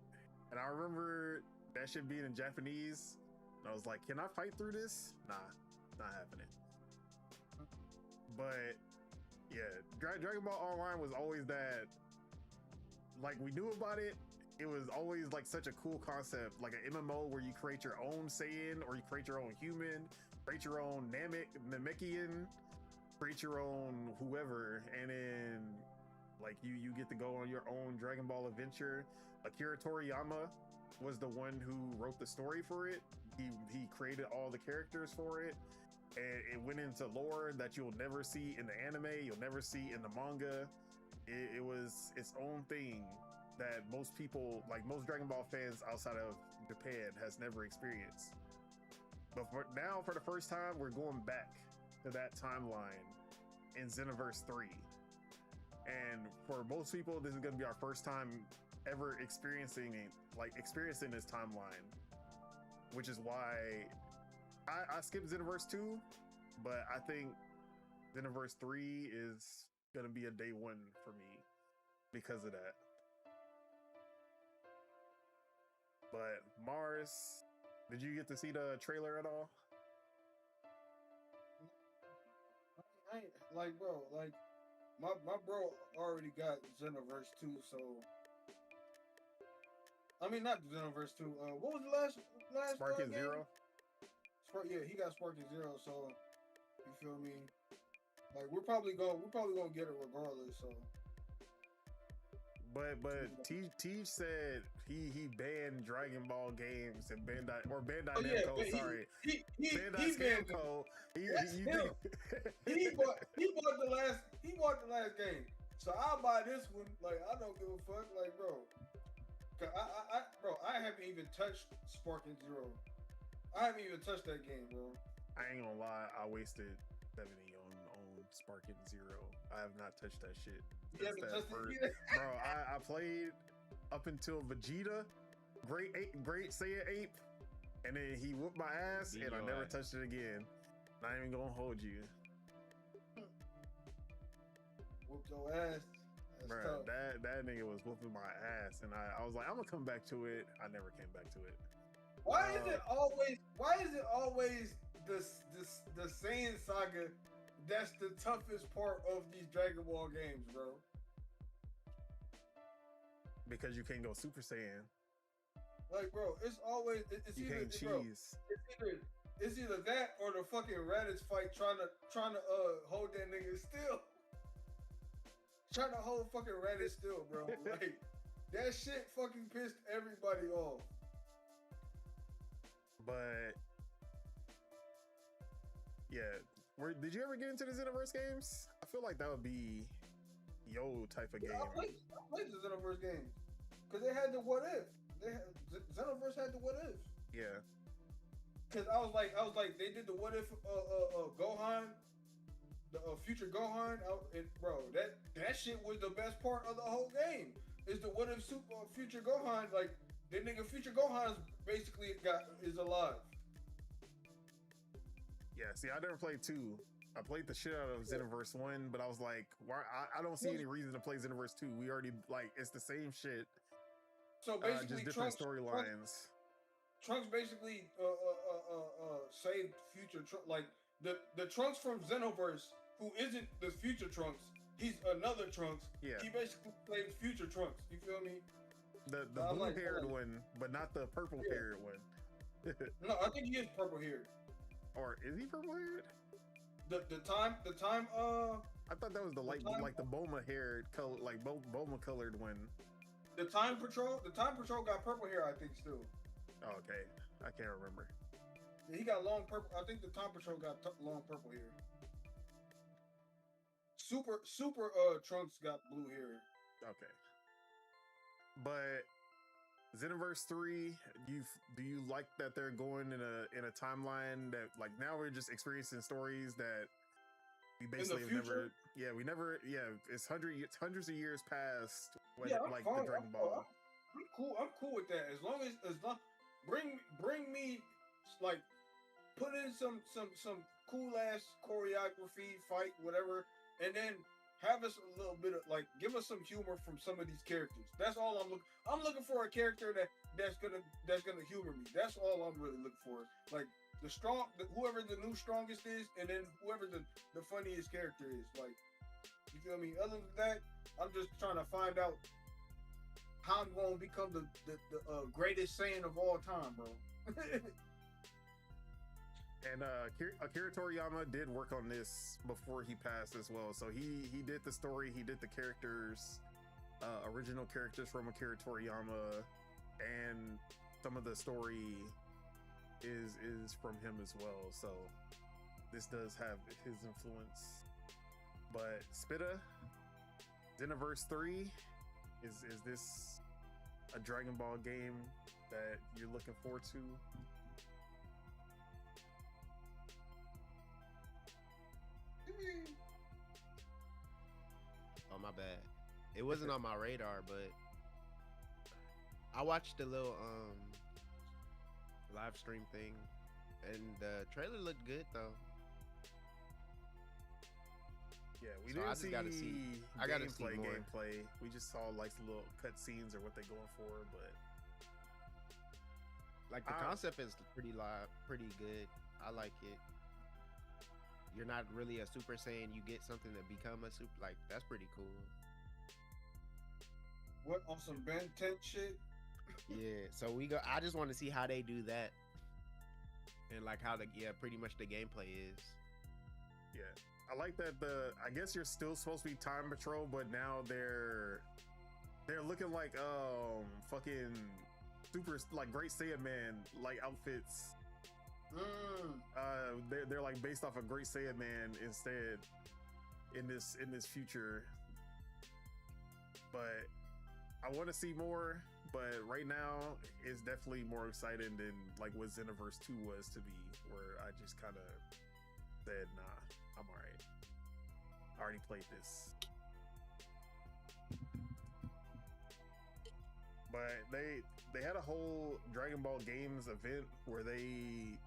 and I remember that shit being in Japanese. And I was like, can I fight through this? Nah, not happening. But yeah, Dragon Ball Online was always that. Like we knew about it. It was always like such a cool concept, like an MMO where you create your own Saiyan or you create your own human, create your own Namekian, create your own whoever, and then like you get to go on your own Dragon Ball adventure. Akira Toriyama was the one who wrote the story for it. He created all the characters for it, and it went into lore that you'll never see in the anime, you'll never see in the manga. It was its own thing that most people, like most Dragon Ball fans outside of Japan, has never experienced. But for the first time, we're going back to that timeline in Xenoverse 3. And for most people, this is going to be our first time ever experiencing this timeline, which is why I skipped Xenoverse 2, but I think Xenoverse 3 is going to be a day one for me because of that. But Mars, did you get to see the trailer at all? I ain't, like, bro, like my bro already got Xenoverse 2, so I mean not Xenoverse 2. What was the last Sparking game? Zero? Yeah, he got Sparking Zero, so you feel me? Like we're probably gonna get it regardless, so. But Tej said he banned Dragon Ball games and Bandai Namco. Sorry, Bandai Namco. He bought the last game, so I'll buy this one. Like I don't give a fuck, like bro. I haven't even touched Sparking Zero. I haven't even touched that game, bro. I ain't gonna lie, I wasted 70 on Sparking Zero. I have not touched that shit. Bro, I played up until Vegeta, Great Saiyan Ape, and then he whooped my ass, and I never touched it again. Not even gonna hold you. Whooped your ass. Bro, that nigga was whooping my ass, and I was like, I'm gonna come back to it. I never came back to it. Why is it always the Saiyan saga that's the toughest part of these Dragon Ball games, bro? Because you can't go Super Saiyan. Like, bro, it's always you either can't cheese. Bro, it's either that or the fucking Raditz fight trying to hold that nigga still. Trying to hold fucking Raditz still, bro. Like that shit fucking pissed everybody off. But yeah, did you ever get into the Xenoverse games? I feel like that would be yo type of game. I played the Xenoverse games because they had the what if. Xenoverse had the what if. Yeah. Because I was like, they did the what if Gohan, the future Gohan, and bro, that shit was the best part of the whole game. Is the what if future Gohan, like that nigga future Gohan's basically is alive. Yeah, see, I never played 2. I played the shit out of Xenoverse 1, but I was like, why? I don't see any reason to play Xenoverse 2. We already, like, it's the same shit. So basically, just different storylines. Trunks basically saved future like the Trunks from Xenoverse, who isn't the future Trunks. He's another Trunks. Yeah. He basically saved future Trunks. You feel me? The blue haired one, but not the purple haired one. No, I think he is purple haired. Or is he purple haired? The time I thought that was the like the Boma haired color, like Boma colored one. The Time Patrol got purple hair, I think still. Oh, okay, I can't remember. Yeah, he got long purple. I think the Time Patrol got long purple hair. Super Trunks got blue hair. Okay, but Xenoverse 3, do you like that they're going in a timeline that like now we're just experiencing stories that we basically it's hundreds of years past when like the Dragon Ball. I'm cool with that as long bring me like put in some cool ass choreography, fight, whatever, and then have us a little bit of like give us some humor from some of these characters. That's all I'm looking for, a character that's gonna humor me. That's all I'm really looking for. Like whoever the new strongest is, and then whoever the funniest character is. Like, you feel me? Other than that, I'm just trying to find out how I'm gonna become the greatest Saiyan of all time, bro. And Akira Toriyama did work on this before he passed as well. So he did the story, he did the characters, original characters from Akira Toriyama, and some of the story is from him as well. So this does have his influence. But Spitta, Xenoverse 3, is this a Dragon Ball game that you're looking forward to? Oh, my bad. It wasn't on my radar, but I watched the little live stream thing, and the trailer looked good though. Yeah, we didn't see I gotta see more gameplay. We just saw like little cut scenes or what they're going for, but like the concept is pretty good. I like it. You're not really a Super Saiyan. You get something to become a super. Like, that's pretty cool. What, on some Ben 10 shit? Yeah. So I just want to see how they do that, and like how pretty much the gameplay is. Yeah, I like that. I guess you're still supposed to be Time Patrol, but now they're looking like fucking super like Great Saiyan Man like outfits. They're like based off of Great Saiyan Man instead in this future, but I want to see more. But right now it's definitely more exciting than like what Xenoverse 2 was to be, where I just kind of said, nah, I'm all right, I already played this. But they had a whole Dragon Ball Games event where they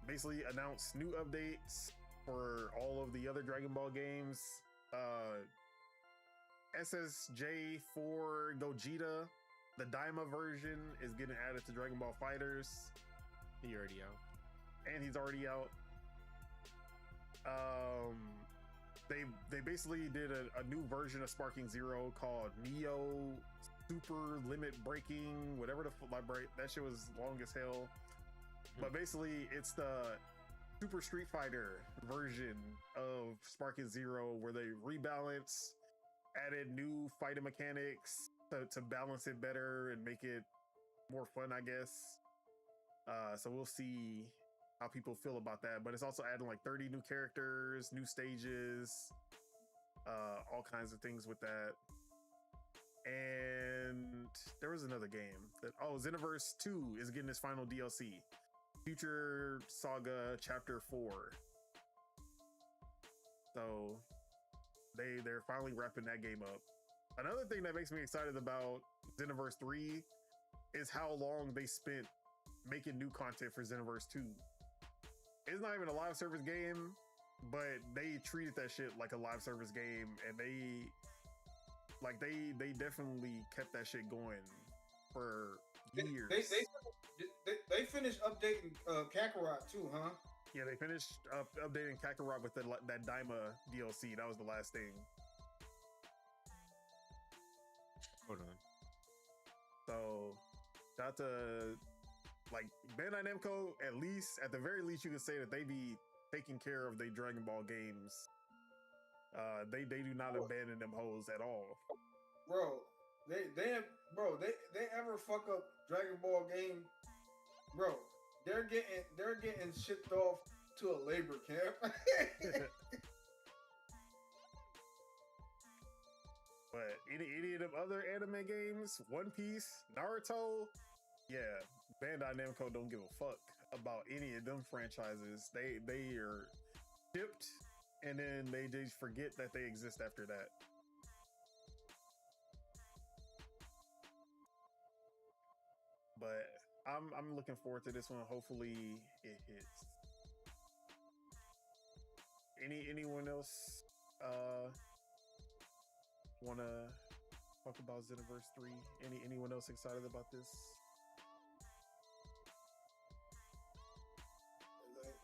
basically announced new updates for all of the other Dragon Ball games. SSJ for Gogeta, the Daima version, is getting added to Dragon Ball Fighters. He's already out. And he's already out. They basically did a new version of Sparking Zero called Neo Super Limit Breaking, whatever that shit was long as hell. But basically it's the Super Street Fighter version of Sparking Zero, where they rebalance, added new fighting mechanics to balance it better and make it more fun, I guess. So we'll see how people feel about that. But it's also adding like 30 new characters, new stages, all kinds of things with that. And there was another game that Xenoverse 2 is getting its final DLC, Future Saga Chapter 4. So they're finally wrapping that game up. Another thing that makes me excited about Xenoverse 3 is how long they spent making new content for Xenoverse 2. It's not even a live service game, but they treated that shit like a live service game, and they definitely kept that shit going for years. They finished updating Kakarot too, huh? Yeah, they finished updating Kakarot with that Daima DLC. That was the last thing. Hold on. So, shout to like Bandai Namco. At the very least, you could say that they be taking care of their Dragon Ball games. They do not abandon them hoes at all. Bro, they ever fuck up Dragon Ball game, bro? They're getting shipped off to a labor camp. But any of them other anime games, One Piece, Naruto, yeah, Bandai Namco don't give a fuck about any of them franchises. They are shipped, and then they just forget that they exist after that. But I'm looking forward to this one. Hopefully it hits. Anyone else wanna talk about Xenoverse 3? Anyone else excited about this?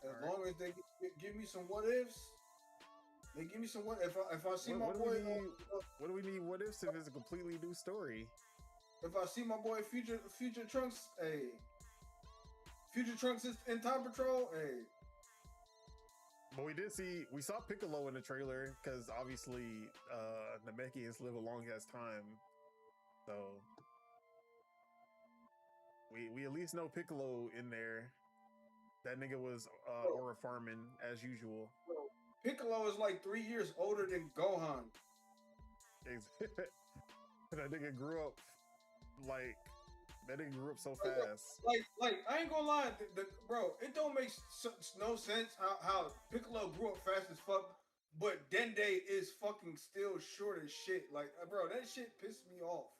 As long as they give me some what ifs, they give me some what if I see my boy. What do we need? What ifs if it's a completely new story? If I see my boy Future Trunks, hey, Future Trunks is in Time Patrol, hey. But we saw Piccolo in the trailer because obviously Namekians live a long ass time, so we at least know Piccolo in there. That nigga was aura farming as usual. Bro, Piccolo is like 3 years older than Gohan. That nigga grew up so fast. Like I ain't gonna lie, bro, it don't make no sense how Piccolo grew up fast as fuck, but Dende is fucking still short as shit. Like, bro, that shit pissed me off.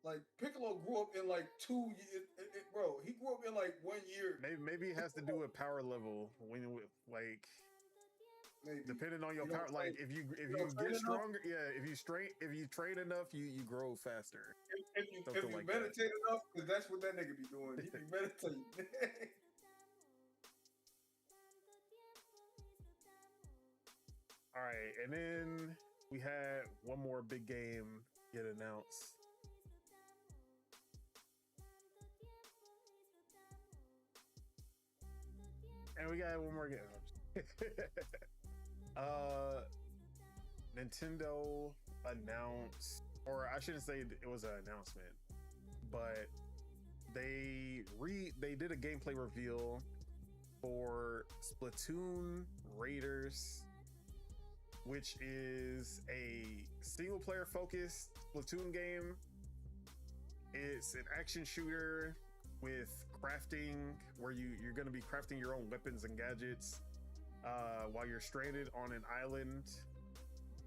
Like Piccolo grew up in like 2 years, bro. He grew up in like 1 year. Maybe it has to do with power level when like. Maybe. Depending on your power, like if you get stronger, if you train enough, you grow faster. If you like meditate enough, because that's what that nigga be doing. He be meditating. All right, and then we had one more big game get announced. And we got one more game. Nintendo announced, or I shouldn't say it was an announcement, but they did a gameplay reveal for Splatoon Raiders, which is a single player focused Splatoon game. It's an action shooter with crafting, where you're going to be crafting your own weapons and gadgets while you're stranded on an island,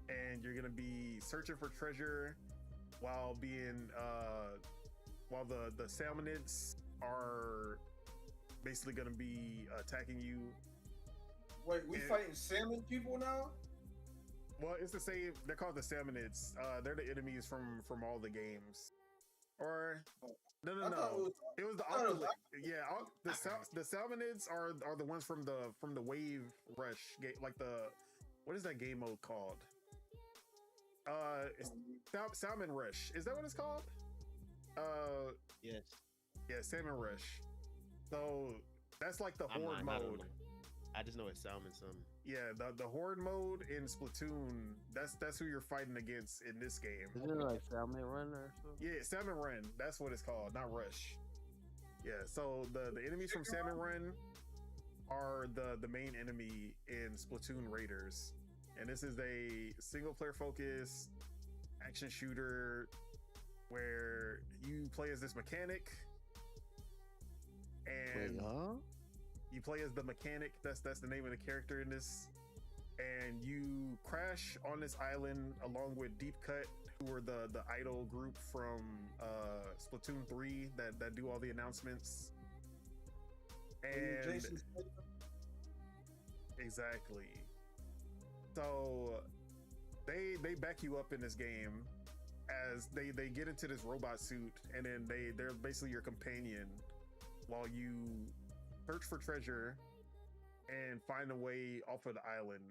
and you're going to be searching for treasure while being while the salmonids are basically going to be attacking you. Wait, we fighting salmon people now? Well, it's the same. They're called the salmonids. They're the enemies from all the games. Or no. It was the octolith. Yeah, the salmonids are the ones from the Wave Rush game, like what is that game mode called? It's Salmon Rush. Is that what it's called? Yes. Yeah, Salmon Rush. So that's like the horde mode. I just know it's salmon something. Yeah, the horde mode in Splatoon, that's who you're fighting against in this game. Isn't it like Salmon Run or something? Yeah, Salmon Run. That's what it's called, not Rush. Yeah, so the enemies from Salmon Run are the main enemy in Splatoon Raiders. And this is a single player focused action shooter where you play as this mechanic. And you play as the mechanic. That's the name of the character in this. And you crash on this island along with Deep Cut, who are the idol group from Splatoon 3 that do all the announcements. And exactly. So they back you up in this game as they get into this robot suit, and then they're basically your companion while you search for treasure and find a way off of the island.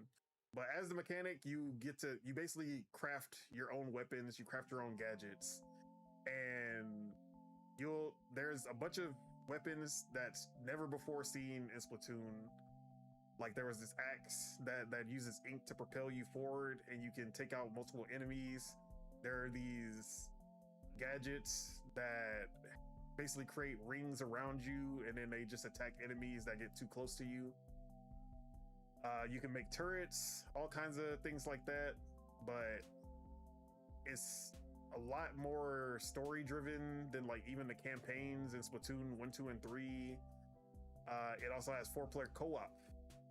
But as the mechanic, you basically craft your own weapons, you craft your own gadgets, and there's a bunch of weapons that's never before seen in Splatoon. Like there was this axe that uses ink to propel you forward, and you can take out multiple enemies. There are these gadgets that basically create rings around you, and then they just attack enemies that get too close to you. You can make turrets, all kinds of things like that, but it's a lot more story driven than like even the campaigns in Splatoon 1, 2, and 3. It also has 4-player co-op.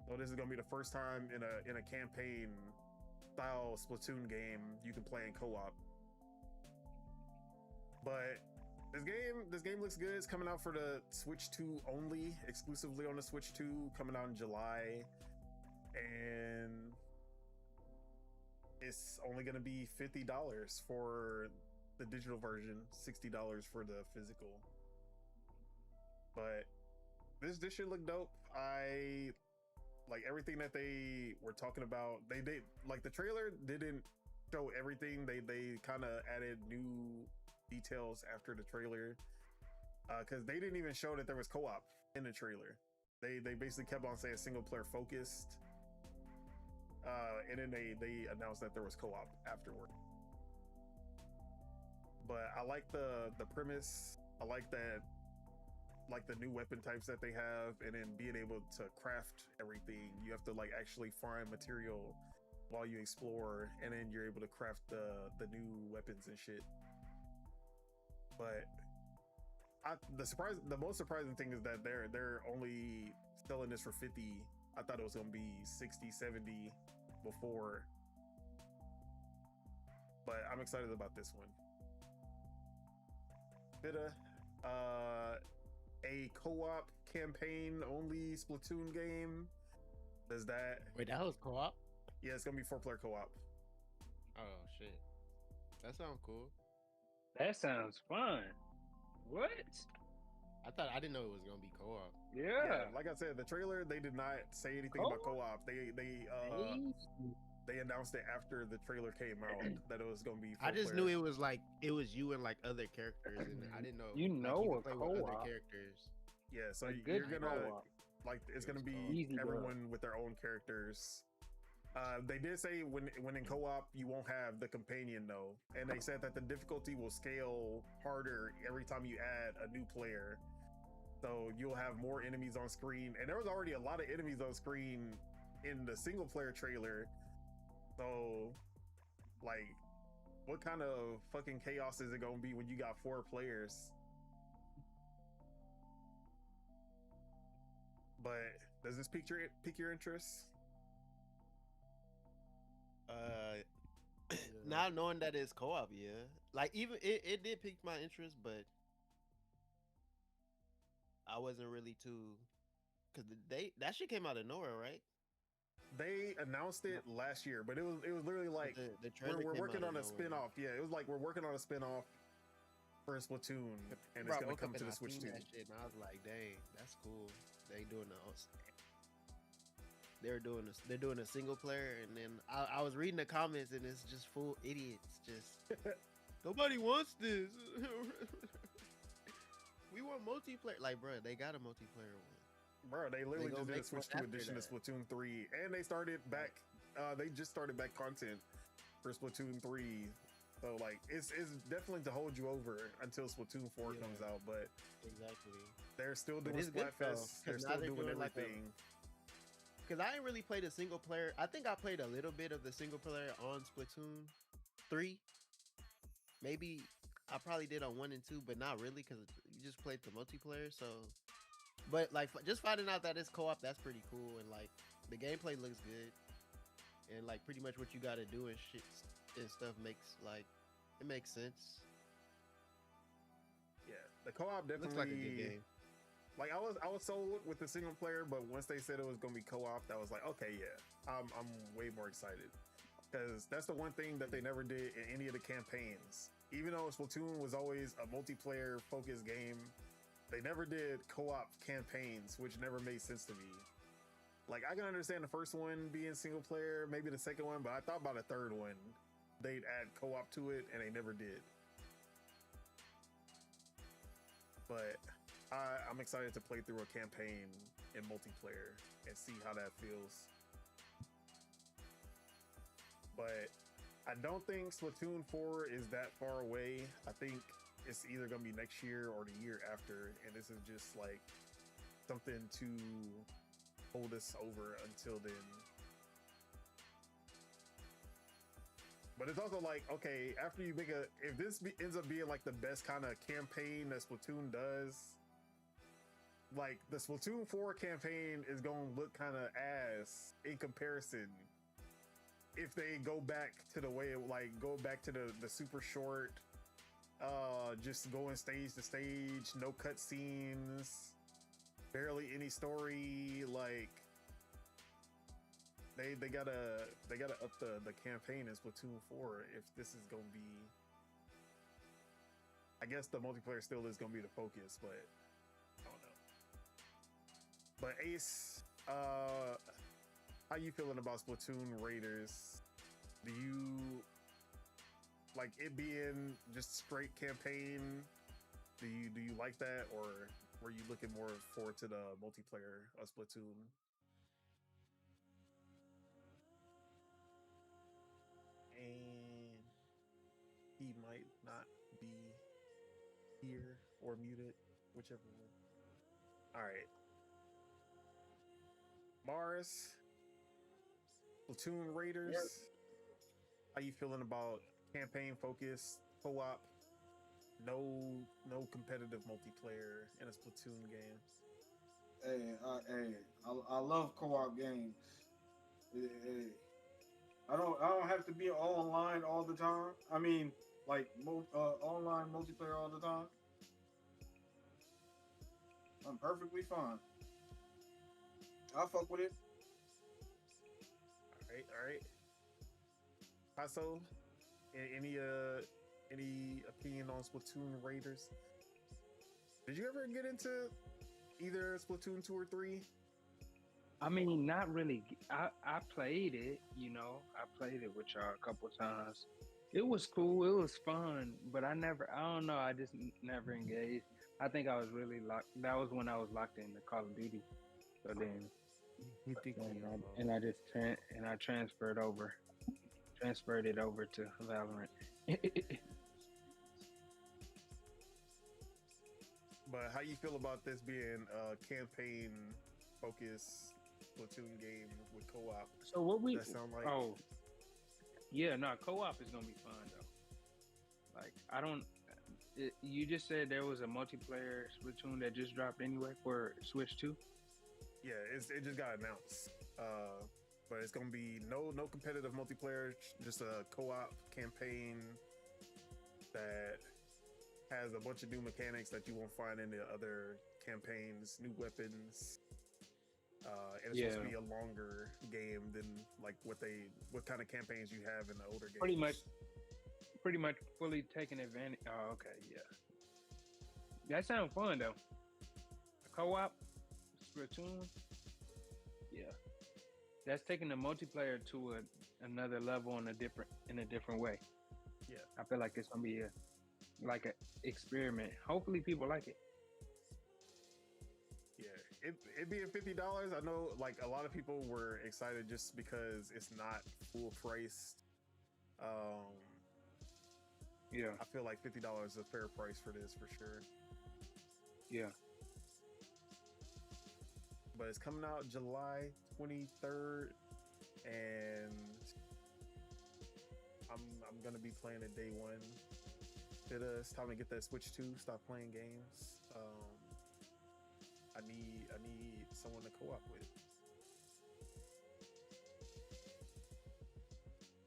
So this is gonna be the first time in a campaign style Splatoon game you can play in co-op. But this game looks good. It's coming out for the Switch 2 only, exclusively on the Switch 2, coming out in July. And it's only going to be $50 for the digital version, $60 for the physical. But this should look dope. I like everything that they were talking about. They like the trailer didn't show everything. They kind of added new details after the trailer, because they didn't even show that there was co-op in the trailer. They basically kept on saying single player focused. And then they announced that there was co-op afterward. But I like the premise. I like that, like the new weapon types that they have, and then being able to craft everything. You have to like actually find material while you explore, and then you're able to craft the new weapons and shit. But the most surprising thing is that they're only selling this for 50. I thought it was gonna be 60, 70 before. But I'm excited about this one. A co-op campaign only Splatoon game. Does that? Wait, that was co-op? Yeah, it's gonna be 4-player co-op. Oh shit, that sounds cool. That sounds fun. What? I didn't know it was gonna be co-op. Yeah. Like I said, the trailer, they did not say anything about co-op. They announced it after the trailer came out that it was gonna be 4-player. I just knew it was like it was you and like other characters, and I didn't know you could play co-op with other characters. Yeah, so you're gonna co-op. like it's gonna be Easy everyone with their own characters. They did say when in co-op you won't have the companion though, and they said that the difficulty will scale harder every time you add a new player. So you'll have more enemies on screen, and there was already a lot of enemies on screen in the single player trailer. So, like, what kind of fucking chaos is it gonna be when you got 4 players? But does this pique your interest? Now knowing that it's co-op, yeah. Like even it did pique my interest, but I wasn't really too, because that shit came out of nowhere, right? They announced it last year, but it was literally like we're working on a spin-off. Yeah, it was like we're working on a spin-off for Splatoon, and it's gonna come to the Switch 2. And I was like, dang, that's cool. They're doing a single player, and then I was reading the comments, and it's just full idiots. Just nobody wants this. We want multiplayer. Like, bro, they got a multiplayer one. Bro, they literally just did a Switch 2 edition of Splatoon 3, and they started back. They just started back content for Splatoon 3. So like, it's definitely to hold you over until Splatoon 4 comes out. But exactly, they're still doing Splatfest. They're still doing everything. Because I ain't really played a single player. I think I played a little bit of the single player on Splatoon 3. Maybe I probably did on 1 and 2, but not really, because you just played the multiplayer. So, but like just finding out that it's co-op, that's pretty cool. And like the gameplay looks good, and like pretty much what you got to do and shit and stuff makes sense. Yeah, the co-op definitely looks like a good game. Like I was sold with the single player, but once they said it was gonna be co-op, that was like, okay, yeah, I'm way more excited. because that's the one thing that they never did in any of the campaigns. Even though Splatoon was always a multiplayer focused game, they never did co-op campaigns, which never made sense to me. Like, I can understand the first one being single player, maybe the second one, but I thought about a third one. They'd add co-op to it, and they never did. But I'm excited to play through a campaign in multiplayer and see how that feels. But I don't think Splatoon 4 is that far away. I think it's either going to be next year or the year after, and this is just like something to hold us over until then. But it's also like, okay, after you make if this ends up being like the best kind of campaign that Splatoon does, like the Splatoon 4 campaign is going to look kind of ass in comparison. If they go back to the way, go back to the super short, just going stage to stage, no cutscenes, barely any story, like they gotta up the campaign in Splatoon 4 if this is gonna be. I guess the multiplayer still is gonna be the focus, but I don't know. But Ace, how you feeling about Splatoon Raiders? Do you like it being just straight campaign? Do you like that, or were you looking more forward to the multiplayer of Splatoon? And he might not be here or muted, whichever one. All right, Mars. Splatoon Raiders. Yep. How you feeling about campaign focused co-op? No competitive multiplayer in a Splatoon game. I love co-op games. Hey, I don't have to be online all the time. I mean, like online multiplayer all the time. I'm perfectly fine. I'll fuck with it. All right. Paso, any opinion on Splatoon Raiders? Did you ever get into either Splatoon 2 or 3? I mean, not really. I played it, I played it with y'all a couple times. It was cool. It was fun, but I don't know. I just never engaged. I think I was really locked. That was when I was locked into Call of Duty. So then, I transferred it over to Valorant. But how you feel about this being a campaign focused Splatoon game with co-op? So what we? That sound like? Oh, yeah, no, co-op is gonna be fun though. Like you just said there was a multiplayer Splatoon that just dropped anyway for Switch 2. Yeah, it just got announced. But it's gonna be no competitive multiplayer, just a co-op campaign that has a bunch of new mechanics that you won't find in the other campaigns, new weapons. And it's supposed to be a longer game than like what kind of campaigns you have in the older games. Pretty much fully taking advantage. Oh, okay, yeah. That sounds fun though. A co-op Splatoon, yeah. That's taking the multiplayer to another level in a different way. Yeah, I feel like it's gonna be like an experiment. Hopefully, people like it. Yeah, it being $50. I know, like a lot of people were excited just because it's not full priced. Yeah, I feel like $50 is a fair price for this for sure. Yeah. But it's coming out July 23rd, and I'm gonna be playing it day one. It's time to get that Switch 2. Stop playing games. I need someone to co-op with.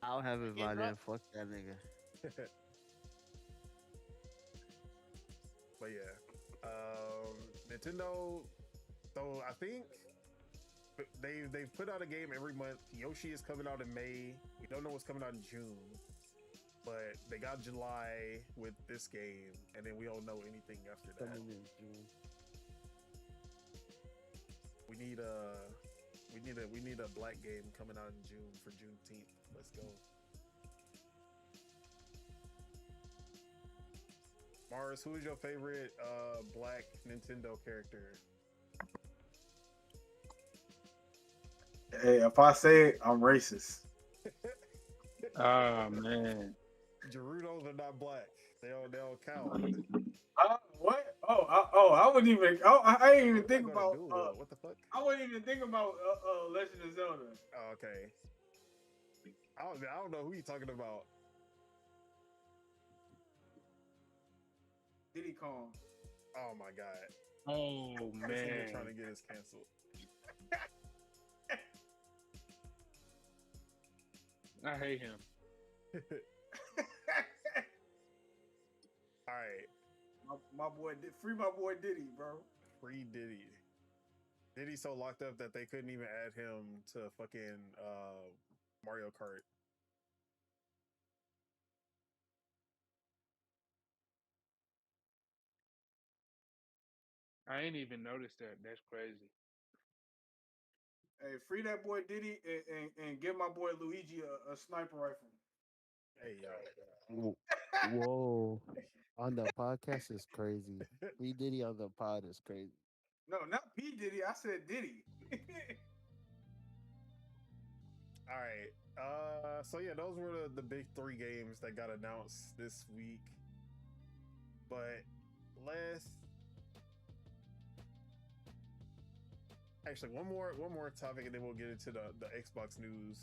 I'll have it by then. Fuck that nigga. But yeah, Nintendo. So I think They've put out a game every month. Yoshi is coming out in May. We don't know what's coming out in June, but they got July with this game, and then we don't know anything after that. Coming in June. We need a black game coming out in June for Juneteenth. Let's go. Mars, who is your favorite black Nintendo character? Hey, if I say it, I'm racist. Oh man. Gerudos are not black. They don't count. What? I wouldn't even. I didn't even think about. What the fuck? I wouldn't even think about Legend of Zelda. Oh, okay. I don't know who you talking about. Diddy Kong. Oh my god. Oh This nigga man. trying to get us canceled. I hate him. All right. My boy, free my boy Diddy, bro. Free Diddy. Diddy's so locked up that they couldn't even add him to fucking Mario Kart. I ain't even noticed that. That's crazy. Hey, free that boy Diddy and give my boy Luigi a sniper rifle. Hey yo. Whoa. On the podcast is crazy. Free Diddy on the pod is crazy. No, not P Diddy. I said Diddy. All right. So yeah, those were the big three games that got announced this week. But let's actually one more topic, and then we'll get into the Xbox news.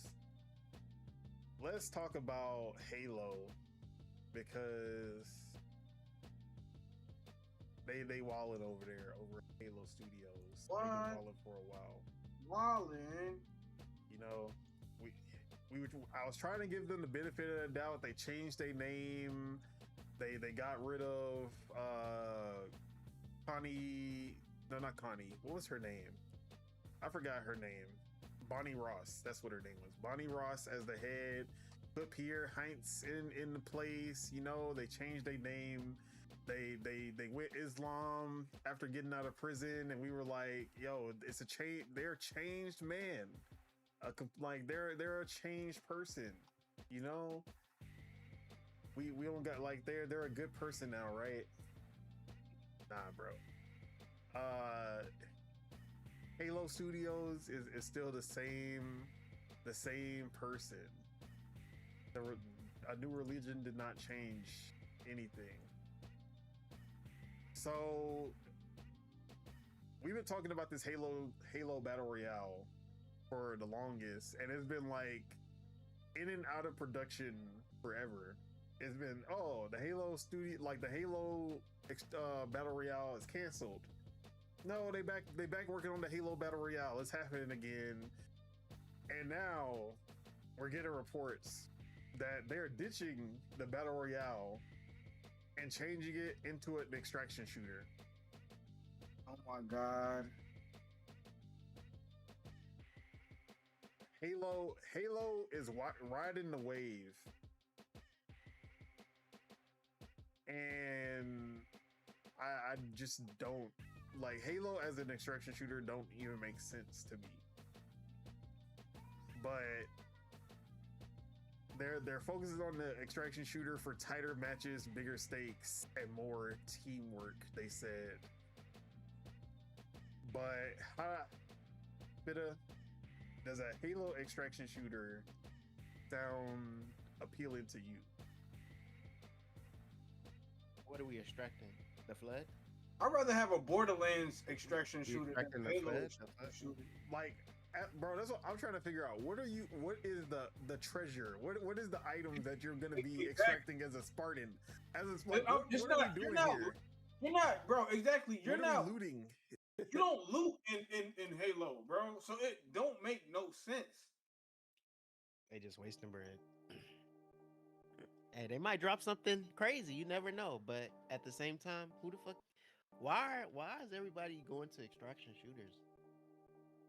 Let's talk about Halo, because they walling over there over at Halo Studios. What? They've been walling for a while. Wallin. You know, I was trying to give them the benefit of the doubt. They changed their name. They got rid of Connie. No, not Connie. What was her name? I forgot her name. Bonnie Ross. That's what her name was. Bonnie Ross as the head. Put Pierre Heinz in the place. You know, they changed their name. They went Islam after getting out of prison, and we were like, yo, it's a change. They're a changed man. Like they're a changed person. You know, we don't got like they're a good person now, right? Nah, bro. Halo Studios is still the same person. A new religion did not change anything. So we've been talking about this Halo Battle Royale for the longest, and it's been like in and out of production forever. It's been the Halo studio, like the Halo Battle Royale is canceled. No, they back working on the Halo Battle Royale. It's happening again. And now we're getting reports that they're ditching the Battle Royale and changing it into an extraction shooter. Oh my god. Halo is riding the wave. And I just don't like Halo as an extraction shooter. Don't even make sense to me. But they're focusing on the extraction shooter for tighter matches, bigger stakes, and more teamwork, they said. But does a Halo extraction shooter sound appealing to you? What are we extracting? The flood? I'd rather have a Borderlands extraction You shooter extracting than the Halo flood? extraction shooter. Like, bro, that's what I'm trying to figure out. What is the treasure? What is the item that you're gonna be extracting as a Spartan? As a Spartan, what are we doing here? You're not, bro. Exactly. You're What are not we looting. You don't loot in Halo, bro. So it don't make no sense. They just wasting bread. Hey, they might drop something crazy. You never know. But at the same time, who the fuck? Why is everybody going to extraction shooters?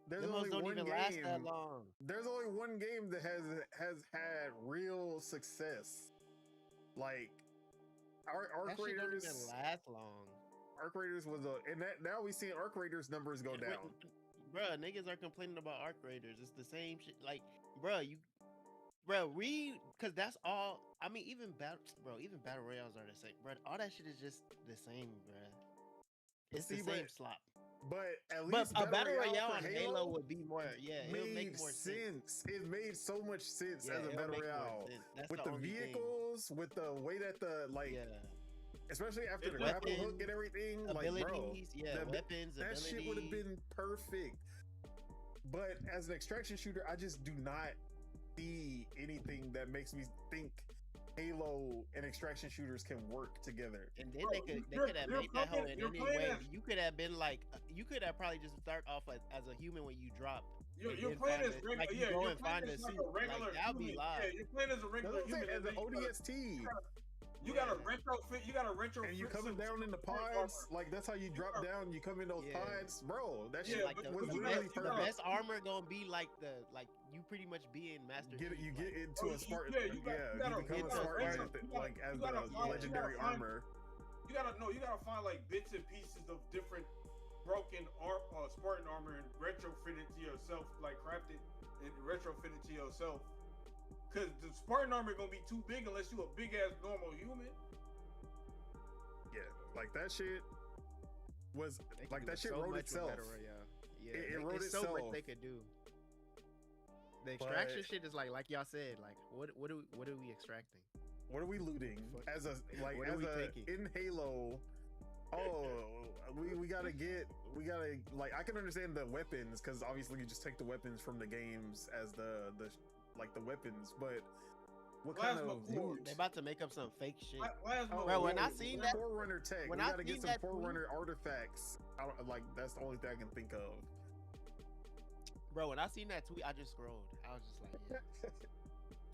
there's Them only don't one even last that game. long. There's only one game that has had real success. Like Arc That shit don't even Raiders. last long. Arc Raiders was and that now we see Arc Raiders numbers go down. Bruh, niggas are complaining about Arc Raiders. It's the same shit. Like, cause that's all. I mean, even battle royales are the same, bro. All that shit is just the same, bro. It's the same slop. But at least a battle royale for on Halo would be more. Yeah, it would make made more sense. It made so much sense Yeah, as a it'll battle make more royale sense. That's with the only thing. vehicles, with the way that the Yeah. especially after the Weapons, grapple hook and everything, abilities, like bro, weapons, that abilities. shit would have been perfect. But as an extraction shooter, I just do not see anything that makes me think Halo and extraction shooters can work together. And then they could have made that whole in any way. You could have been like, you could have probably just start off as a human when you drop. You're playing as regular. Like, yeah, go you're and find a suit. regular Like, that'd be human. live. Yeah, you're playing as a regular human. As an ODST. You got to retrofit. You got to retrofit. And you coming down in the pods, like that's how you drop down. You come in those pods, bro. That shit like was the literally best, the perfect. best armor gonna be like you pretty much being Master. You Chief, get into a Spartan. you become a Spartan as the legendary armor. You gotta find like bits and pieces of different broken Spartan armor and retrofit it to yourself, like craft it and retrofit it to yourself. Cause the Spartan armor gonna be too big unless you a big ass normal human. Yeah, like that shit was like that shit so wrote itself. Yeah, it wrote itself. So much they could do. The extraction shit is like y'all said. Like, what are we extracting? What are we looting? As a taking? in Halo. Oh, we gotta like I can understand the weapons because obviously you just take the weapons from the games as the weapons, but what kind of loot? They about to make up some fake shit. Bro, when I seen that Forerunner tech, we gotta get some Forerunner artifacts. I don't like that's the only thing I can think of. Bro, when I seen that tweet, I just scrolled. I was just like, yeah.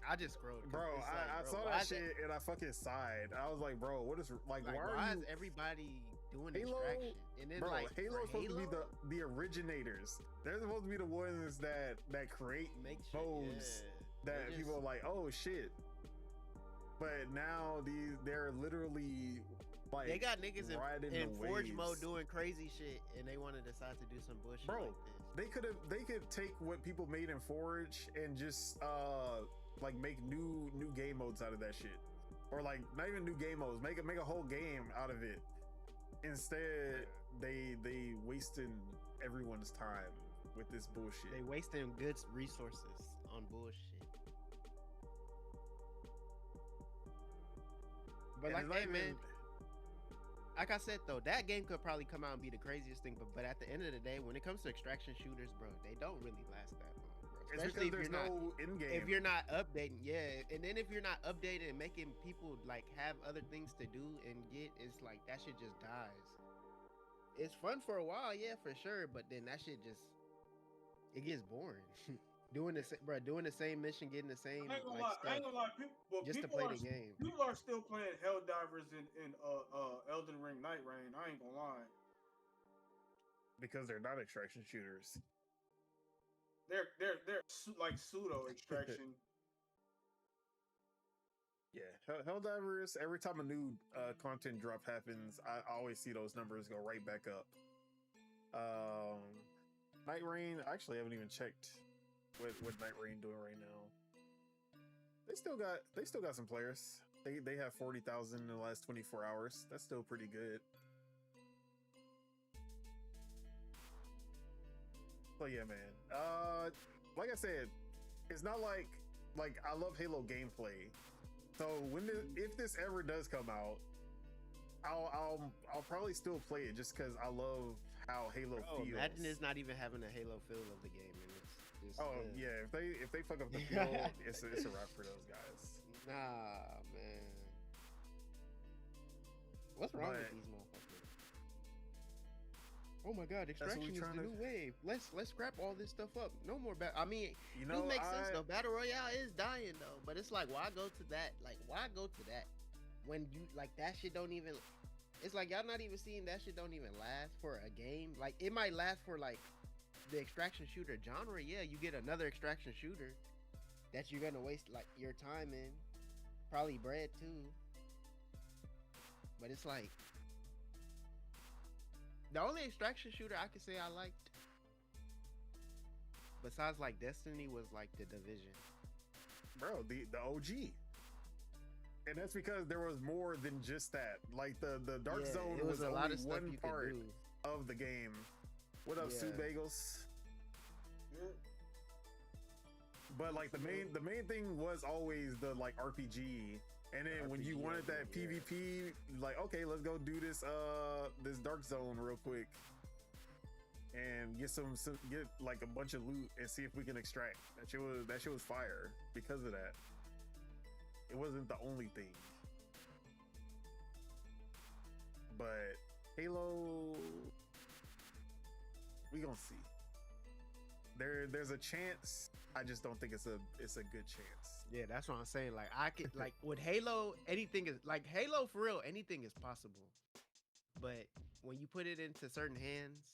I just scrolled. Bro, I saw that shit and I fucking sighed. I was like, bro, what is like why is everybody doing Halo? Extraction? And then bro, like Halo's supposed to be the originators. They're supposed to be the ones that create modes that people are like, oh shit. But now they're literally like they got niggas in Forge mode doing crazy shit, and they want to decide to do some bullshit. Bro, like this. they could take what people made in Forge and just like make new game modes out of that shit, or like not even new game modes, make a whole game out of it. Instead, they wasting everyone's time with this bullshit. They wasting good resources on bullshit. But like, hey man, like I said though, that game could probably come out and be the craziest thing. But at the end of the day, when it comes to extraction shooters, bro, they don't really last that long, bro. Especially if there's no in-game. If you're not updating, and then if you're not updating and making people like have other things to do and get, it's like that shit just dies. It's fun for a while, yeah, for sure, but then that shit just gets boring. doing the same mission, getting the same I ain't gonna lie, just to play the game. People are still playing Helldivers in Elden Ring Night Rain. I ain't gonna lie. Because they're not extraction shooters. They're like pseudo extraction. Yeah, Helldivers. Every time a new content drop happens, I always see those numbers go right back up. Night Rain. I actually haven't even checked what Night Rain doing right now. They still got some players. They have 40,000 in the last 24 hours. That's still pretty good. But yeah, man. Like I said, it's not like I love Halo gameplay. So if this ever does come out, I'll probably still play it just because I love how Halo feels. Imagine it's not even having a Halo feel of the game, and it's yeah. If they fuck up the feel, it's a wrap for those guys. Nah, man. What's wrong with these motherfuckers? Oh my god, extraction is the new wave. Let's scrap all this stuff up. No more I mean, it makes sense though. Battle Royale is dying though, but it's like, why go to that? Like, why go to that when you like that shit don't even? It's like y'all not even seeing that shit don't even last for a game. Like it might last for like the extraction shooter genre, yeah, you get another extraction shooter that you're gonna waste like your time in, probably bread too. But it's like the only extraction shooter I could say I liked, besides like Destiny, was like the Division. Bro, the OG. And that's because there was more than just that. Like the Dark Zone was a only lot of stuff one you part could do. of the game. What up, Sue Bagels? Yeah. But like the main thing was always the like RPG. And then when you wanted that PvP, like, okay, let's go do this this Dark Zone real quick. And get get like a bunch of loot and see if we can extract. That shit was fire because of that. It wasn't the only thing. But Halo, we gonna see. There's a chance. I just don't think it's a good chance. Yeah, that's what I'm saying. Like I could like with Halo, anything is like Halo for real, anything is possible. But when you put it into certain hands,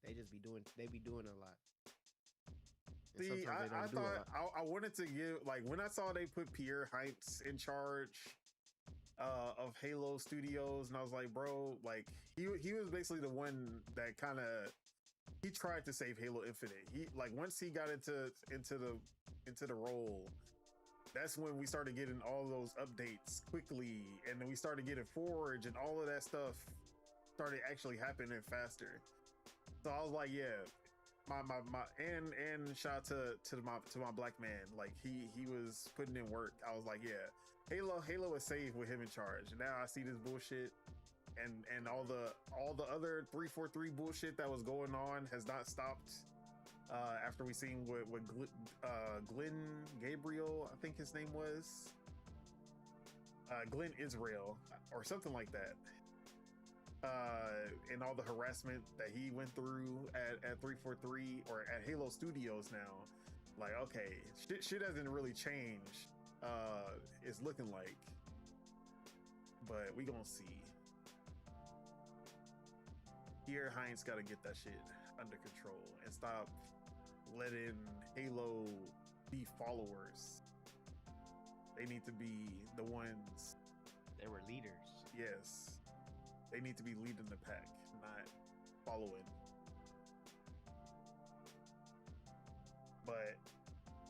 they be doing a lot. And See, I thought I wanted to give, like, when I saw they put Pierre Heinz in charge of Halo Studios, and I was like, bro, like he was basically the one that kind of he tried to save Halo Infinite. He like once he got into the role, that's when we started getting all those updates quickly, and then we started getting Forge, and all of that stuff started actually happening faster. So I was like, yeah, my and shout out to my black man. Like he was putting in work. I was like, yeah, Halo is safe with him in charge. And now I see this bullshit and all the other 343 bullshit that was going on has not stopped. After we seen what Glenn Gabriel, I think his name was, Glenn Israel or something like that. And all the harassment that he went through at 343 or at Halo Studios now, like, okay, shit hasn't really changed. It's looking like, but we gonna see. Pierre Heinz got to get that shit under control and stop letting Halo be followers. They need to be the ones. They were leaders. Yes. They need to be leading the pack, not following. But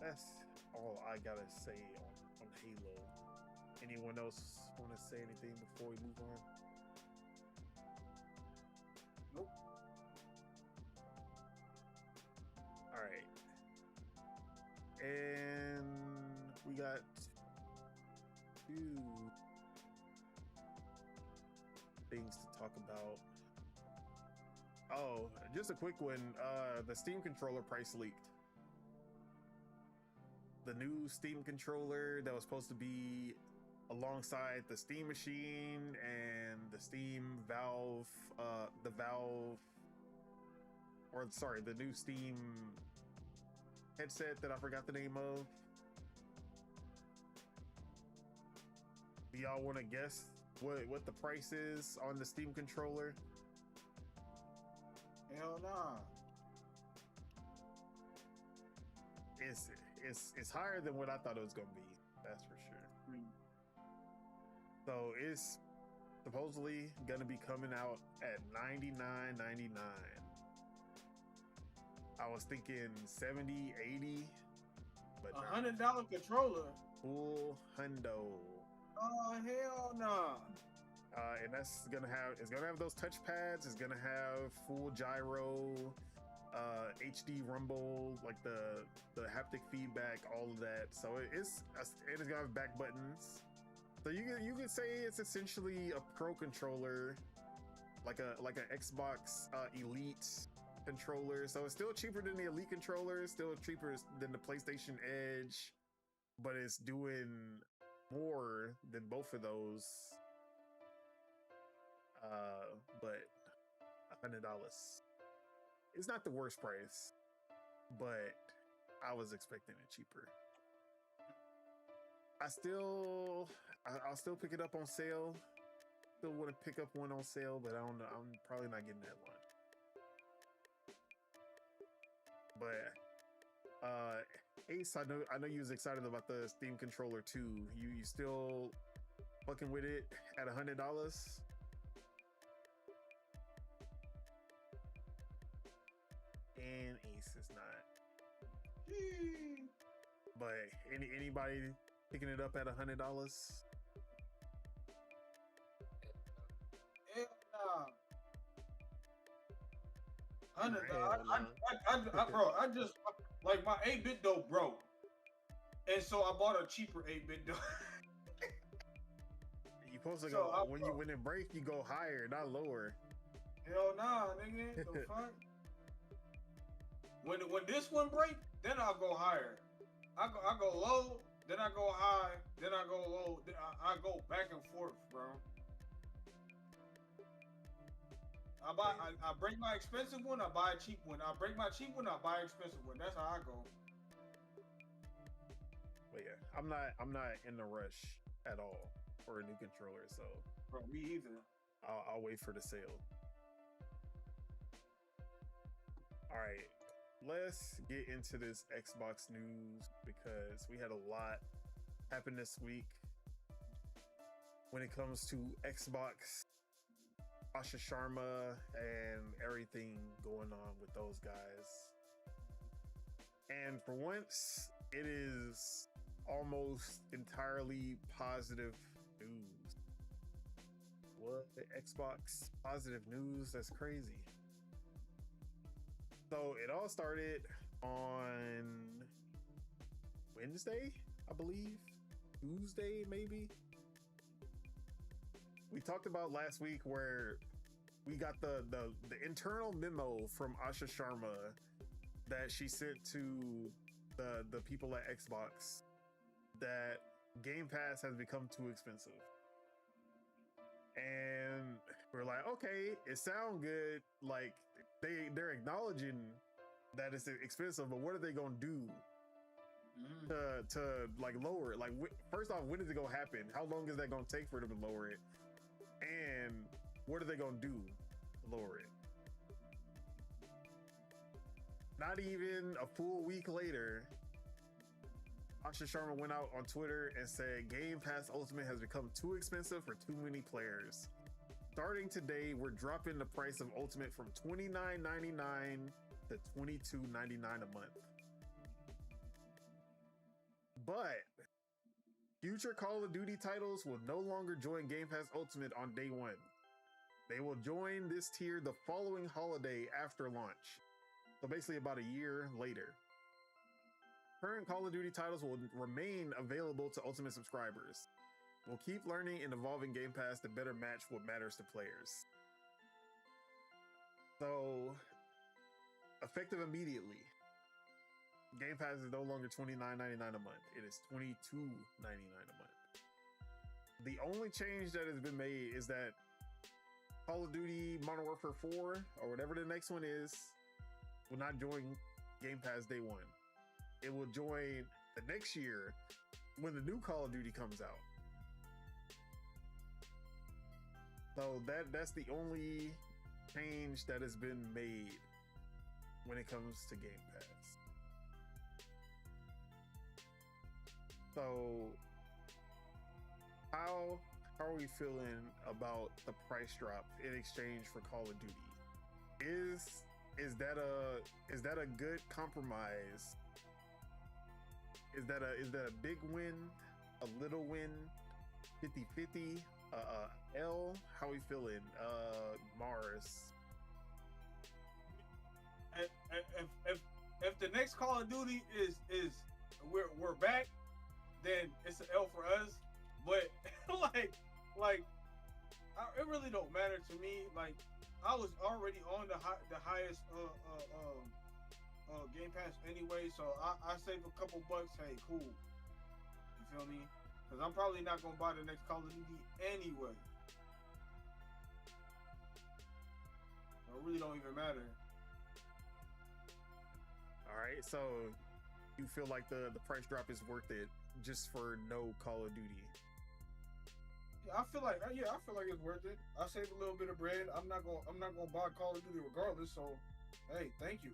that's all I gotta say on Halo. Anyone else want to say anything before we move on? Nope. All right. And we got two things to talk about. Oh, just a quick one. The Steam controller price leaked. The new Steam controller that was supposed to be alongside the Steam machine and the Steam Valve, the new Steam headset that I forgot the name of. Do y'all want to guess what the price is on the Steam controller? Hell nah. It's higher than what I thought it was gonna be. That's for sure. So it's supposedly gonna be coming out at $99.99. I was thinking 70, 80, but $100 controller. full hundo. Oh hell nah. And it's gonna have those touch pads. It's gonna have full gyro, HD rumble, like the haptic feedback, all of that. So it's gonna have back buttons. So you could say it's essentially a pro controller, like an Xbox Elite controller. So it's still cheaper than the Elite controller, still cheaper than the PlayStation Edge, but it's doing more than both of those. But $100. It's not the worst price, but I was expecting it cheaper. I'll still pick it up on sale. Still want to pick up one on sale, but I don't know. I'm probably not getting that one. But Ace, I know you was excited about the Steam controller too. You still fucking with it at $100? And Ace is not. But anybody picking it up at $100? Hell nah. Bro, I just like my 8-bit dough broke, and so I bought a cheaper 8-bit dough. You supposed to go when it break, you go higher, not lower. Hell nah, nigga. The fuck. When this one break, then I'll go higher. I go low, then I go high, then I go low. Then I go back and forth, bro. I break my expensive one, I buy a cheap one. I break my cheap one, I buy an expensive one. That's how I go. But yeah, I'm not in the rush at all for a new controller, so bro, me either. I'll wait for the sale. All right, let's get into this Xbox news because we had a lot happen this week when it comes to Xbox, Asha Sharma, and everything going on with those guys. And for once, it is almost entirely positive news. What? Xbox positive news? That's crazy. So it all started on Wednesday, I believe. Tuesday, maybe. We talked about last week where we got the internal memo from Asha Sharma that she sent to the people at Xbox that Game Pass has become too expensive. And we're like, okay, it sounds good. Like they're acknowledging that it's expensive, but what are they gonna do to like lower it? Like, first off, when is it gonna happen? How long is that gonna take for them to lower it? And what are they gonna do to lower it? Not even a full week later, Asha Sharma went out on Twitter and said Game Pass Ultimate has become too expensive for too many players. Starting today, we're dropping the price of Ultimate from $29.99 to $22.99 a month. But future Call of Duty titles will no longer join Game Pass Ultimate on day one. They will join this tier the following holiday after launch. So basically about a year later. Current Call of Duty titles will remain available to Ultimate subscribers. We'll keep learning and evolving Game Pass to better match what matters to players. So, effective immediately, Game Pass is no longer $29.99 a month. It is $22.99 a month. The only change that has been made is that Call of Duty Modern Warfare 4, or whatever the next one is, will not join Game Pass day one. It will join the next year when the new Call of Duty comes out. So that's the only change that has been made when it comes to Game Pass. So how are we feeling about the price drop in exchange for Call of Duty? Is that a good compromise? Is that a big win, a little win, 50-50, L? How are we feeling? Mars. If the next Call of Duty is we're back, then it's an L for us. But like it really don't matter to me. Like I was already on the highest Game Pass anyway, so I save a couple bucks. Hey, cool. You feel me? Because I'm probably not gonna buy the next Call of Duty anyway. So it really don't even matter. All right, so you feel like the price drop is worth it just for no Call of Duty? Yeah, I feel like it's worth it. I saved a little bit of bread. I'm not gonna buy Call of Duty regardless. So, hey, thank you.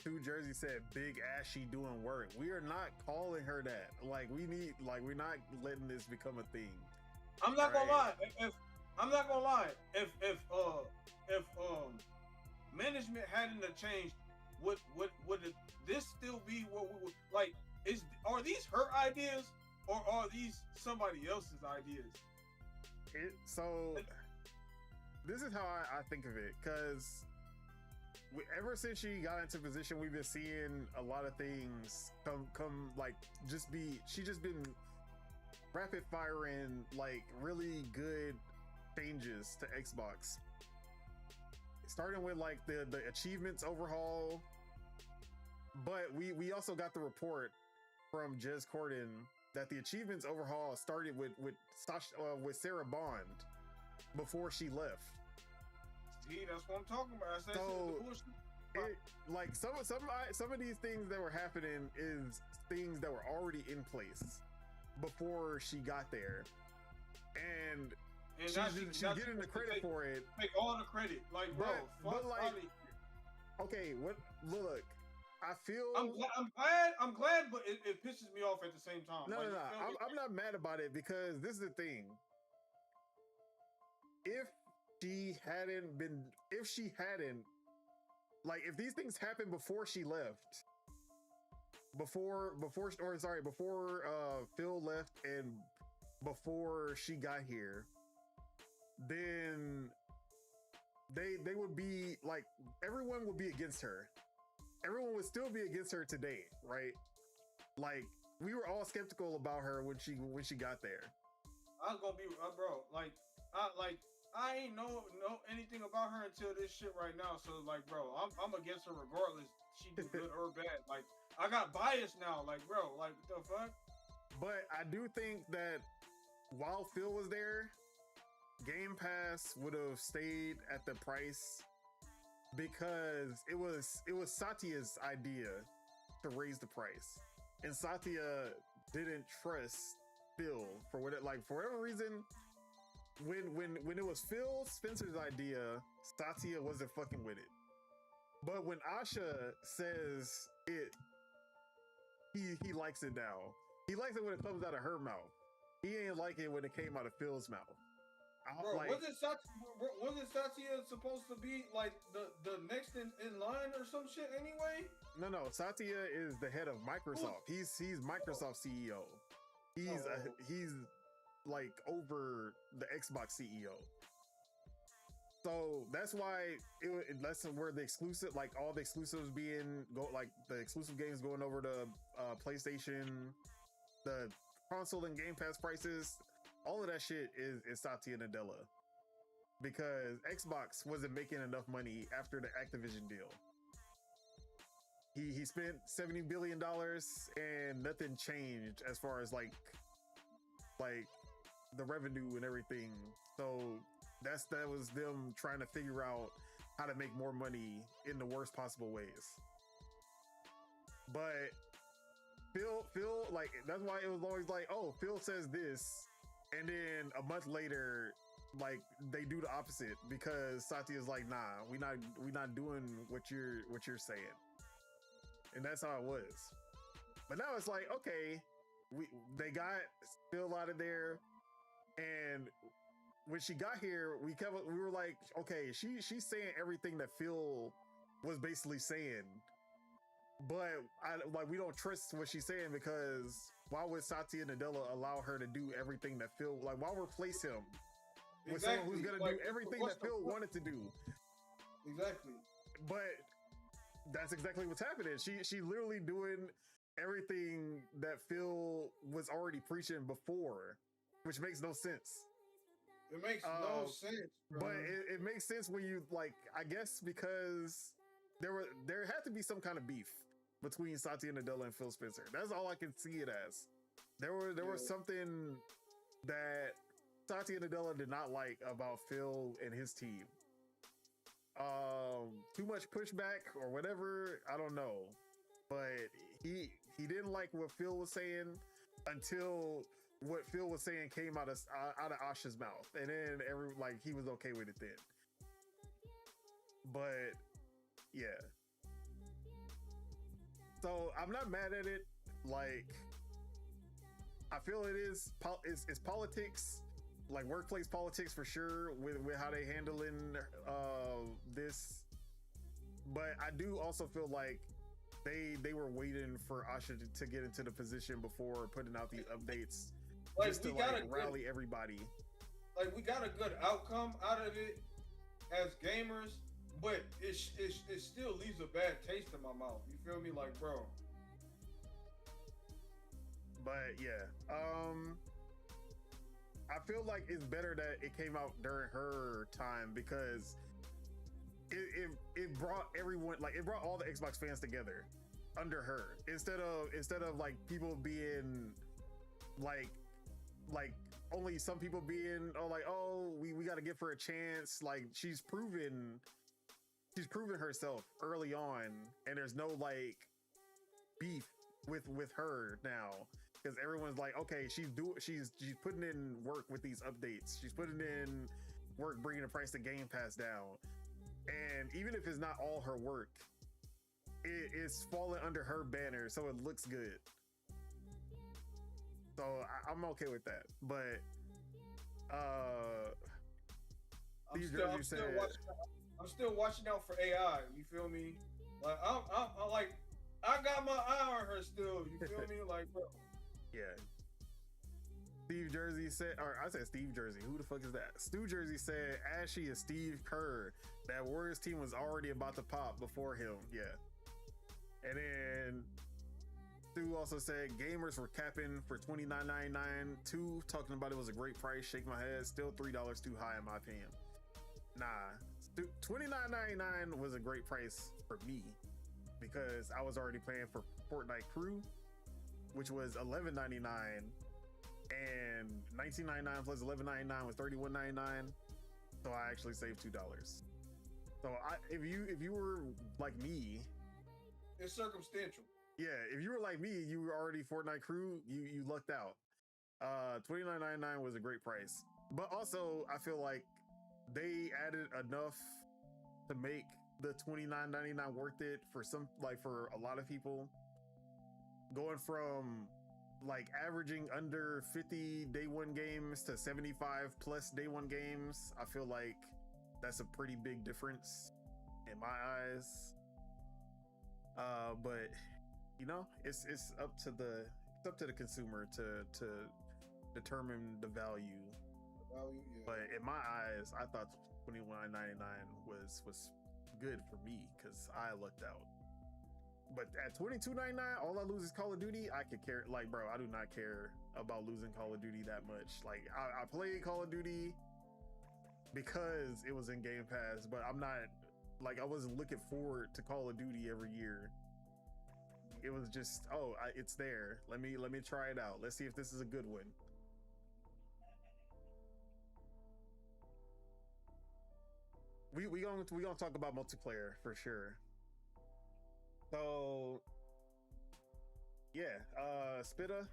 Two Jersey said, "Big Ashy doing work." We are not calling her that. Like we're not letting this become a thing. I'm not gonna lie. If management hadn't have changed, would this still be what we would like? Are these her ideas or are these somebody else's ideas? So this is how I think of it, because ever since she got into position, we've been seeing a lot of things come like she just been rapid firing like really good changes to Xbox, starting with like the achievements overhaul. But we also got the report from Jez Corden that the achievements overhaul started with Sarah Bond before she left. See, that's what I'm talking about. I said So like some of these things that were happening is things that were already in place before she got there, and she's getting the credit for it. Take all the credit, like bro. But like, okay, what? Look, I feel I'm glad, but it pisses me off at the same time. No. I'm not mad about it, because this is the thing. If she hadn't, like, if these things happened before she left, before Phil left and before she got here, then they would be like, everyone would be against her. Everyone would still be against her today, right? Like, we were all skeptical about her when she got there. I was gonna be, bro. I ain't know anything about her until this shit right now. So like, bro, I'm against her regardless. She do good or bad. Like, I got bias now. Like, bro, like, what the fuck? But I do think that while Phil was there, Game Pass would have stayed at the price, because it was Satya's idea to raise the price, and Satya didn't trust Phil for whatever reason. When it was Phil Spencer's idea, Satya wasn't fucking with it. But when Asha says it, he likes it now. He likes it when it comes out of her mouth. He ain't like it when it came out of Phil's mouth. Bro, wasn't Satya supposed to be like the next in line or some shit anyway? No. Satya is the head of Microsoft. He's Microsoft CEO. He's like over the Xbox CEO. So that's why that's where the exclusive, like all the exclusives like the exclusive games going over to PlayStation, the console and Game Pass prices, all of that shit is Satya Nadella, because Xbox wasn't making enough money after the Activision deal. He spent $70 billion and nothing changed as far as like the revenue and everything. So that was them trying to figure out how to make more money in the worst possible ways. But Phil, like, that's why it was always like, oh, Phil says this, and then a month later, like, they do the opposite, because Satya's like, nah, we not doing what you're saying. And that's how it was. But now it's like, okay, they got Phil out of there, and when she got here, we were like, okay, she's saying everything that Phil was basically saying, but we don't trust what she's saying, because why would Satya Nadella allow her to do everything that Phil, like, why replace him with someone who's gonna do everything that Phil wanted to do? Exactly. But that's exactly what's happening. She literally doing everything that Phil was already preaching before, which makes no sense. It makes no sense, bro. But it makes sense when you, like, I guess because there had to be some kind of beef between Satya Nadella and Phil Spencer. That's all I can see it as. There was something that Satya Nadella did not like about Phil and his team. Too much pushback or whatever, I don't know. But he didn't like what Phil was saying until what Phil was saying came out of Asha's mouth, and then he was okay with it then. But yeah, So I'm not mad at it. Like, I feel it's politics, like workplace politics for sure, with how they handling this. But I do also feel like they were waiting for Asha to get into the position before putting out these updates, Like, just to like rally everybody. Like, we got a good outcome out of it as gamers, but it still leaves a bad taste in my mouth. You feel me? Like, bro. But yeah, I feel like it's better that it came out during her time, because it brought everyone, like, it brought all the Xbox fans together under her, instead of like people being like only some people being we got to give her a chance. Like, she's proven herself early on, and there's no like beef with her now, because everyone's like, okay, she's putting in work with these updates. She's putting in work bringing the price of Game Pass down. And even if it's not all her work, it's falling under her banner, so it looks good. So I'm okay with that. But I'm still watching out for AI. You feel me? Like, I'm like, I got my eye on her still. You feel me? Like, bro. Yeah. Steve Jersey said, or I said Steve Jersey. Who the fuck is that? Stu Jersey said Ashy is Steve Kerr. That Warriors team was already about to pop before him. Yeah. And then Stu also said gamers were capping for $29.99 too, talking about it was a great price. Shake my head. Still $3 too high in my opinion. Nah, $29.99 was a great price for me, because I was already playing for Fortnite Crew, which was $11.99, and $19.99 plus $11.99 was $31.99. So I actually saved $2. So if you were like me, it's circumstantial. Yeah, if you were like me, you were already Fortnite Crew, you lucked out. $29.99 was a great price. But also, I feel like they added enough to make the $29.99 worth it for for a lot of people. Going from like averaging under 50 day one games to 75 plus day one games, I feel like that's a pretty big difference in my eyes. But you know, it's up to the consumer to determine the value. Yeah. But in my eyes, I thought $21.99 was good for me, because I lucked out. But at $22.99, all I lose is Call of Duty. I could care, like, bro, I do not care about losing Call of Duty that much. Like, I played Call of Duty because it was in Game Pass, but I'm not, like, I wasn't looking forward to Call of Duty every year. It was just, it's there. Let me try it out. Let's see if this is a good one. We gonna talk about multiplayer for sure. So yeah, Spitta,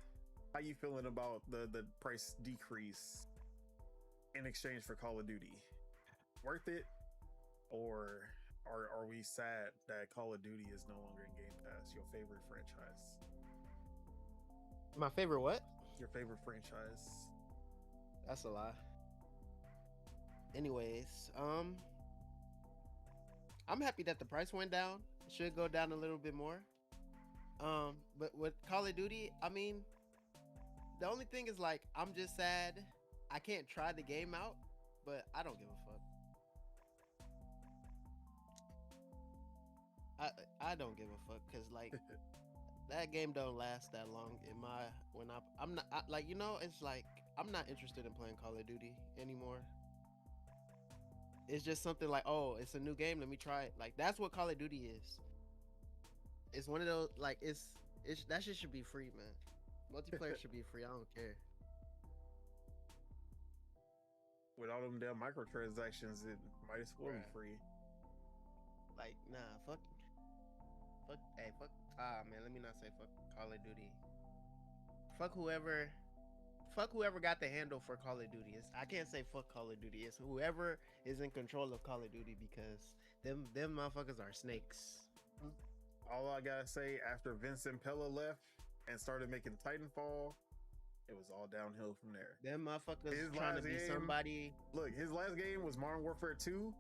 how you feeling about the price decrease in exchange for Call of Duty? Worth it, or are we sad that Call of Duty is no longer in Game Pass? Your favorite franchise? My favorite what? Your favorite franchise? That's a lie. Anyways, I'm happy that the price went down. It should go down a little bit more. But with Call of Duty, I mean, the only thing is, like, I'm just sad I can't try the game out, but I don't give a fuck. I don't give a fuck, because like that game don't last that long I'm not like, you know, it's like I'm not interested in playing Call of Duty anymore. It's just something like, oh, it's a new game, let me try it. Like, that's what Call of Duty is. It's one of those, like, it's that shit should be free, man. Multiplayer should be free. I don't care. With all them damn microtransactions, it might as well be free. Like, nah, fuck. Man, let me not say fuck Call of Duty. Fuck whoever got the handle for Call of Duty. I can't say fuck Call of Duty. It's whoever is in control of Call of Duty, because them motherfuckers are snakes. all I gotta say, after Vincent Pella left and started making Titanfall, it was all downhill from there. Them motherfuckers His trying to last be game- somebody. Look, his last game was Modern Warfare 2.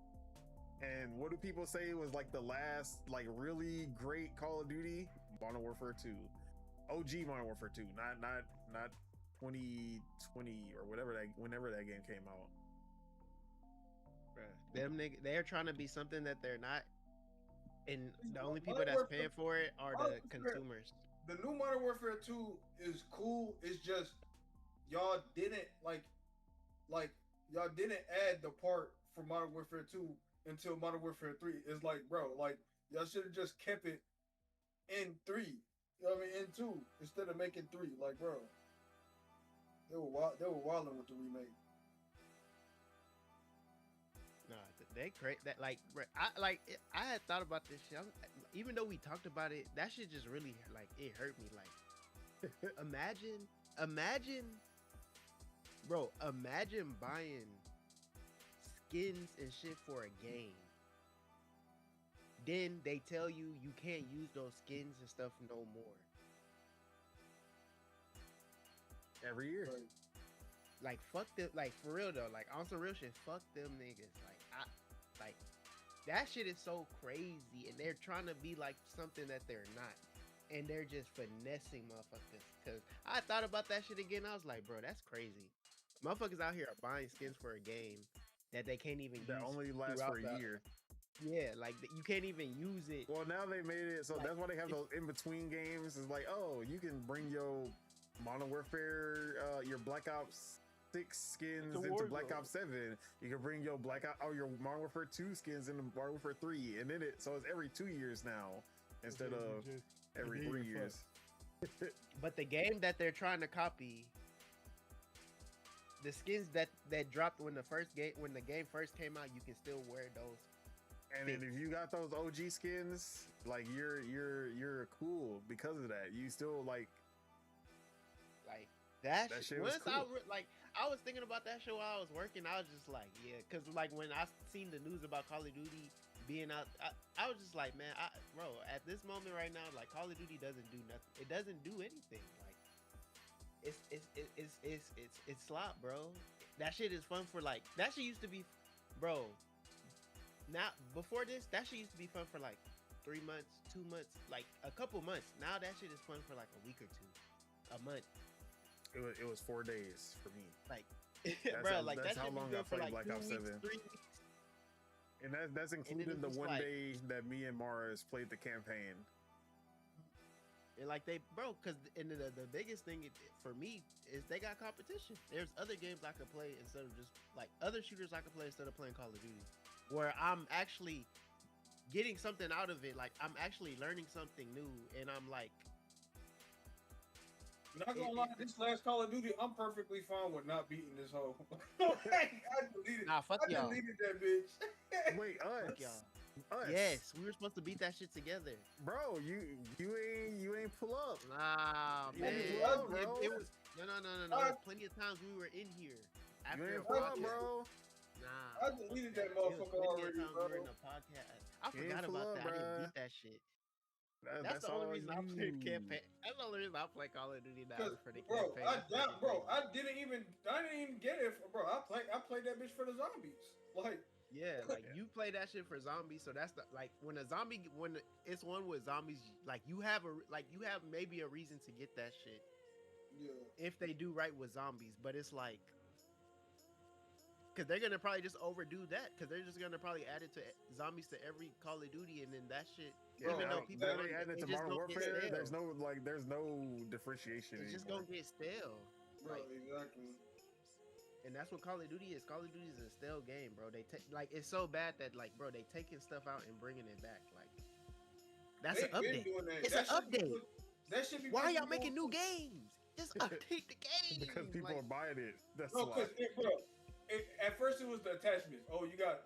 And what do people say was like the last like really great Call of Duty? Modern Warfare 2. OG Modern Warfare 2, not 2020 or whenever that game came out. Bruh, them niggas, they're trying to be something that they're not. And the only people Modern that's Warfare- paying for it are Modern the Warfare- consumers. The new Modern Warfare 2 is cool. It's just y'all didn't like y'all didn't add the part for Modern Warfare 2 until Modern Warfare 3. It's like, bro, like y'all should have just kept it in 3. You know what I mean? In 2 instead of making 3. Like, bro, they were wilding with the remake. Nah, they crazy. That like, bruh, I had thought about this shit. Even though we talked about it, that shit just really like it hurt me. Like, imagine, bro, imagine buying skins and shit for a game. Then they tell you you can't use those skins and stuff no more. Every year. Right. Like fuck them, like for real though, like on some real shit, fuck them niggas. Like that shit is so crazy, and they're trying to be like something that they're not, and they're just finessing motherfuckers. Cause I thought about that shit again, I was like, bro, that's crazy. Motherfuckers out here are buying skins for a game that they can't even That use only lasts throughout for a the- year. Yeah, like you can't even use it. Well, now they made it so Like, that's why they have those in between games. It's like, oh, you can bring your Modern Warfare, your Black Ops 6 skins It's a into Warzone. Black Ops 7. You can bring your your Modern Warfare 2 skins into Modern Warfare 3, and then so it's every 2 years now instead of every 3 years. But the game that they're trying to copy, the skins that dropped when the game first came out, you can still wear those. And then if you got those OG skins, like you're cool because of that. You still like That That shit. shit was Once cool. I was thinking about that show while I was working. I was just like, yeah, because like when I seen the news about Call of Duty being out, I was just like, man, bro, at this moment right now, like Call of Duty doesn't do nothing. It doesn't do anything. Like it's slop, bro. That shit is fun for like that shit used to be, bro. Now before this, that shit used to be fun for like 3 months, 2 months, like a couple months. Now that shit is fun for like a week or two, a month. it was 4 days for me. Like, That's bro, how- like that's that how shit be long good I for played like Black 2 Ops weeks, 7. 3 weeks. And that's then including it the was one like- day that me and Mars played the campaign. And like they, bro, because the biggest thing for me is they got competition. There's other games I could play instead of just like other shooters I could play instead of playing Call of Duty, where I'm actually getting something out of it. Like I'm actually learning something new, and I'm like, Not gonna lie, this last Call of Duty, I'm perfectly fine with not beating this hoe. Like, I deleted, nah, fuck I y'all, deleted that bitch. Wait, fuck us? y'all. Us? Yes, we were supposed to beat that shit together. Bro, you ain't pull up. Nah, You man, ain't pull up, bro. it was no. There's plenty of times we were in here You after a ain't pull up, podcast. bro. Nah, I deleted that it was motherfucker plenty of already, times bro. we were in a podcast. I You ain't forgot pull about up, that. I didn't bruh. beat that shit. That- That's the only all reason I played you. campaign. That's the only reason I play Call of Duty now Cause, for the bro, campaign. I didn't even get it, bro. I played that bitch for the zombies. Like, Yeah, like you play that shit for zombies, so that's the like when it's one with zombies, like you have maybe a reason to get that shit yeah. if they do right with zombies, but it's like because they're gonna probably just overdo that because they're just gonna probably add it to zombies to every Call of Duty, and then that shit, Yeah, even though now people they add it to just Modern gonna get Warfare. stale. There's no differentiation It's just anymore. gonna get stale. Bro, Like, exactly. and that's what Call of Duty is. Call of Duty is a stale game, bro. They take like it's so bad that like, bro, they taking stuff out and bringing it back. Like that's They an been update. doing that. It's That an should be update. put- That should be. Why are put y'all on- making new games? Just update the game. Because people like, are buying it. That's No, why. because at first it was the attachments. Oh, you got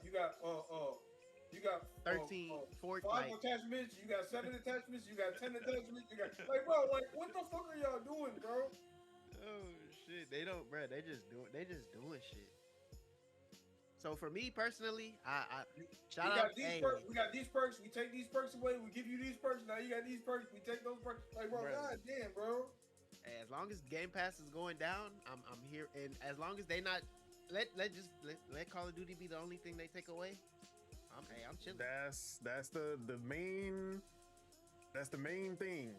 13, 14, 5 like, attachments. You got 7 attachments. You got 10 attachments. You got like, bro, like, what the fuck are y'all doing, bro? oh shit, they don't, bro. They just doing shit. So for me personally, I shout we out. got these Hey, perks. We got these perks. We take these perks away. We give you these perks. Now you got these perks. We take those perks. Like, bro, Bro. god damn, bro. as long as Game Pass is going down, I'm here. And as long as they not let Call of Duty be the only thing they take away, I'm chilling. That's the main thing.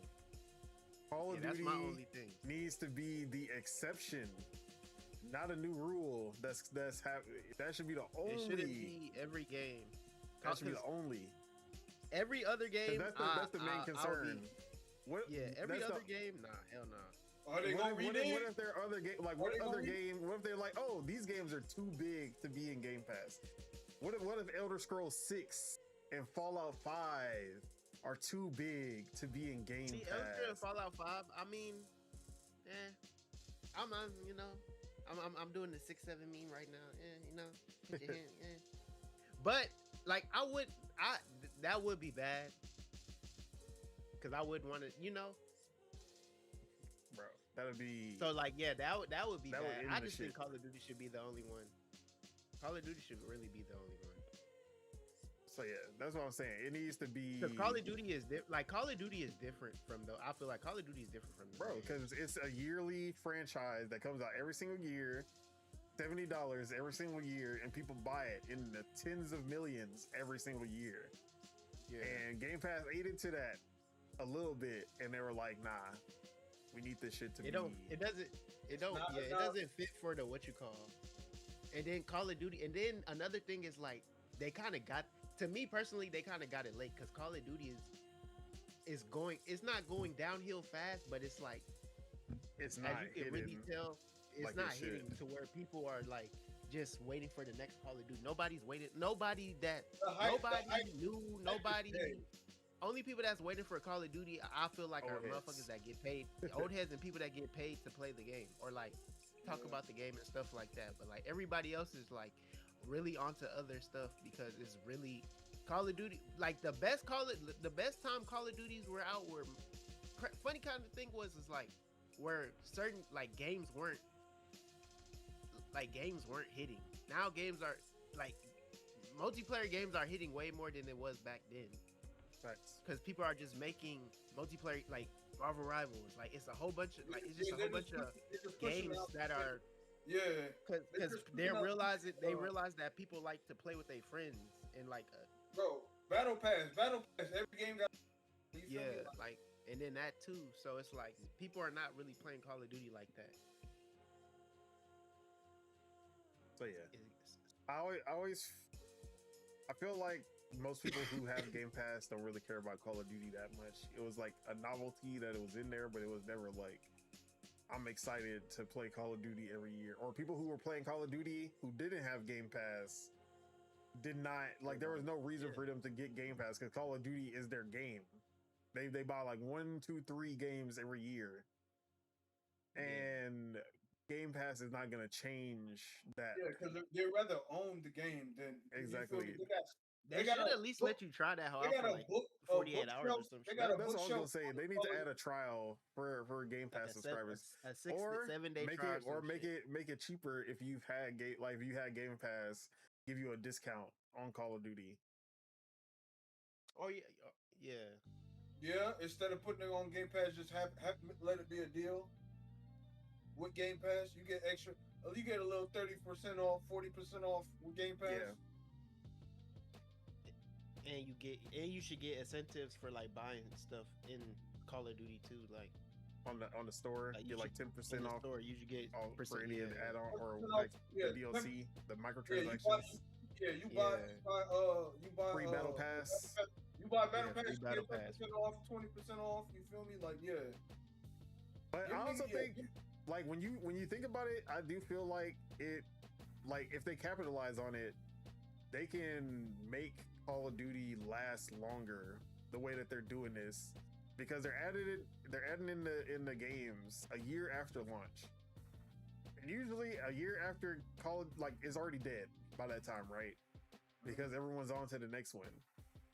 Call of That's Duty my only thing. needs to be the exception, not a new rule. That should be the only. It shouldn't be every game. That should be the only. Every other game. That's the main concern. Every other game. Nah, hell no. Are they gonna What if there are other games? Like, what other game? What if they're like, oh, these games are too big to be in Game Pass? What if Elder Scrolls 6 and Fallout 5 are too big to be in Game Pass? Elder Scrolls and Fallout 5. I mean, I'm doing the 6-7 meme right now. Put your hand, But like, that would be bad because I wouldn't want to, Bro, that would be So like, that would be That would bad. end I the just think shit. Call of Duty should be the only one. Call of Duty should really be the only one. So yeah, that's what I'm saying. It needs to be Because Call of Duty is different from the. I feel like Call of Duty is different from the. bro, because it's a yearly franchise that comes out every single year, $70 every single year, and people buy it in the tens of millions every single year. Yeah. And Game Pass ate into that a little bit, and they were like, "Nah, we need this shit to be." It doesn't fit for the what you call. And then Call of Duty, and then another thing is like they kind of got. To me personally, they kind of got it late because Call of Duty is going. It's not going downhill fast, but it's like It's not. as you can really tell, it's like not it hitting should. to where people are like just waiting for the next Call of Duty. Nobody's waiting. Nobody new. Nobody. Only people that's waiting for Call of Duty, I feel like, are Old heads. motherfuckers that get paid, old heads and people that get paid to play the game or like talk about the game and stuff like that. But like everybody else is like really onto other stuff because it's really Call of Duty. Like the best time Call of Duties were out were funny kind of thing was like where certain like games weren't hitting. Now games are like multiplayer games are hitting way more than it was back then. Facts. Because people are just making multiplayer like Marvel Rivals. Like it's a whole bunch of a whole bunch of games that are because they realize that people like to play with their friends and like bro, Battle Pass, every game got like and then that too. So it's like people are not really playing Call of Duty like that. So yeah, I feel like most people who have Game Pass don't really care about Call of Duty that much. It was like a novelty that it was in there, but it was never like, I'm excited to play Call of Duty every year. Or people who were playing Call of Duty who didn't have Game Pass did not, like, there was no reason for them to get Game Pass because Call of Duty is their game. They buy like 1, 2, 3 games every year. And Game Pass is not going to change that. Yeah, because they rather own the game than Exactly. They should at least let you try that for like 48 hours or some shit. That's what I was gonna say. They need to add a trial for Game Pass subscribers, a 6 to 7 day trial, make it cheaper if you've had Game Pass, give you a discount on Call of Duty. Oh yeah. Yeah, instead of putting it on Game Pass, just let it be a deal. With Game Pass, you get extra. You get a little 30% off, 40% off with Game Pass. Yeah. And you should get incentives for like buying stuff in Call of Duty too, like on the store. Like you get like 10% off. Store, you should get for any of the add-on or off, like the DLC, the microtransactions. You buy free battle pass. You buy battle pass, you battle get 10% off, 20% off. You feel me? Like But I also think, like when you think about it, I do feel like it, like if they capitalize on it, they can make Call of Duty last longer the way that they're doing this because they're adding in the games a year after launch. And usually a year after Call of, like, is already dead by that time, right? Because everyone's on to the next one.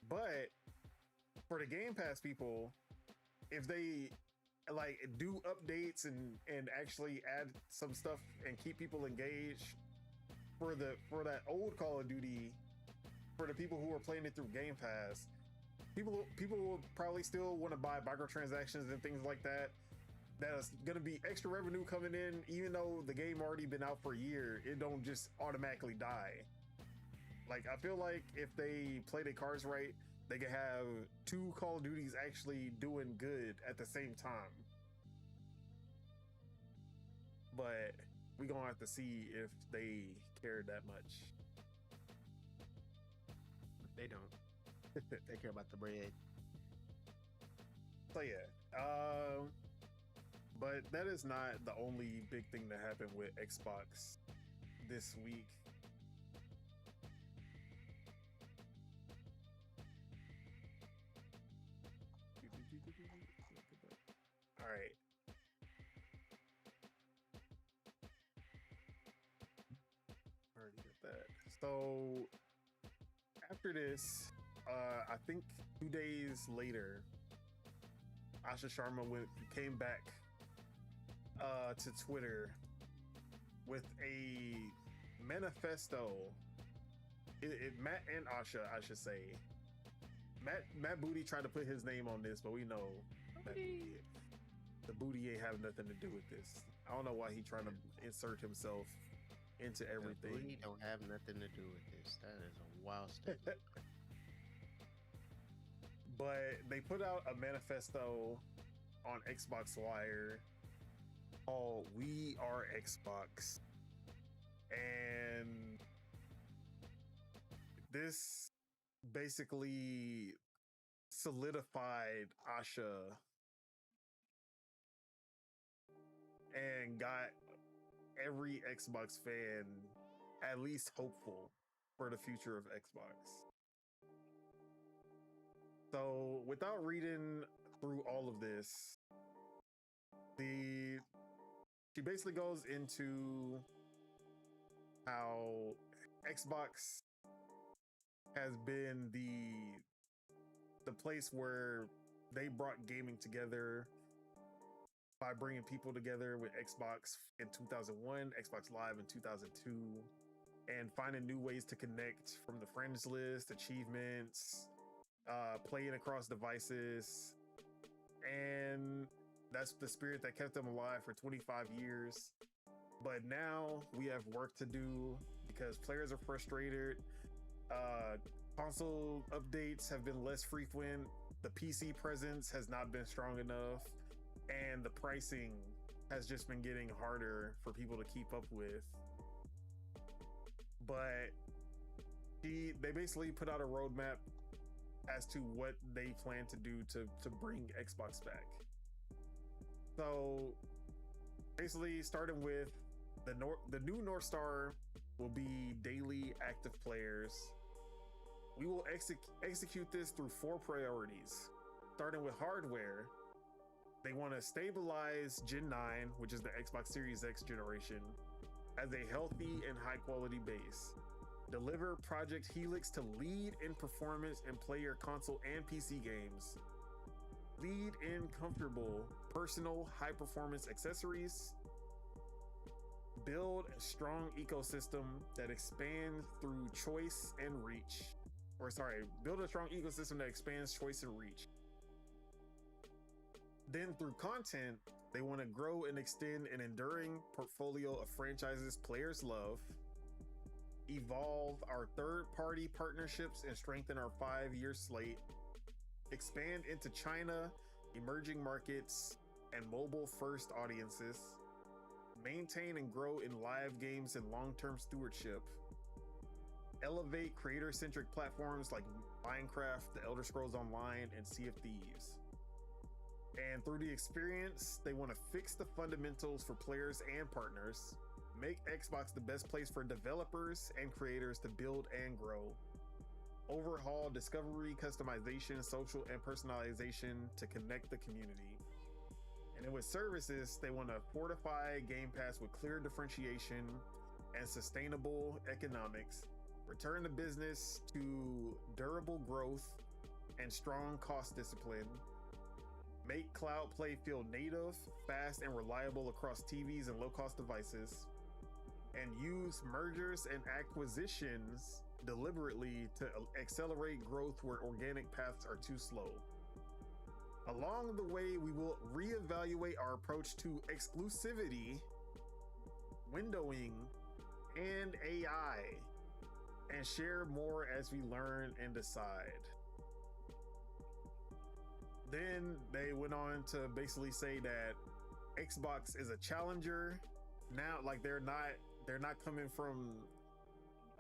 But for the Game Pass people, if they like do updates and actually add some stuff and keep people engaged, for that old Call of Duty, for the people who are playing it through Game Pass, people will probably still want to buy microtransactions and things like that. That's gonna be extra revenue coming in, even though the game already been out for a year. It don't just automatically die. Like, I feel like if they play their cards right, they can have two Call of Duties actually doing good at the same time. But we gonna have to see if they care that much. They don't. They care about the bread. So yeah, but that is not the only big thing that happened with Xbox this week. All right. Already got that. So after this, I think 2 days later, Asha Sharma came back to Twitter with a manifesto. Matt and Asha, I should say. Matt Booty tried to put his name on this, but we know that the Booty ain't have nothing to do with this. I don't know why he trying to insert himself into everything. Booty don't have nothing to do with this. That is a wild statement. But they put out a manifesto on Xbox Wire called "We Are Xbox," and this basically solidified Asha and got every Xbox fan at least hopeful for the future of Xbox. So without reading through all of this, she basically goes into how Xbox has been the place where they brought gaming together by bringing people together with Xbox in 2001, Xbox Live in 2002, and finding new ways to connect from the friends list, achievements, playing across devices. And that's the spirit that kept them alive for 25 years. But now we have work to do because players are frustrated. Console updates have been less frequent. The PC presence has not been strong enough. And the pricing has just been getting harder for people to keep up with. But they basically put out a roadmap as to what they plan to do to bring Xbox back. So basically, starting with the new North Star will be daily active players. We will execute this through 4 priorities. Starting with hardware, they want to stabilize Gen 9, which is the Xbox Series X generation, as a healthy and high quality base. Deliver Project Helix to lead in performance and play your console and PC games. Lead in comfortable, personal, high performance accessories. Build a strong ecosystem that expands through choice and reach. Build a strong ecosystem that expands choice and reach. Then through content, they want to grow and extend an enduring portfolio of franchises players love. Evolve our third-party partnerships and strengthen our 5-year slate. Expand into China, emerging markets, and mobile-first audiences. Maintain and grow in live games and long-term stewardship. Elevate creator-centric platforms like Minecraft, The Elder Scrolls Online, and Sea of Thieves. And through the experience, they want to fix the fundamentals for players and partners. Make Xbox the best place for developers and creators to build and grow. Overhaul discovery, customization, social, and personalization to connect the community. And then with services, they want to fortify Game Pass with clear differentiation and sustainable economics. Return the business to durable growth and strong cost discipline. Make cloud play feel native, fast, and reliable across TVs and low-cost devices. and use mergers and acquisitions deliberately to accelerate growth where organic paths are too slow. Along the way, we will reevaluate our approach to exclusivity, windowing, and AI, and share more as we learn and decide. Then they went on to basically say that Xbox is a challenger now. Like they're not coming from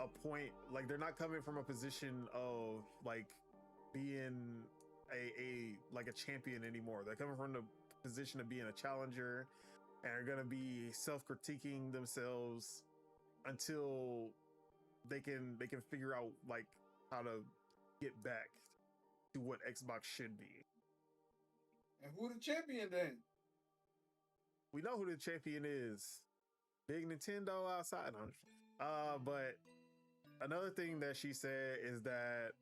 a point, like they're not coming from a position of like being a champion anymore. They're coming from the position of being a challenger, and are going to be self-critiquing themselves until they can figure out like how to get back to what Xbox should be. And who the champion then? We know who the champion is. Big Nintendo outside. But another thing that she said is that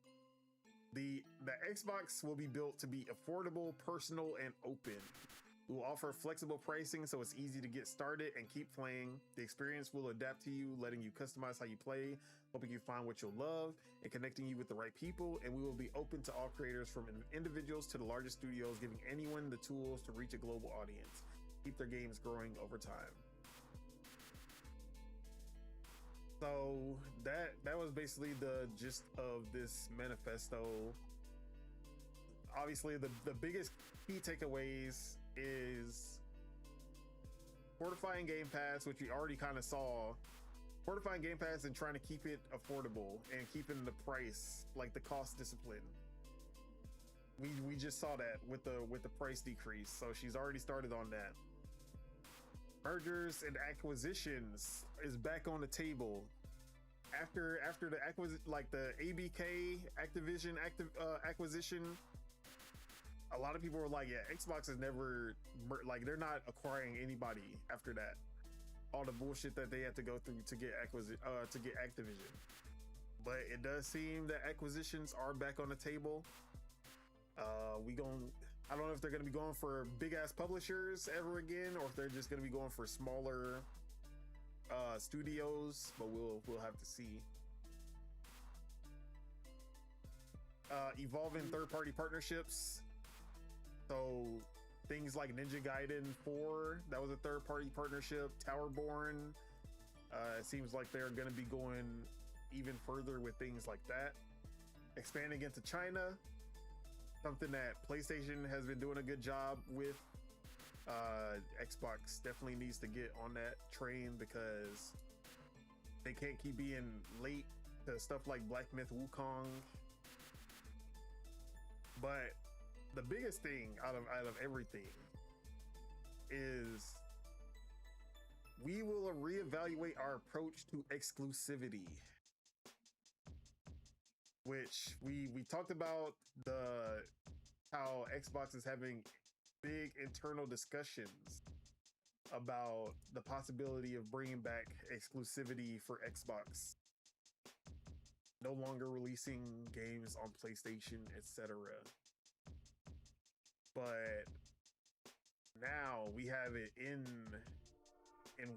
the Xbox will be built to be affordable, personal, and open. We will offer flexible pricing so it's easy to get started and keep playing. The experience will adapt to you, letting you customize how you play, helping you find what you'll love, and connecting you with the right people. And we will be open to all creators, from individuals to the largest studios, giving anyone the tools to reach a global audience. Keep their games growing over time. So that was basically the gist of this manifesto. Obviously, the biggest key takeaways is fortifying Game Pass, which we already kind of saw. Fortifying Game Pass and trying to keep it affordable and keeping the price, like the cost discipline. We just saw that with the price decrease, so she's already started on that. Mergers and acquisitions is back on the table after the like the ABK Activision acquisition. A lot of people were like, yeah, Xbox is never, like, they're not acquiring anybody after that. All the bullshit that they had to go through to get Activision. But it does seem that acquisitions are back on the table. I don't know if they're going to be going for big ass publishers ever again, or if they're just going to be going for smaller studios, but we'll have to see. Evolving third-party partnerships. So things like Ninja Gaiden 4, that was a third-party partnership. Towerborn, it seems like they're going to be going even further with things like that. Expanding into China, something that PlayStation has been doing a good job with. Xbox definitely needs to get on that train because they can't keep being late to stuff like Black Myth Wukong. But the biggest thing out of everything is we will reevaluate our approach to exclusivity, which we talked about how Xbox is having big internal discussions about the possibility of bringing back exclusivity for Xbox, no longer releasing games on PlayStation, etc. But now we have it in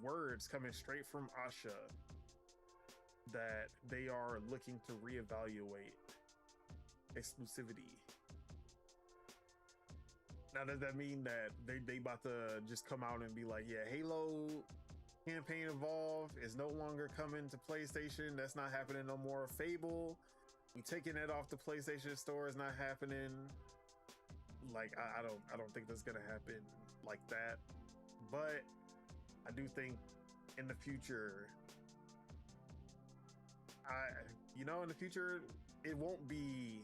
words coming straight from Asha that they are looking to reevaluate exclusivity. Now, does that mean that they about to just come out and be like, yeah, Halo campaign Evolve is no longer coming to PlayStation? That's not happening no more. Fable, we taking it off the PlayStation Store, is not happening. Like, I don't think that's gonna happen like that. But I do think in the future, in the future, it won't be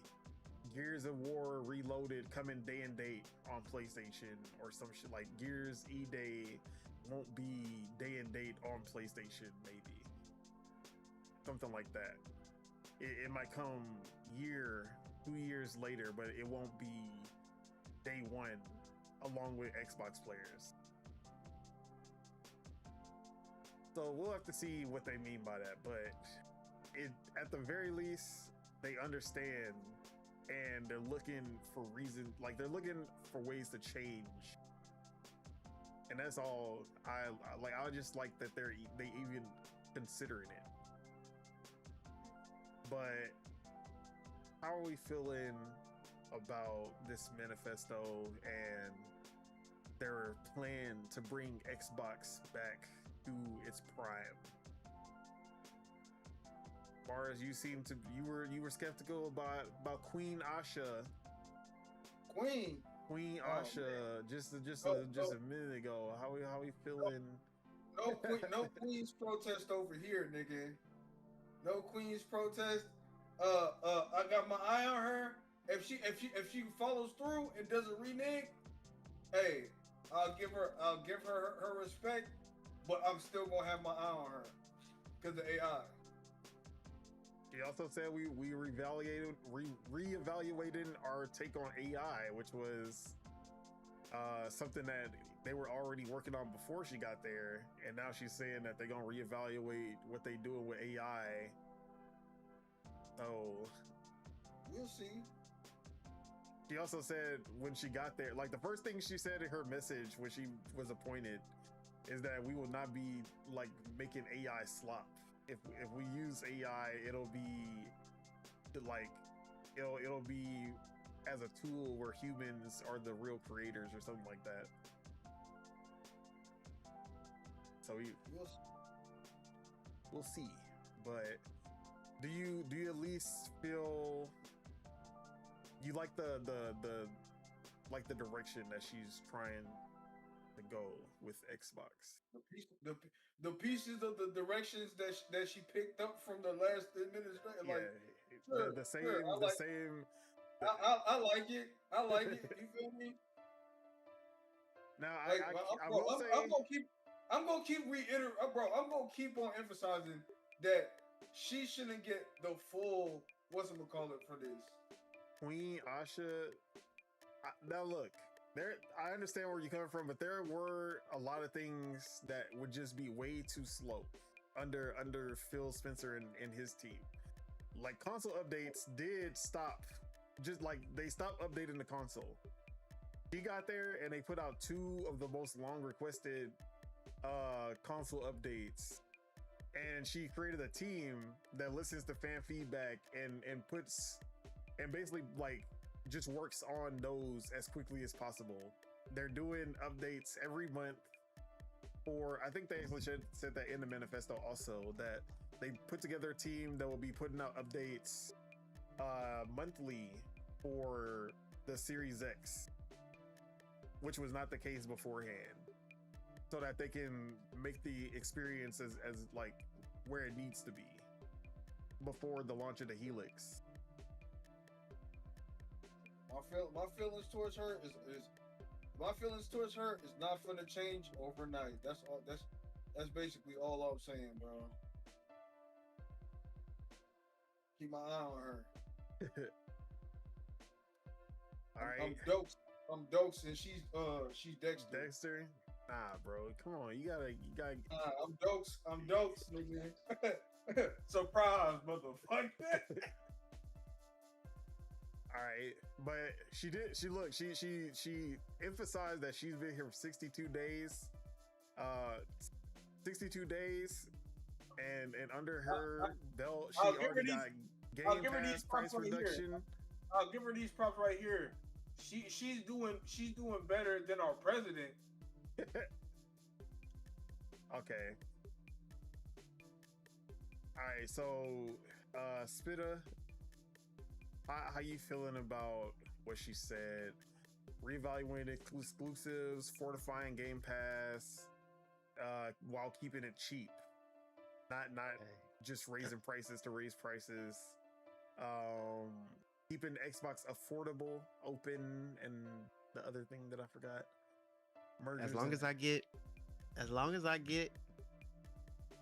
Gears of War Reloaded coming day and date on PlayStation or some shit. Like Gears E-Day won't be day and date on PlayStation, maybe. Something like that. It might come 2 years later, but it won't be day one along with Xbox players. So we'll have to see what they mean by that, but at the very least, they understand and they're looking for they're looking for ways to change. And that's all I just like that they even considering it. But how are we feeling about this manifesto and their plan to bring Xbox back to its prime? As far as you seem to, you were skeptical about Queen Asha. Queen Asha, just a minute ago. How we feeling? No Queen's protest over here, nigga. No Queen's protest. I got my eye on her. If she follows through and doesn't renege, hey, I'll give her her respect, but I'm still gonna have my eye on her because of AI. She also said we reevaluated our take on AI, which was something that they were already working on before she got there, and now she's saying that they're gonna reevaluate what they doing with AI. So we'll see. She also said when she got there, like the first thing she said in her message when she was appointed is that we will not be like making AI slop. If we use AI, it'll be like it'll be as a tool where humans are the real creators or something like that. So we'll see. But do you at least feel you like the direction that she's trying to go with Xbox? The pieces of the directions that she picked up from the last administration, yeah, like the same. I like it. I like it. You feel me? Now like, I will say I'm gonna keep reiterating, bro. I'm gonna keep on emphasizing that she shouldn't get the full whatchamacallit for this. Queen Asha. Now look, I understand where you're coming from, but there were a lot of things that would just be way too slow under Phil Spencer and his team. Like console updates did stop, just like they stopped updating the console. She got there and they put out 2 of the most long requested console updates, and she created a team that listens to fan feedback and puts and basically like just works on those as quickly as possible. They're doing updates every month for, I think they actually said that in the manifesto also, that they put together a team that will be putting out updates monthly for the Series X, which was not the case beforehand, so that they can make the experience as like where it needs to be before the launch of the Helix. My feelings towards her is not gonna change overnight. That's all. That's basically all I'm saying, bro. Keep my eye on her. All right. I'm Dokes, and she's Dexter. Dexter? Nah, bro. Come on. You gotta. I'm Dokes, nigga. Surprise, motherfucker. All right, but she emphasized that she's been here for 62 days. 62 days, and under her belt, she already got Game Pass price reduction. I'll give her these props right here. She's doing better than our president. Okay. All right, so Spitta, how you feeling about what she said? Reevaluating exclusives, fortifying Game Pass, while keeping it cheap, not just raising prices to raise prices. Keeping Xbox affordable, open, and the other thing that I forgot. Mergers as long as I get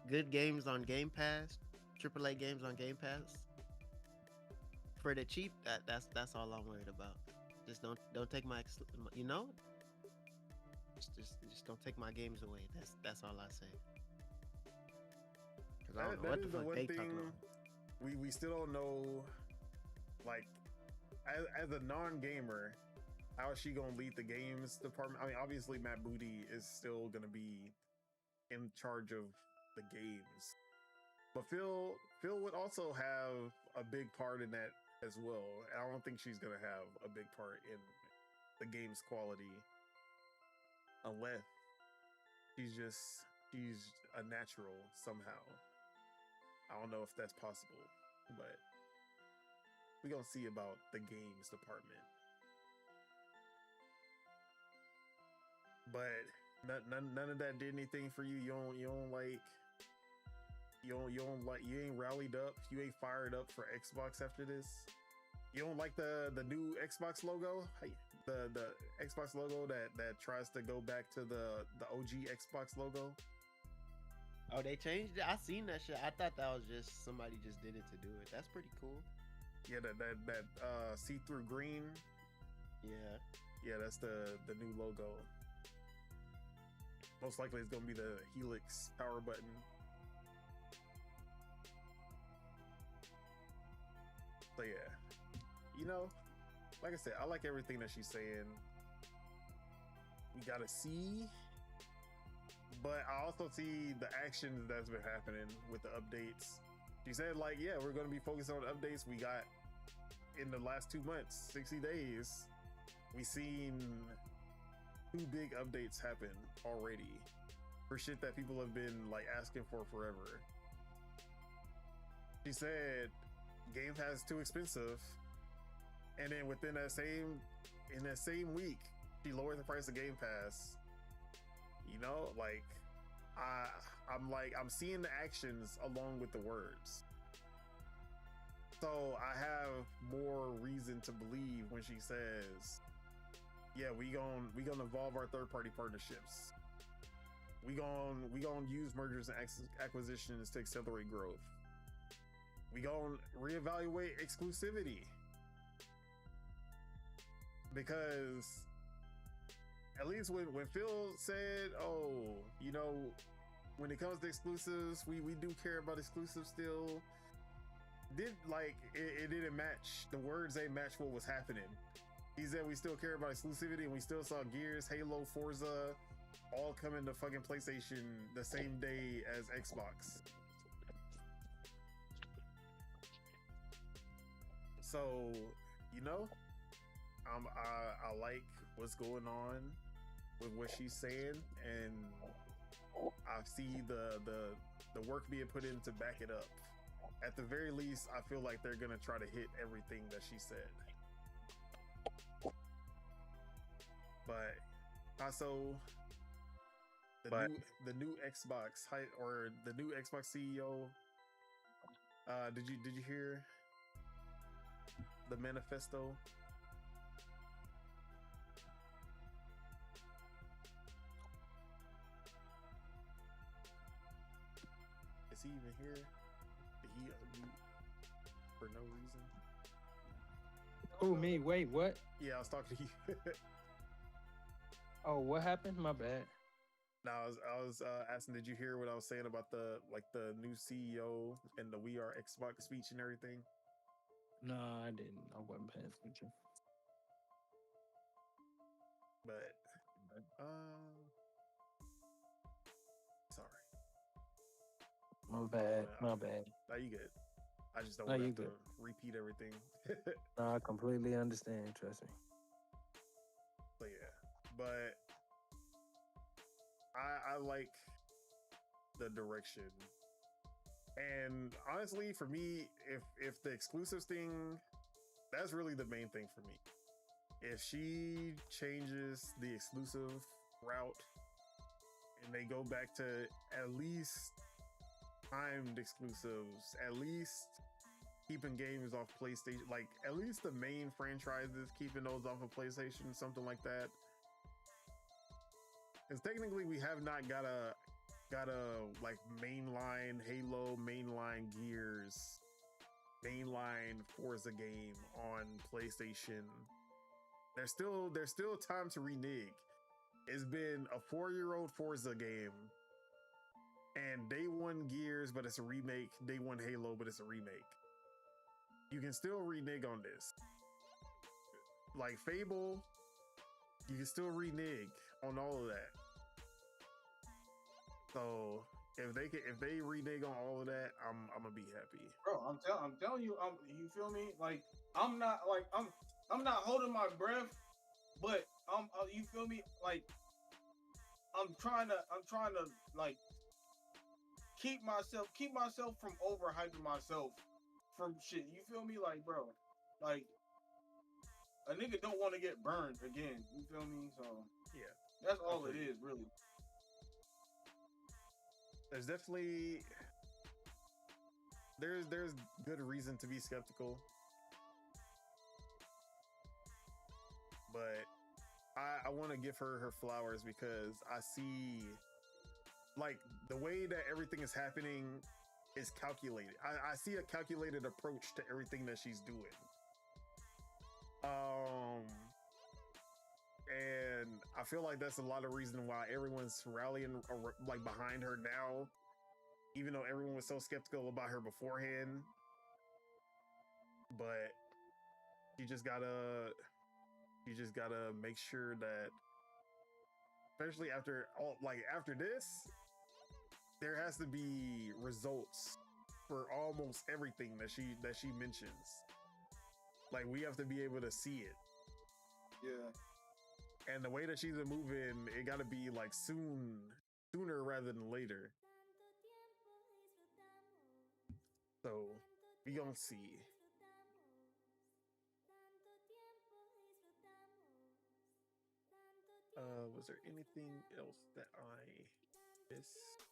good games on Game Pass, AAA games on Game Pass for the cheap, that's all I'm worried about. Just don't take my, you know, just don't take my games away. That's all I say. Because I don't know what the fuck they talking about. We still don't know, like, as a non-gamer, how is she gonna lead the games department? I mean, obviously Matt Booty is still gonna be in charge of the games, But Phil would also have a big part in that as well. I don't think she's gonna have a big part in the game's quality unless she's a natural somehow. I don't know if that's possible, but we're gonna see about the games department. But none of that did anything for you. You ain't rallied up. You ain't fired up for Xbox after this. You don't like the new Xbox logo, the Xbox logo that tries to go back to the OG Xbox logo. Oh, they changed it. I seen that shit. I thought that was just somebody just did it to do it. That's pretty cool. Yeah, that see-through green. Yeah, that's the new logo. Most likely it's gonna be the Helix power button. So yeah, like I said, I like everything that she's saying. We gotta see, but I also see the actions that's been happening with the updates. She said, like, yeah, we're gonna be focused on updates. We got in the last 2 months, 60 days, we seen 2 big updates happen already for shit that people have been like asking for forever. She said Game Pass is too expensive, and then within that same week, she lowered the price of Game Pass. Like I'm seeing the actions along with the words. So I have more reason to believe when she says, yeah, we gonna evolve our third-party partnerships. We gonna use mergers and acquisitions to accelerate growth. We gonna reevaluate exclusivity, because at least when Phil said, oh, when it comes to exclusives, we do care about exclusives still. It didn't match. The words ain't match what was happening. He said we still care about exclusivity, and we still saw Gears, Halo, Forza all coming to fucking PlayStation the same day as Xbox. So, I like what's going on with what she's saying, and I see the work being put in to back it up. At the very least, I feel like they're gonna try to hit everything that she said. But also, the new Xbox or the new Xbox CEO. Did you hear the manifesto? Is he even here? Did he unmute for no reason? Oh, me? Wait, what? Yeah, I was talking to you. Oh, what happened? My bad. No, I was asking, did you hear what I was saying about the new CEO and the We Are Xbox speech and everything? No, I didn't. I wasn't paying attention. But sorry. My bad. My bad. No, you good. I just don't No, want to you have to good. repeat everything. No, I completely understand. Trust me. So yeah, but I like the direction, and honestly, for me, if the exclusives thing, that's really the main thing for me. If she changes the exclusive route and they go back to at least timed exclusives, at least keeping games off PlayStation, like at least the main franchises, keeping those off of PlayStation, something like that. Because technically we have not got a like mainline Halo, mainline Gears, mainline Forza game on PlayStation. There's still time to renege. It's been a 4-year-old Forza game, and day one Gears, but it's a remake. Day one Halo, but it's a remake. You can still renege on this. Like Fable, you can still renege on all of that. So if they renege on all of that, I'm gonna be happy. Bro, I'm telling you, you feel me? Like I'm not holding my breath, but you feel me? Like I'm trying to like keep myself from overhyping myself from shit. You feel me? Like, bro, like a nigga don't want to get burned again. You feel me? So Yeah, that's all it is, really. There's definitely there's good reason to be skeptical, but I want to give her flowers because I see like the way that everything is happening is calculated. I see a calculated approach to everything that she's doing. And I feel like that's a lot of reason why everyone's rallying like behind her now, even though everyone was so skeptical about her beforehand. But you just gotta make sure that, especially after this, there has to be results for almost everything that she mentions. Like we have to be able to see it. Yeah. And the way that she's moving, it got to be like sooner rather than later. So we gonna see. Was there anything else that I missed?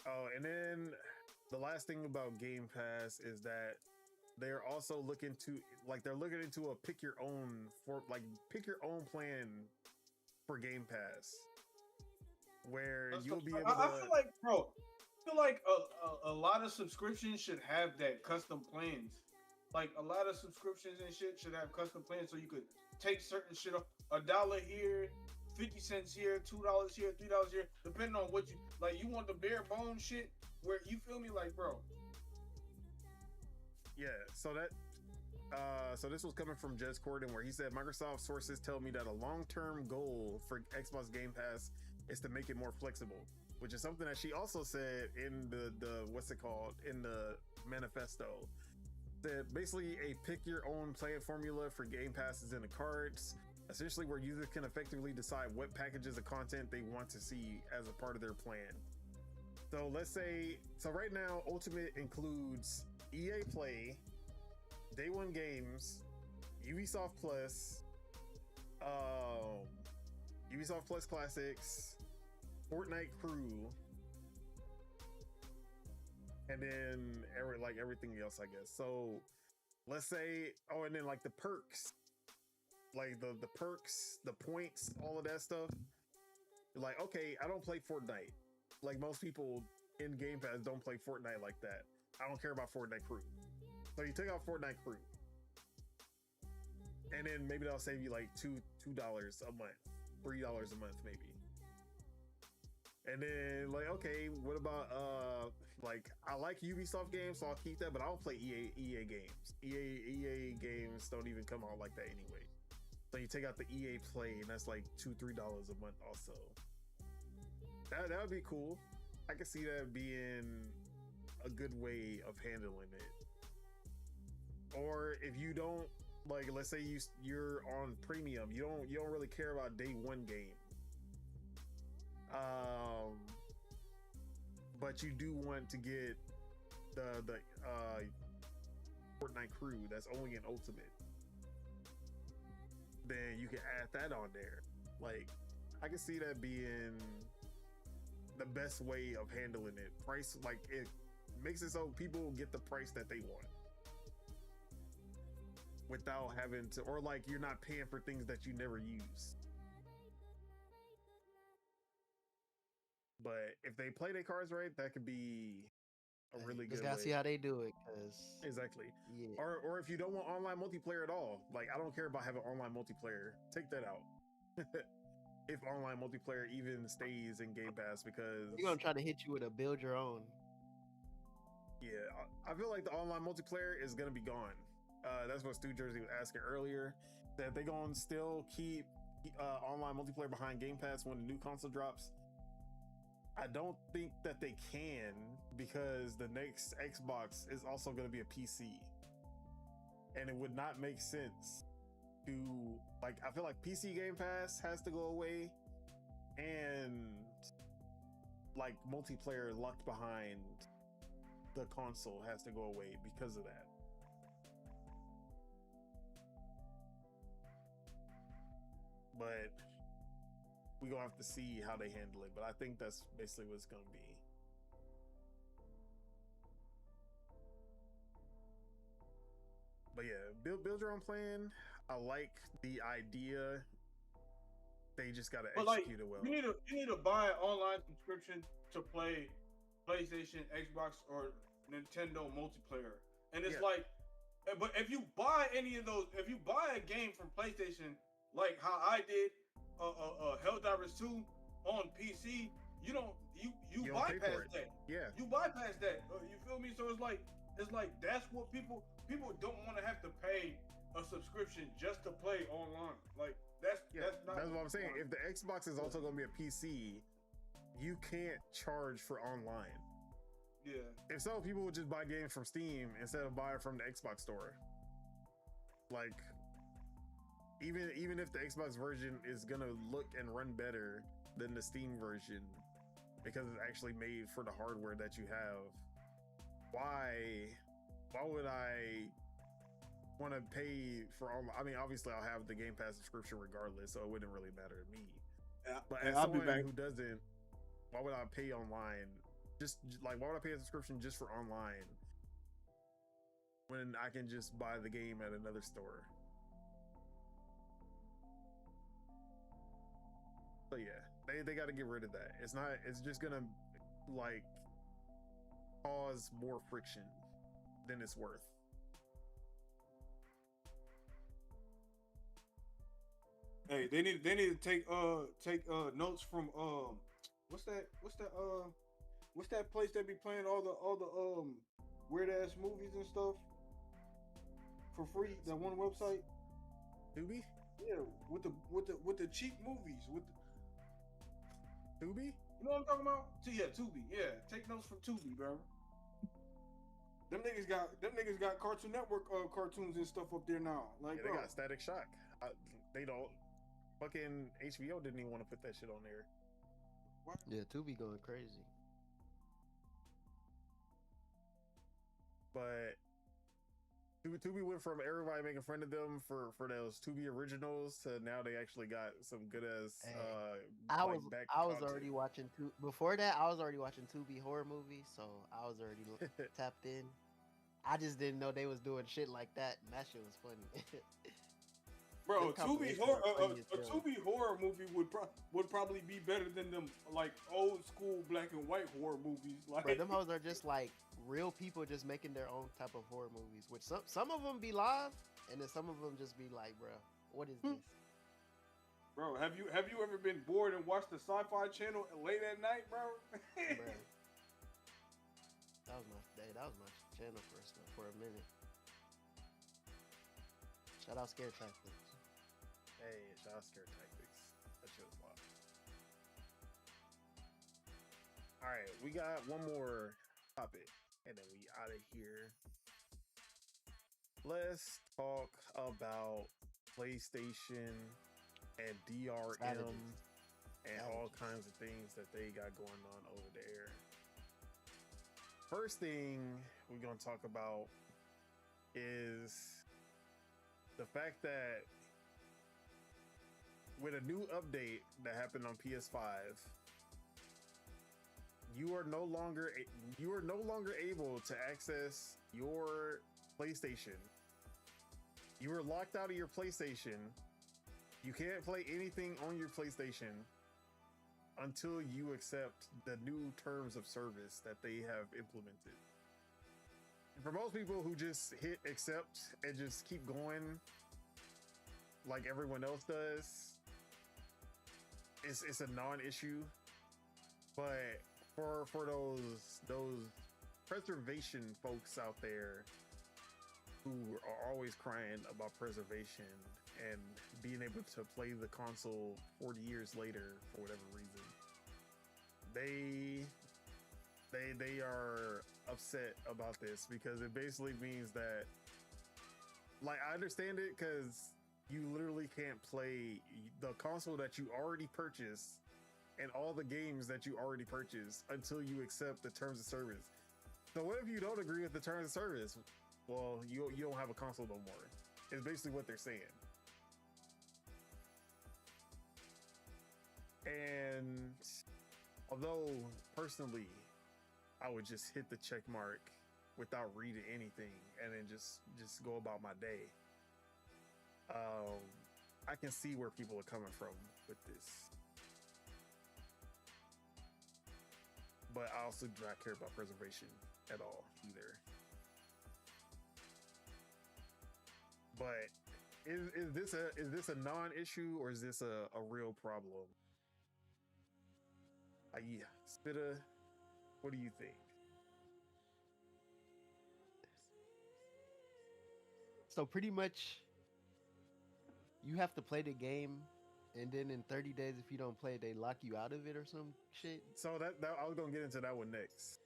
Oh, and then the last thing about Game Pass is that they're also looking into a pick your own plan for Game Pass, where you'll be able to. I feel like, bro, a lot of subscriptions should have that custom plans. Like a lot of subscriptions and shit should have custom plans, so you could take certain shit off. $1 here, 50 cents here, $2 here, $3 here, depending on what you like. You want the bare bone shit where you feel me, like, bro. Yeah, so this was coming from Jez Corden, where he said Microsoft sources tell me that a long-term goal for Xbox Game Pass is to make it more flexible, which is something that she also said in the what's it called, in the manifesto. That basically a pick your own plan formula for Game Pass is in the cards, essentially where users can effectively decide what packages of content they want to see as a part of their plan. So let's say, right now Ultimate includes EA Play, Day One Games, Ubisoft Plus, Ubisoft Plus Classics, Fortnite Crew, and then everything else, I guess. So let's say, and then like the perks, like the perks, the points, all of that stuff. Like, okay, I don't play Fortnite. Like most people in Game Pass don't play Fortnite like that. I don't care about Fortnite Crew. So you take out Fortnite Crew, and then maybe they'll save you like $2 a month, $3 a month maybe. And then like, okay, what about like I like Ubisoft games, so I'll keep that, but I don't play EA games. EA games don't even come out like that anyway. So you take out the EA Play, and that's like $2-3 a month also. That would be cool. I can see that being a good way of handling it. Or if you don't, like, let's say you're on premium, you don't really care about Day One game, but you do want to get the Fortnite Crew that's only in Ultimate, then you can add that on there. Like, I can see that being the best way of handling it. Price, like, it makes it so people get the price that they want without having to, or like you're not paying for things that you never use. But if they play their cards right, that could be a really good Just gotta way. see how they do it, cause Exactly. yeah. Or if you don't want online multiplayer at all, like I don't care about having online multiplayer, take that out. If online multiplayer even stays in Game Pass, because You're gonna try to hit you with a build your own. yeah, I feel like the online multiplayer is gonna be gone. That's what Stu Jersey was asking earlier. That they gonna still keep online multiplayer behind Game Pass when the new console drops. I don't think that they can, because the next Xbox is also going to be a PC. And it would not make sense to, like, I feel like PC Game Pass has to go away, and like multiplayer locked behind the console has to go away because of that. But we gonna have to see how they handle it. But I think that's basically what it's gonna be. But yeah, build your own plan. I like the idea. They just gotta execute it well. You need to buy an online subscription to play PlayStation, Xbox, or Nintendo multiplayer. And it's like, but if you buy any of those, if you buy a game from PlayStation, like how I did, Helldivers 2 on PC, you bypass that. Yeah, you bypass that. You feel me? So it's like that's what people don't want to have to pay a subscription just to play online. Like that's what I'm saying. If the Xbox is also going to be a PC, you can't charge for online. Yeah. If so, people would just buy games from Steam instead of buying from the Xbox store. Like, even if the Xbox version is gonna look and run better than the Steam version because it's actually made for the hardware that you have, why would I want to pay for all? I mean, obviously I'll have the Game Pass subscription regardless, so it wouldn't really matter to me. Yeah, but as someone who doesn't, why would I pay online? Just like, why would I pay a subscription just for online when I can just buy the game at another store? So yeah, they got to get rid of that. It's just gonna like cause more friction than it's worth. Hey, they need to take notes from what's that place that be playing all the weird ass movies and stuff for free? That one website, Tubi. Yeah, with the cheap movies with Tubi. You know what I'm talking about? Yeah, Tubi. Yeah, take notes from Tubi, bro. Them niggas got Cartoon Network cartoons and stuff up there now. Like, they got Static Shock. They don't. Fucking HBO didn't even want to put that shit on there. What? Yeah, Tubi going crazy. But Tubi went from everybody making fun of them for those Tubi originals to now they actually got some good as. I was already watching before that. I was already watching Tubi horror movies, so I was already tapped in. I just didn't know they was doing shit like that, and that shit was funny. Bro, a Tubi horror movie would probably be better than them like old school black and white horror movies. Like, bro, them hoes are just like real people just making their own type of horror movies. Which some of them be live, and then some of them just be like, bro, what is this? Bro, have you ever been bored and watched the Sci-Fi Channel late at night, bro? Bro. That was my channel for a minute. Shout out Scare Tactics. Hey, shout out Scare Tactics. That shit was wild. All right, we got one more topic, and then we out of here. Let's talk about PlayStation and DRM and all kinds of things that they got going on over there. First thing we're going to talk about is the fact that with a new update that happened on PS5, you are no longer able to access your PlayStation. You are locked out of your PlayStation. You can't play anything on your PlayStation until you accept the new terms of service that they have implemented. And for most people who just hit accept and just keep going like everyone else does, it's a non-issue. But for those preservation folks out there who are always crying about preservation and being able to play the console 40 years later for whatever reason, they are upset about this because it basically means that, like, I understand it because you literally can't play the console that you already purchased and all the games that you already purchased until you accept the terms of service. So what if you don't agree with the terms of service? Well, you don't have a console no more. It's basically what they're saying. And although personally, I would just hit the check mark without reading anything and then just go about my day. I can see where people are coming from with this, but I also do not care about preservation at all either. But is this a non-issue or is this a real problem? Yeah, Spitta, what do you think? So pretty much, you have to play the game, and then in 30 days, if you don't play it, they lock you out of it or some shit. So that I was gonna get into that one next.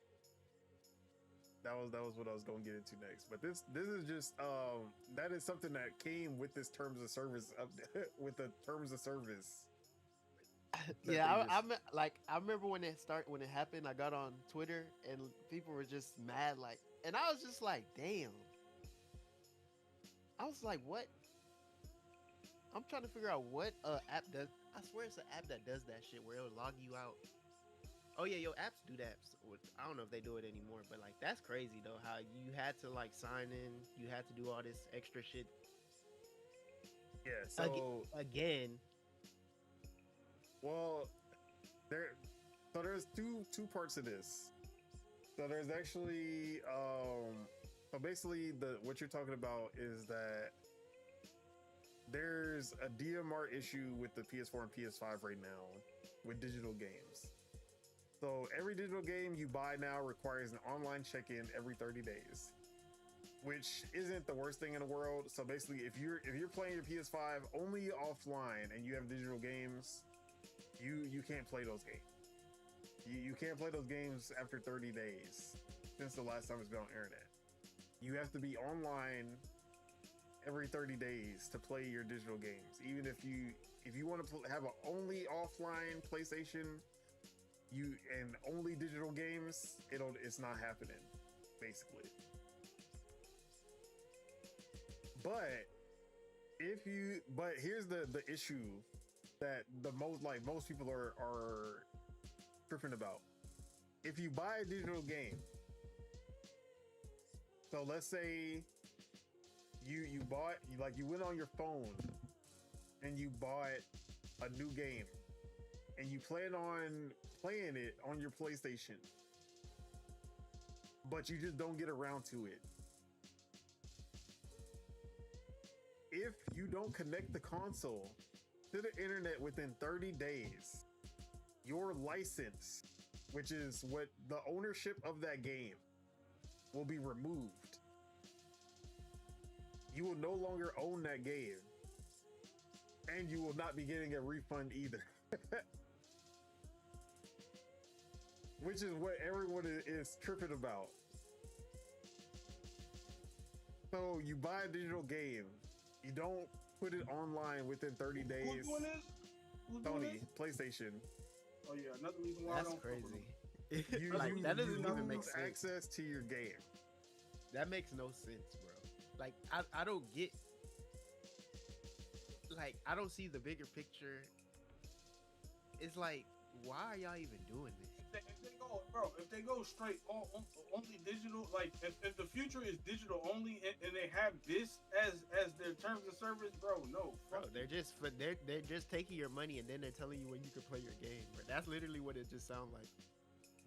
That was what I was gonna get into next. But this is just that is something that came with this terms of service with the terms of service. Yeah, I remember when it happened. I got on Twitter and people were just mad, like, and I was just like, damn. I was like, what? I'm trying to figure out what app does. I swear it's an app that does that shit where it'll log you out. Oh yeah, yo, apps do that. I don't know if they do it anymore, but like that's crazy though. How you had to like sign in, you had to do all this extra shit. Yeah. So again. Well, there's two parts of this. So there's actually so basically what you're talking about is that there's a DMR issue with the PS4 and PS5 right now with digital games. So every digital game you buy now requires an online check-in every 30 days, which isn't the worst thing in the world. So basically, if you're playing your PS5 only offline and you have digital games, you can't play those games. You can't play those games after 30 days since the last time it's been on internet. You have to be online every 30 days to play your digital games. Even if you want to have an only offline PlayStation, and only digital games, it's not happening, basically. But here's the issue that most people are tripping about. If you buy a digital game, so let's say you went on your phone and you bought a new game and you plan on playing it on your PlayStation, but you just don't get around to it. If you don't connect the console to the internet within 30 days, your license, which is what the ownership of that game, will be removed. You will no longer own that game, and you will not be getting a refund either. Which is what everyone is tripping about. So you buy a digital game, you don't put it online within 30 days. Who's doing this? Sony, PlayStation. Oh yeah, another reason why I don't. Crazy. That doesn't even make sense. Access to your game. That makes no sense, bro. Like I don't get. Like I don't see the bigger picture. It's like, why are y'all even doing this? If they go straight only digital, like if the future is digital only and they have this as their terms of service, bro, no. Bro, they're just taking your money and then they're telling you when you can play your game. But that's literally what it just sounds like.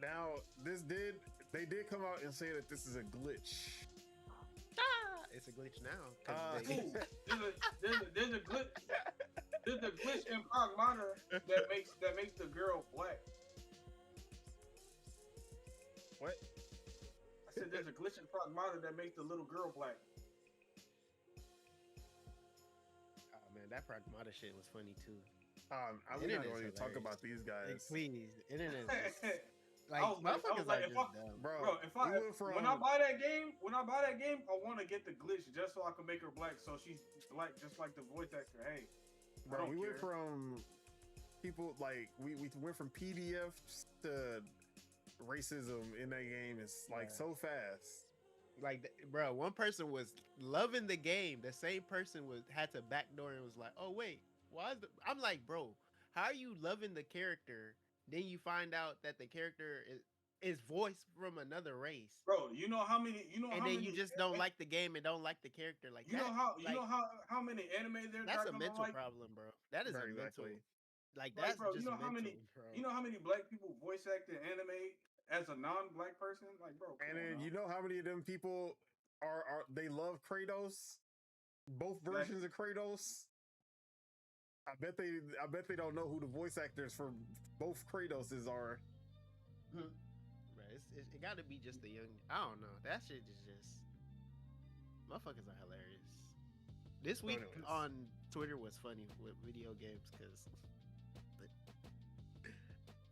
Now, they did come out and say that this is a glitch. It's a glitch now. There's a glitch. There's a glitch in Pragmata that makes the girl black. What? I said there's a glitch in Pragmata that makes the little girl black. Oh man, that Pragmata shit was funny too. We're not Internet's going to even talk hilarious. about these guys. Like, please, internet is just, I like was like, motherfuckers if are just dumb. Bro, when I buy that game, I want to get the glitch just so I can make her black, so she's black just like the voice actor. Hey, bro, we went from people like we went from PDFs to racism in that game. It's like so fast. Like, bro, one person was loving the game. The same person had to backdoor and was like, "Oh wait, why is the?" I'm like, bro, how are you loving the character? Then you find out that the character is voiced from another race. Bro, you know how many? And then you just don't like the game and don't like the character. Like you know how many anime they're that's a talking mental about, like, problem, bro. That is a mental. Like like, that's bro, just you know how mental, many? bro. You know how many black people voice act in anime as a non-black person? Like, bro, And then you know how many of them people are they love Kratos? Both versions of Kratos. I bet they don't know who the voice actors for both Kratoses are. Bro, it got to be just the young. I don't know. That shit is just motherfuckers are hilarious. This week on Twitter was funny with video games because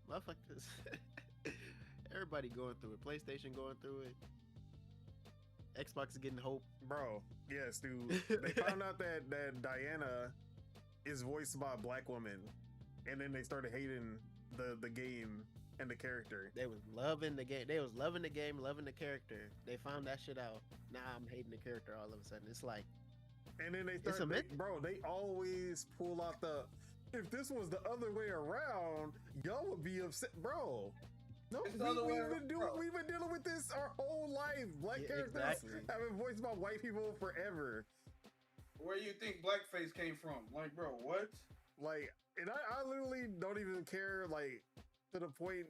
motherfuckers, everybody going through it. PlayStation going through it. Xbox is getting hope. Bro, yes, dude. They found out that Diana is voiced by a black woman, and then they started hating the game and the character. They was loving the game. They was loving the game, loving the character. They found that shit out. Now I'm hating the character all of a sudden. It's like, and then they they always pull out the. If this was the other way around, y'all would be upset, bro. No, we've been dealing with this our whole life. Black characters have been voiced by white people forever. Where do you think blackface came from? Like, bro, what? Like, and I literally don't even care, like, to the point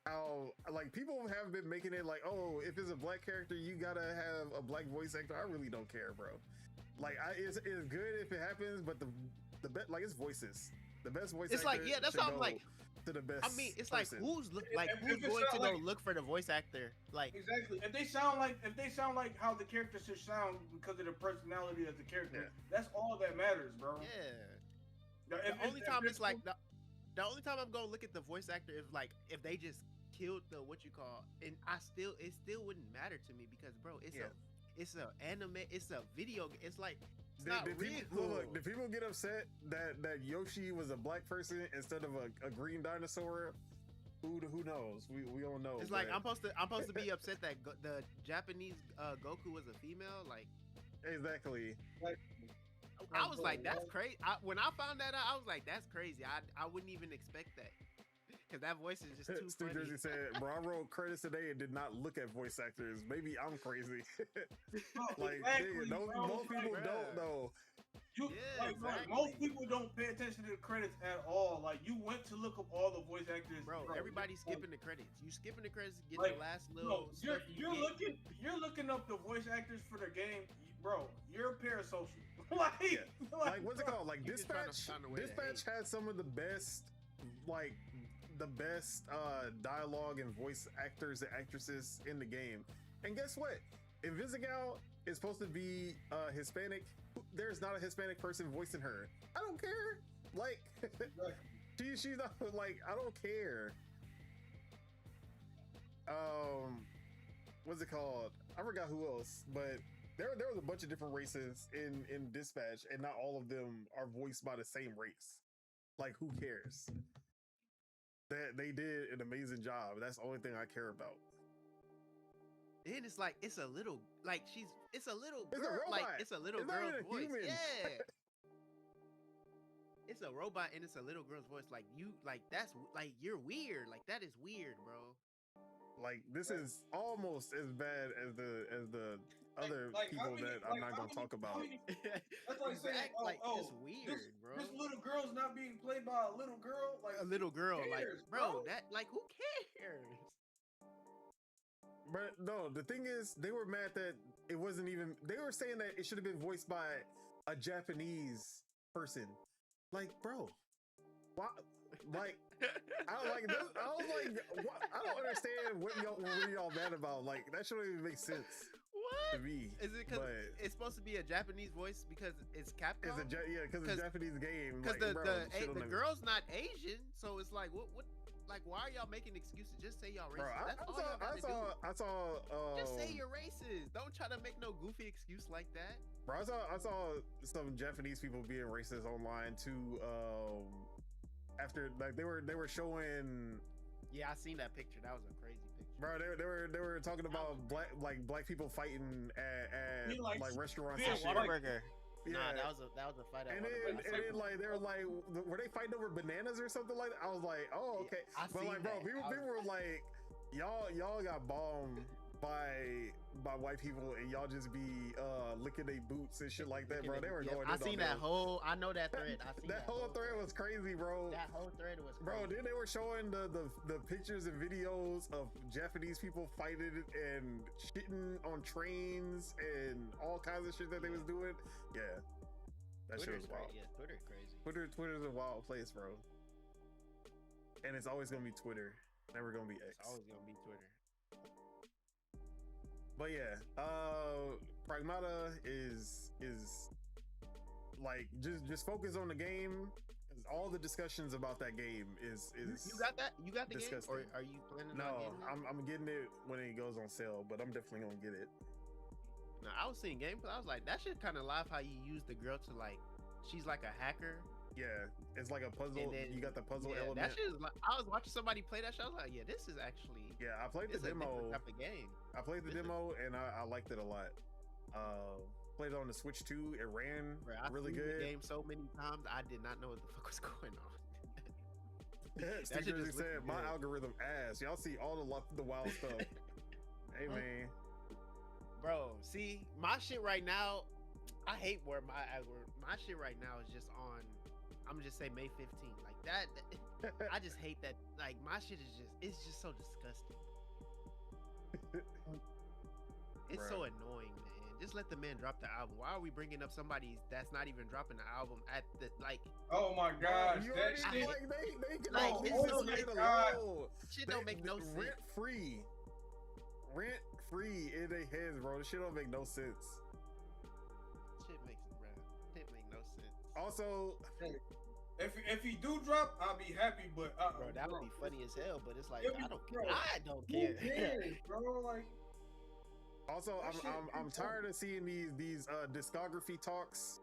how, like, people have been making it like, oh, if it's a black character, you gotta have a black voice actor. I really don't care, bro. Like, it's good if it happens, but the best, like, it's voices. The best voice it's actor. It's like, that's what I'm like. To the best. I mean, it's person. like who's going to go look for the voice actor? Like, exactly. If they sound like how the character should sound because of the personality of the character, that's all that matters, bro. Yeah. The only time I'm gonna look at the voice actor if they just killed the and it still wouldn't matter to me because, bro, it's a anime, it's a video, it's like. Did people get upset that Yoshi was a black person instead of a green dinosaur? Who knows? We don't know. It's like I'm supposed to be upset that the Japanese Goku was a female. Like, exactly. Like, I was like, that's crazy. When I found that out, I was like, that's crazy. I wouldn't even expect that. Because that voice is just too Stu funny. Jersey said, bro, I wrote credits today and did not look at voice actors. Maybe I'm crazy. Like, exactly, most people don't know. Most people don't pay attention to the credits at all. Like, you went to look up all the voice actors. Bro, everybody's skipping the credits. You skipping the credits to get the last little stuff you're looking up the voice actors for the game. Bro, you're parasocial. Like, what's it called? Like, Dispatch had some of the best, dialogue and voice actors and actresses in the game. And guess what? If Vizigal is supposed to be Hispanic, there's not a Hispanic person voicing her. I don't care. Like, she's not, like, I don't care. What's it called? I forgot who else, but there was a bunch of different races in Dispatch, and not all of them are voiced by the same race. Like, who cares? They did an amazing job. That's the only thing I care about. And it's like it's a little girl, it's a robot. It's a little it's girl's not voice. human. Yeah. It's a robot and it's a little girl's voice. Like that's like you're weird. Like that is weird, bro. Like this is almost as bad as the other people that I'm not gonna talk about. That's like saying, it's weird, bro. This little girl's not being played by a little girl. Like a little girl, cares, like bro, that like who cares? But no, the thing is, they were mad that it wasn't even. They were saying that it should have been voiced by a Japanese person. Like, bro, why? Like, I was like, what? I don't understand what y'all mad about. Like, that shouldn't even make sense. to me. Is it because but it's supposed to be a Japanese voice because it's Capcom? because it's a Japanese game. Because Like, bro, the girl's not Asian, so it's like what like why are y'all making excuses? Just say y'all racist. Bro, That's all y'all gotta do. I saw. Just say you're racist. Don't try to make no goofy excuse like that. Bro, I saw some Japanese people being racist online too. After like they were showing. Yeah, I seen that picture. That was a crazy picture. Bro, they were talking about black people fighting at like restaurants Yeah, and shit. Whataburger. Yeah. Nah, that was a fight at And Whataburger. then like they were like, were they fighting over bananas or something like that? I was like, oh okay. I But seen like, bro, that. people were like, y'all got bombed by white people and y'all just be licking their boots and shit like that, bro. They were going. I seen that whole. I know that thread. I seen that whole thread was crazy, bro. That whole thread was crazy. Bro, then they were showing the pictures and videos of Japanese people fighting and shitting on trains and all kinds of shit that they was doing. Yeah, that shit was wild. Yeah, Twitter's crazy. Twitter's a wild place, bro. And it's always gonna be Twitter, never gonna be X. It's always gonna be Twitter. But yeah, Pragmata is like just focus on the game. All the discussions about that game is You got that? You got the disgusting. game, or are you planning on No, getting it? I'm getting it when it goes on sale, but I'm definitely gonna get it. No, I was seeing gameplay. I was like, that shit kind of live. How you use the girl to like, she's like a hacker. Yeah, it's like a puzzle. And then, You got the puzzle yeah, element. That shit is like, I was watching somebody play that shit. I was like, yeah, this is actually. Yeah, I played the It's a demo. different type of game. I played the This is- demo and I liked it a lot. Played it on the Switch too. It ran Bro, I really seen good. the game so many times, I did not know what the fuck was going on. Steve shit Jersey just said, looked "My good." algorithm ass." Y'all see all the wild stuff. Hey man, Bro, see, my shit right now, I hate where my shit right now is just on, I'm gonna just say May 15th. Like that I just hate that. Like my shit is it's just so disgusting. It's so Bruh. annoying, man. Just let the man drop the album. Why are we bringing up somebody that's not even dropping the album at the like? Oh my gosh, you that already shit. like they can Like, leave it's this so- man God. alone. Shit don't make no sense. Rent free in their heads, bro. This shit don't make no sense. Shit makes it make no sense. Also, If he do drop, I'll be happy. But Bro, that would be funny as hell. But it's like It'd be- I don't bro, care. I don't Who care. cares, bro? Like, Also, That shit I'm is tired of seeing these discography talks,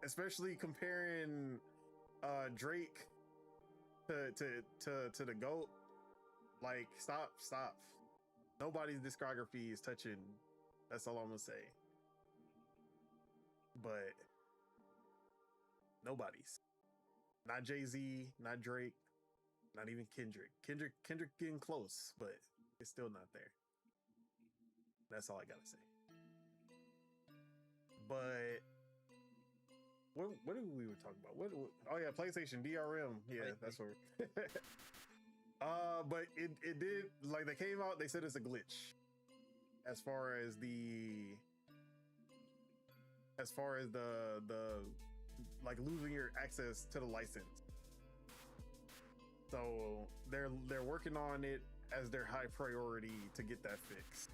especially comparing Drake to the GOAT. Like, stop. Nobody's discography is touching. That's all I'm gonna say. But nobody's. Not Jay-Z, not Drake, not even Kendrick. Kendrick getting close, but it's still not there. That's all I gotta say. But what did we were talking about? What oh yeah, PlayStation DRM. Yeah, that's what. But it did, like, they came out. They said it's a glitch. As far as the like losing your access to the license. So they're working on it as their high priority to get that fixed,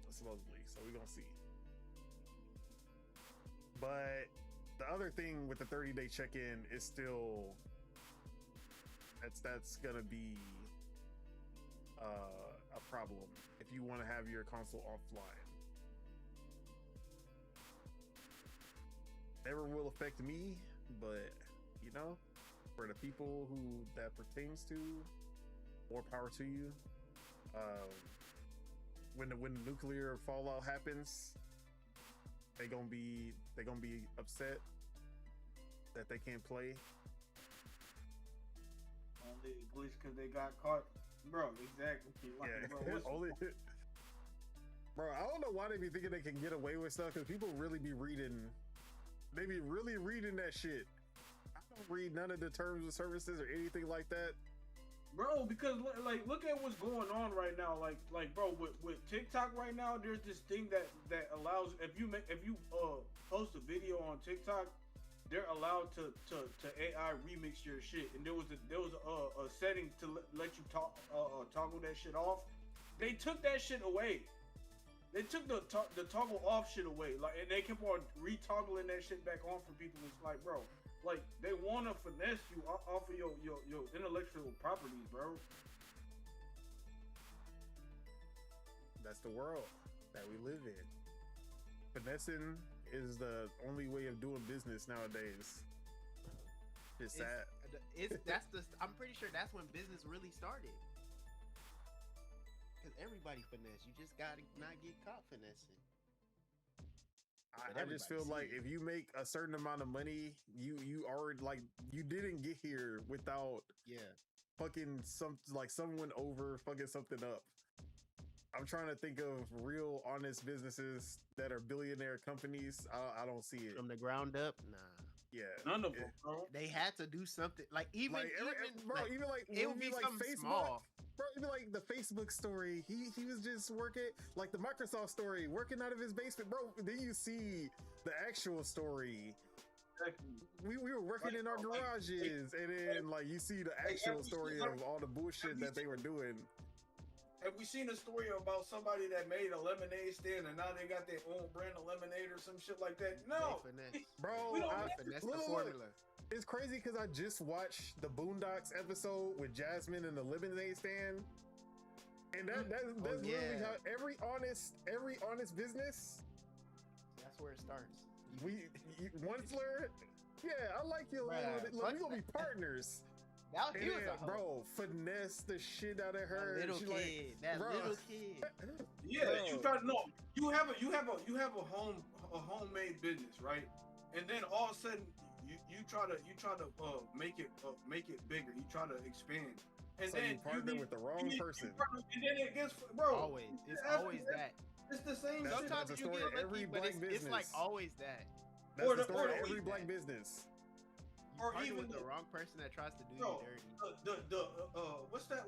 supposedly. So we're gonna see. But the other thing with the 30-day check-in is still that's gonna be a problem if you want to have your console offline. Never will affect me, but you know, for the people who that pertains to, more power to you. When the nuclear fallout happens, they gonna be upset that they can't play. only glitch because they got caught, bro. Exactly. Like, Yeah, bro, what's- only. Bro, I don't know why they be thinking they can get away with stuff, because people really be reading. They be really reading that shit. I don't read none of the terms of services or anything like that. Bro, because like look at what's going on right now. Like bro, with TikTok right now, there's this thing that allows if you post a video on TikTok, they're allowed to AI remix your shit. And there was a setting to let you toggle that shit off. They took that shit away. They took the toggle off shit away, like, and they kept on retoggling that shit back on for people. It's like, bro, like they want to finesse you off of your intellectual properties, bro. That's the world that we live in. Finessing is the only way of doing business nowadays. It's sad. I'm pretty sure that's when business really started. Because everybody finesse. You just gotta not get caught finessing. I just feel like if you make a certain amount of money, you already, like, you didn't get here without fucking someone over fucking something up. I'm trying to think of real honest businesses that are billionaire companies. I don't see it From the ground up, nah. Yeah, None of them, bro. They had to do something. Like even like, even like it would be like something Facebook, small. bro. Even like the Facebook story, he was just working, like the Microsoft story, working out of his basement, bro. Then you see the actual story. We were working in our garages, and then like you see the actual story of all the bullshit that they were doing. Have we seen a story about somebody that made a lemonade stand and now they got their own brand of lemonade or some shit like that? No, bro. Finesse the formula. It's crazy because I just watched the Boondocks episode with Jasmine and the lemonade stand, and that's literally how every honest business. That's where it starts. Onceler, yeah, I like you. We gonna be partners. He was a bro, finesse the shit out of her. That little kid. Yeah, bro. You try to know. You have a homemade business, right? And then all of a sudden you try to make it bigger. You try to expand. And so then you partner with the wrong person. And then it gets, bro. Always. It's always that. It's the same. Sometimes you get lucky, but it's like always that. That's the story of every black business. Or even with the wrong person that tries to do you dirty. What's that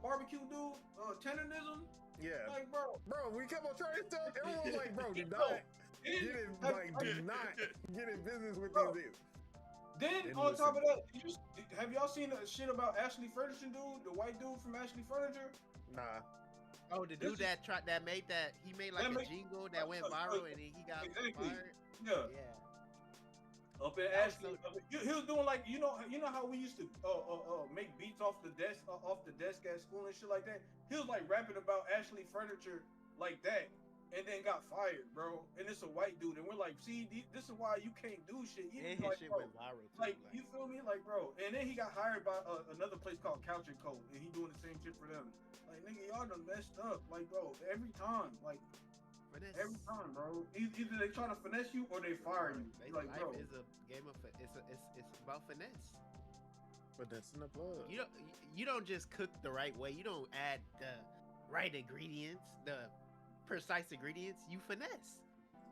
barbecue dude? Tennism? Yeah. Like, bro, we kept on trying to tell everyone was like, bro, do not get in business with these. Then on top of that, have y'all seen the shit about Ashley Furniture dude, the white dude from Ashley Furniture? Nah. Oh, the dude that made a jingle that went viral and then he got fired. Yeah. Up in Ashley, he was doing like you know how we used to make beats off the desk at school and shit like that. He was like rapping about Ashley Furniture like that, and then got fired, bro. And it's a white dude, and we're like, see, this is why you can't do shit. And like, his shit went viral too. Like, you feel me, like, bro. And then he got hired by another place called Couch and Co, and he doing the same shit for them. Like, nigga, y'all done messed up, like, bro. Every time, like. Every time, bro. Either they try to finesse you or they fire you. Like, life bro. is a game of it's about finesse. But that's in the blood. You don't just cook the right way. You don't add the right ingredients, the precise ingredients. You finesse.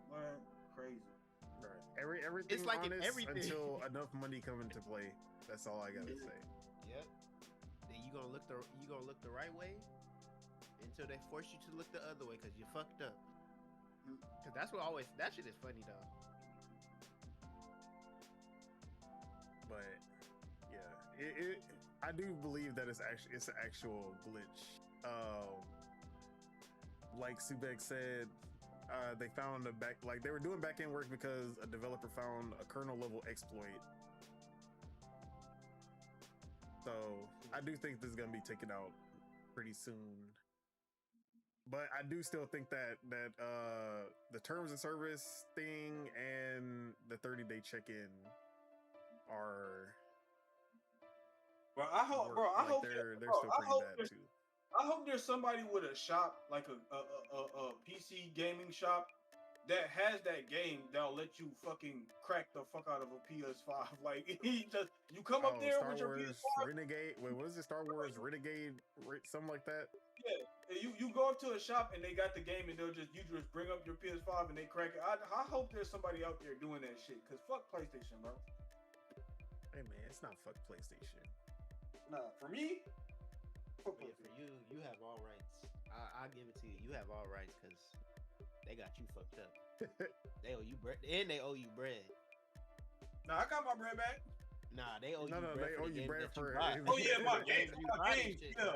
Man, crazy. Right. Everything. It's like honest everything until enough money come into play. That's all I gotta say. Yep. Then you gonna look the right way until they force you to look the other way because you fucked up. Cause that shit is funny though. But yeah, I do believe that it's an actual glitch. Like Subek said, they found they were doing back end work because a developer found a kernel level exploit. So I do think this is gonna be taken out pretty soon. But I do still think that the terms of service thing and the 30-day check-in are. I hope they're still pretty bad too. I hope there's somebody with a shop, like a PC gaming shop, that has that game that'll let you fucking crack the fuck out of a PS5. Like, you come up there Star with your Wars PS5. Renegade. Wait, what is it? Star Wars Renegade, something like that. Yeah, you go up to a shop and they got the game and you just bring up your PS5 and they crack it. I hope there's somebody out there doing that shit, cause fuck PlayStation, bro. Hey man, it's not fuck PlayStation. Nah, for me. For you, you have all rights. I'll give it to you. You have all rights because they got you fucked up. They owe you bread, and they owe you bread. Nah, I got my bread back. Nah, they owe you bread. They owe you bread for. Oh yeah, my games. Yeah,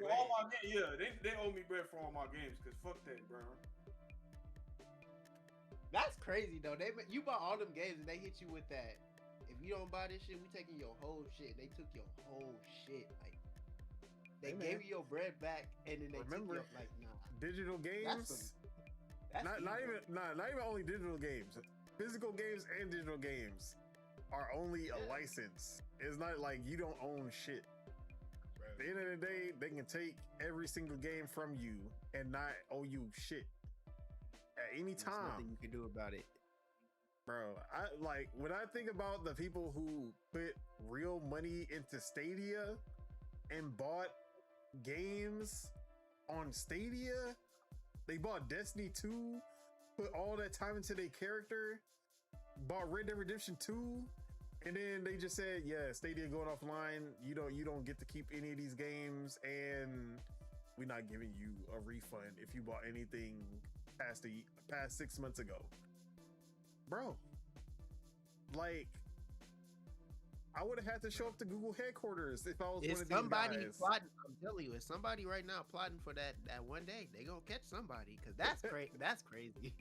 all my games. Yeah, they owe me bread for all my games. Cause fuck that, bro. That's crazy though. You bought all them games and they hit you with that. If you don't buy this shit, we taking your whole shit. They took your whole shit. Like they gave you your bread back, and then they took your nah. Digital games. Not even only digital games. Physical games and digital games are only a license. It's not like you don't own shit. At the end of the day, they can take every single game from you and not owe you shit at any time. There's nothing you can do about it. Bro, when I think about the people who put real money into Stadia and bought games on Stadia, they bought Destiny 2, put all that time into their character, bought Red Dead Redemption 2, and then they just said, yeah, Stadia going offline, you don't get to keep any of these games, and we're not giving you a refund if you bought anything past 6 months ago. Bro, like, I would have had to show up to Google headquarters if I was one of these guys. Plotting, I'm telling you, it's somebody right now plotting for that one day. They gonna catch somebody, because that's crazy. That's crazy.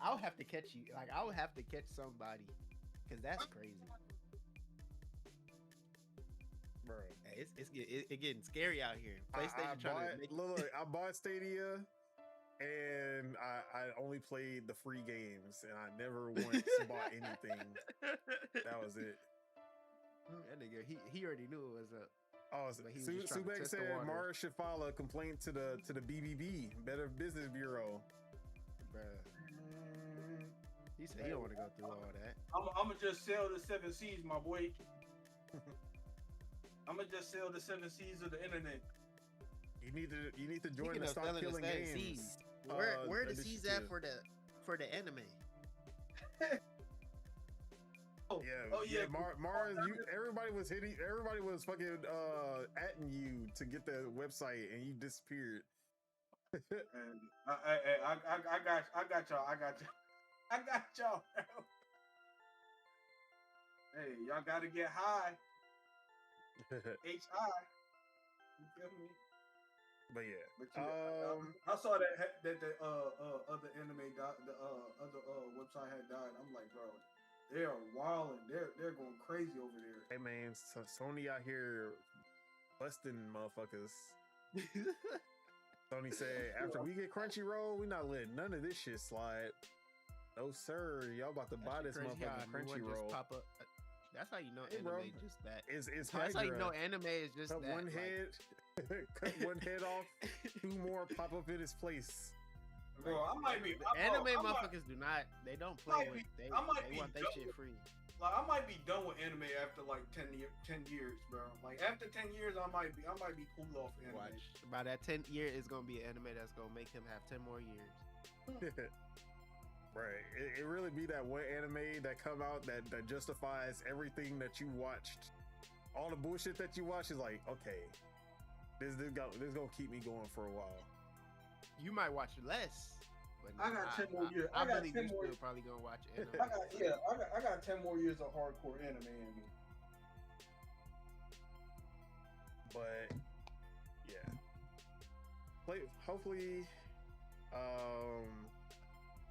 I'll have to catch you. Like, I would have to catch somebody, because that's crazy. Bro, hey, it's getting scary out here. PlayStation I bought Stadia, and I only played the free games, and I never once bought anything. That was it. That nigga, he already knew it was up. Oh, Subek said Mars should file a complaint to the BBB, Better Business Bureau. Bruh. He said he don't want to go through all that. I'm gonna just sell the 7 Seas, my boy. I'm gonna just sell the 7 Seas of the internet. You need to join the Stop Killing Games. Seas. Where the Seas at for the anime? Yeah. Mars, everybody was fucking atting you to get the website, and you disappeared. And I got y'all, bro. Hey, y'all gotta get high. H-I. You feel me? But yeah. But I saw that the other anime the other website had died. I'm like, bro, they are wild and they're going crazy over there. Hey man, so Sony out here busting motherfuckers. Sony said, after we get Crunchyroll, we not letting none of this shit slide. No sir, y'all about to buy this motherfucking Crunchyroll. Pop up. That's how you know anime just that. It's that's how you know anime is just cut that. One head, cut one head off, 2 more pop up in its place. Bro, I might be anime motherfuckers do not. They don't play with. They want that shit free. Like, I might be done with anime after like 10 years, bro. Like after 10 years, I might be cool off anime. Watch. By that 10th year, it's gonna be an anime that's gonna make him have 10 more years. Right, it really be that one anime that come out that justifies everything that you watched. All the bullshit that you watch is like, okay, this gonna keep me going for a while. You might watch less. But I got 10 more years. I really do still probably gonna watch anime. I got 10 more years of hardcore anime in me. But yeah, hopefully,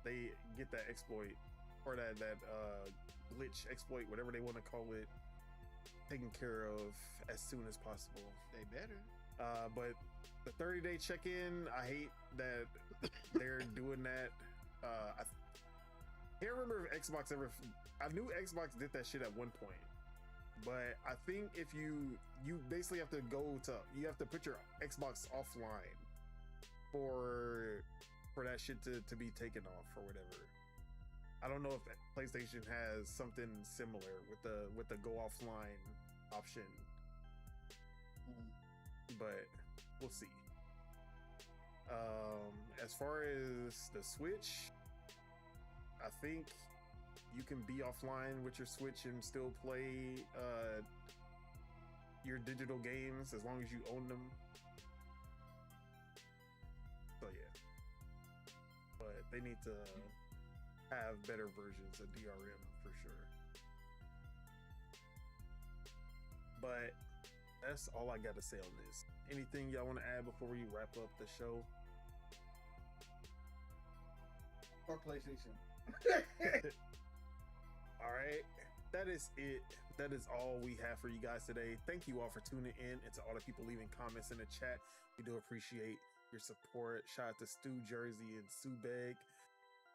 they get that exploit or that glitch exploit, whatever they want to call it, taken care of as soon as possible. They better. But the 30-day check-in, I hate that they're doing that. I can't remember if Xbox ever. I knew Xbox did that shit at one point, but I think if you basically have to you have to put your Xbox offline for that shit to be taken off or whatever. I don't know if PlayStation has something similar with the go offline option, but we'll see. As far as the Switch, I think you can be offline with your Switch and still play your digital games as long as you own them. So yeah. But they need to have better versions of DRM for sure. But that's all I got to say on this. Anything y'all want to add before we wrap up the show? Or PlayStation. All right. That is it. That is all we have for you guys today. Thank you all for tuning in, and to all the people leaving comments in the chat. We do appreciate your support. Shout out to Stu Jersey and Subeg.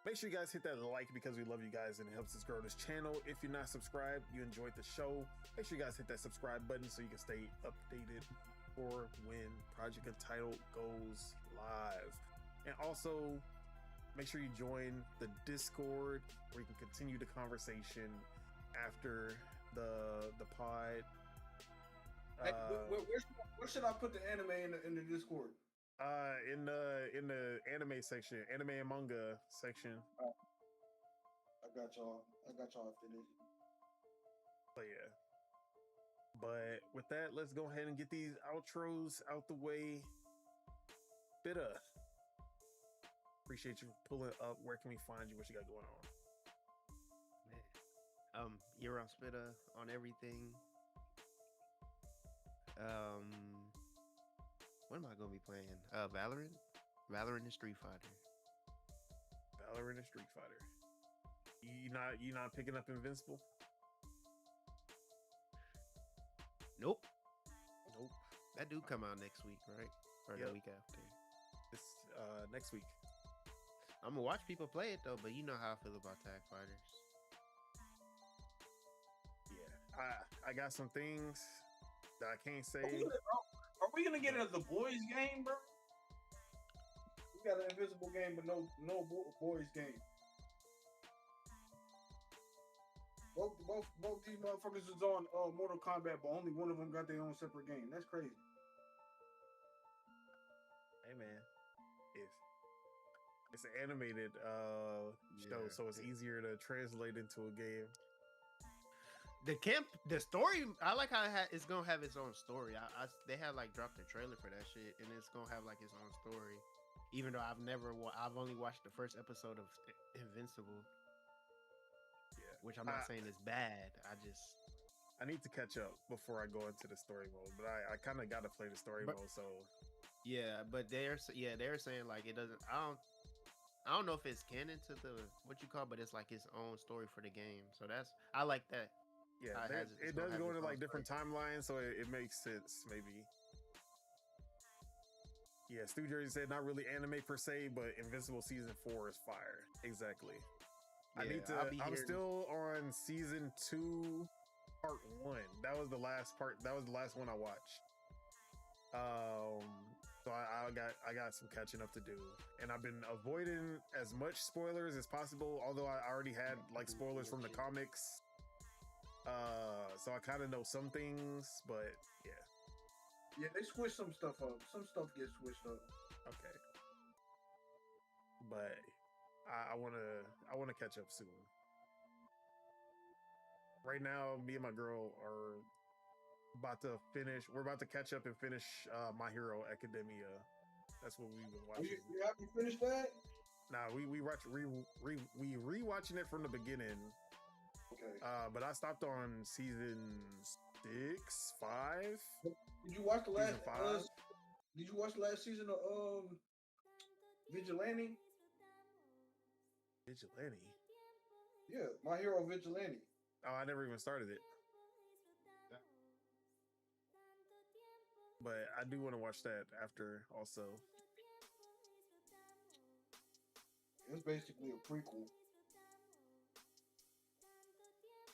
Make sure you guys hit that like because we love you guys and it helps us grow this channel. If you're not subscribed, you enjoyed the show, make sure you guys hit that subscribe button so you can stay updated for when Project Untitled goes live. And also, make sure you join the Discord where you can continue the conversation after the pod. Hey, where should I put the anime in the Discord? In the anime section, anime and manga section. I got y'all after this. So yeah. But with that, let's go ahead and get these outros out the way. Spitta, appreciate you pulling up. Where can we find you? What you got going on? Man. You're on Spitta on everything. What am I gonna be playing? Valorant and Street Fighter. Valorant and Street Fighter. You not picking up Invincible? Nope. Nope. That do come out next week, right? Or Yep. the week after. It's next week. I'm gonna watch people play it though, but you know how I feel about tag fighters. Yeah. I got some things that I can't say. Are we gonna get it as the boys game, bro? We got an Invisible game, but no boys game. Both these motherfuckers is on Mortal Kombat, but only one of them got their own separate game. That's crazy. Hey man, if it's an animated show, so it's easier to translate into a game. The story, I like how it's gonna have its own story. They had like dropped the trailer for that shit, and it's gonna have like its own story. Even though I've only watched the first episode of Invincible. Yeah, which I'm not saying is bad. I need to catch up before I go into the story mode, but I kind of got to play the story mode. So yeah, but they're saying like it doesn't. I don't know if it's canon to the what you call, but it's like its own story for the game. So I like that. Yeah, it does go into like different timelines, so it makes sense maybe. Yeah, Stu Jersey said not really anime per se, but Invincible season 4 is fire. Exactly. Yeah, I'm still on season 2, part 1. That was the last part. That was the last one I watched. So I got some catching up to do, and I've been avoiding as much spoilers as possible. Although I already had like spoilers from the comics. So I kind of know some things, but yeah. Yeah, they switch some stuff up. Some stuff gets switched up. Okay. But I wanna catch up soon. Right now, me and my girl are about to finish. We're about to catch up and finish My Hero Academia. That's what we've been watching. You haven't finished that? Nah, we rewatching it from the beginning. Okay. But I stopped on season 6, 5. Did you watch the last? 5? Did you watch the last season of Vigilante? Vigilante. Yeah, My Hero Vigilante. Oh, I never even started it. But I do want to watch that after also. It's basically a prequel.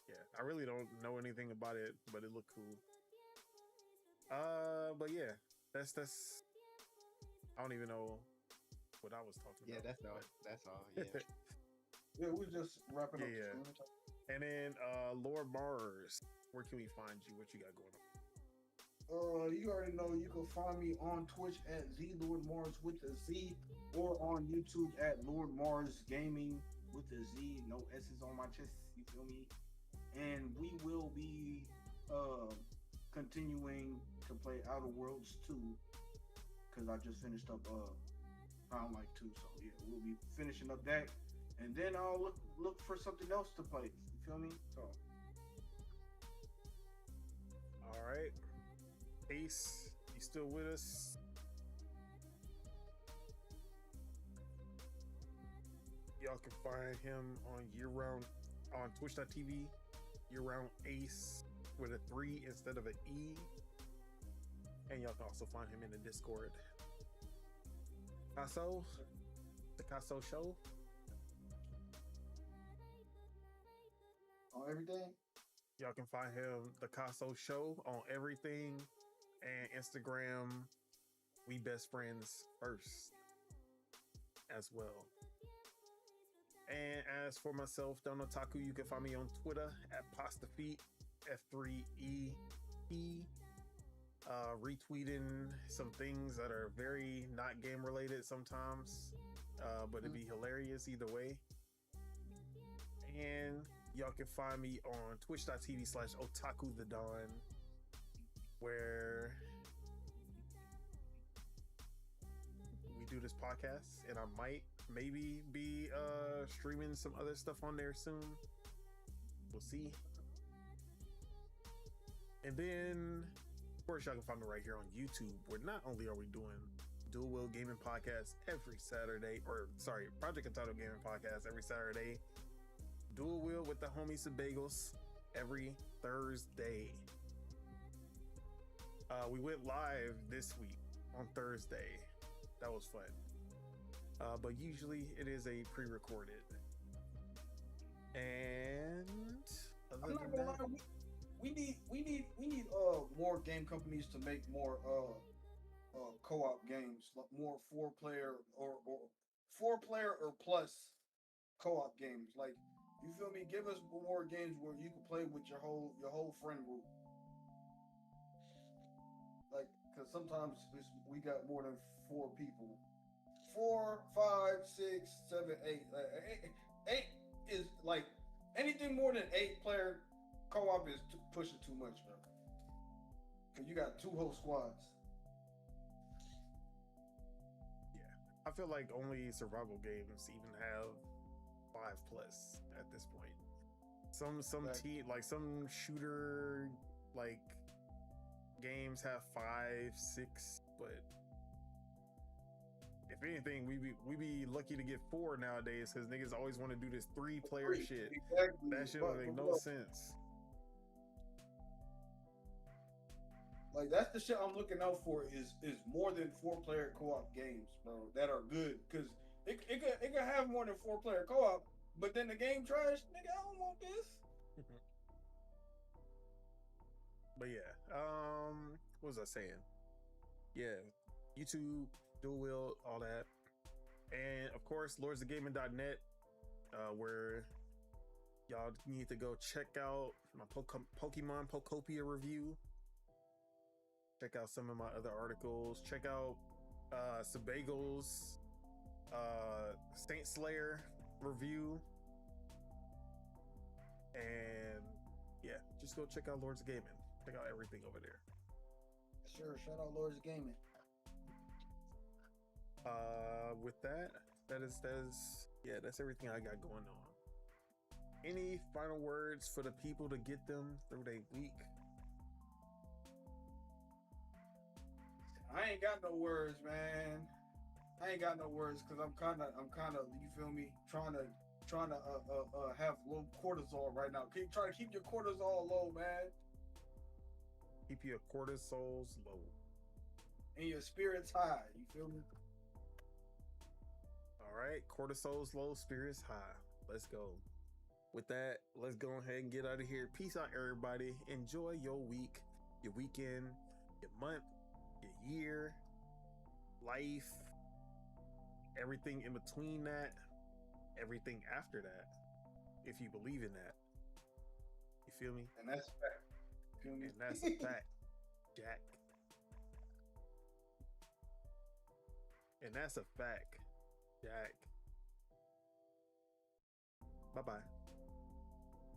Yeah, I really don't know anything about it, but it looked cool. But yeah, that's. I don't even know what I was talking about. Yeah, that's all. Yeah. Yeah, we're just wrapping up. Yeah. And then Lord Mars, where can we find you? What you got going on? You already know you can find me on Twitch at ZLordMars with a Z, or on YouTube at Lord Mars Gaming with a Z. No S's on my chest. You feel me? And we will be continuing to play Outer Worlds 2 because I just finished up Round Like 2. So yeah, we'll be finishing up that, and then I'll look for something else to play. You feel me? So. All right. Ace, you still with us? Y'all can find him on year-round on twitch.tv, year-round Ace with a 3 instead of an E. And y'all can also find him in the Discord. Casso, the Casso Show. On everything? Y'all can find him, the Casso Show, on everything. And Instagram, We Best Friends First as well. And as for myself, Don Otaku, you can find me on Twitter at PastaFeet, F3EP. Retweeting some things that are very not game related sometimes, but it'd be hilarious either way. And y'all can find me on twitch.tv/OtakuTheDon, where we do this podcast, and I might maybe be streaming some other stuff on there soon. We'll see. And then of course, y'all can find me right here on YouTube, where not only are we doing Dual Wheel Gaming Podcast every Saturday, Project Untitled Gaming Podcast every Saturday, Dual Wheel with the homies of Bagels every Thursday. We went live this week on Thursday. That was fun. But usually it is a pre-recorded. And other than that, we need more game companies to make more co-op games, like more four-player or plus co-op games. Like, you feel me? Give us more games where you can play with your whole friend group. Like, because sometimes we got more than 4 people. 4, 5, 6, 7, 8. Like, 8 is like anything more than 8-player co-op is pushing too much, bro. Cause you got 2 whole squads. Yeah, I feel like only survival games even have 5+ at this point. Some some shooter like games have 5, 6, but if anything, we be lucky to get 4 nowadays because niggas always want to do this 3-player shit. Exactly. That shit don't make no sense. Like, that's the shit I'm looking out for is more than 4-player co-op games, bro, that are good. Cause it could have more than 4-player co-op, but then the game trash, nigga, I don't want this. But yeah, what was I saying? Yeah, YouTube, Dual Wheel, all that. And of course, lordsofgaming.net, where y'all need to go check out my Pokemon Pokopia review. Check out some of my other articles. Check out Sebago's Saint Slayer review. And yeah, just go check out Lords of Gaming. Check out everything over there. Sure, shout out Lords of Gaming. With that's everything I got going on. Any final words for the people to get them through their week? I ain't got no words, man. I ain't got no words because I'm kind of, you feel me, trying to have low cortisol right now. Try to keep your cortisol low, man. Keep your cortisols low. And your spirits high. You feel me? All right, cortisol's low, spirits high. Let's go. With that, let's go ahead and get out of here. Peace out, everybody. Enjoy your week, your weekend, your month, your year, life, everything in between that, everything after that, if you believe in that. You feel me? And that's a fact. Feel me? And that's a fact, Jack. And that's a fact, Jack. Bye-bye.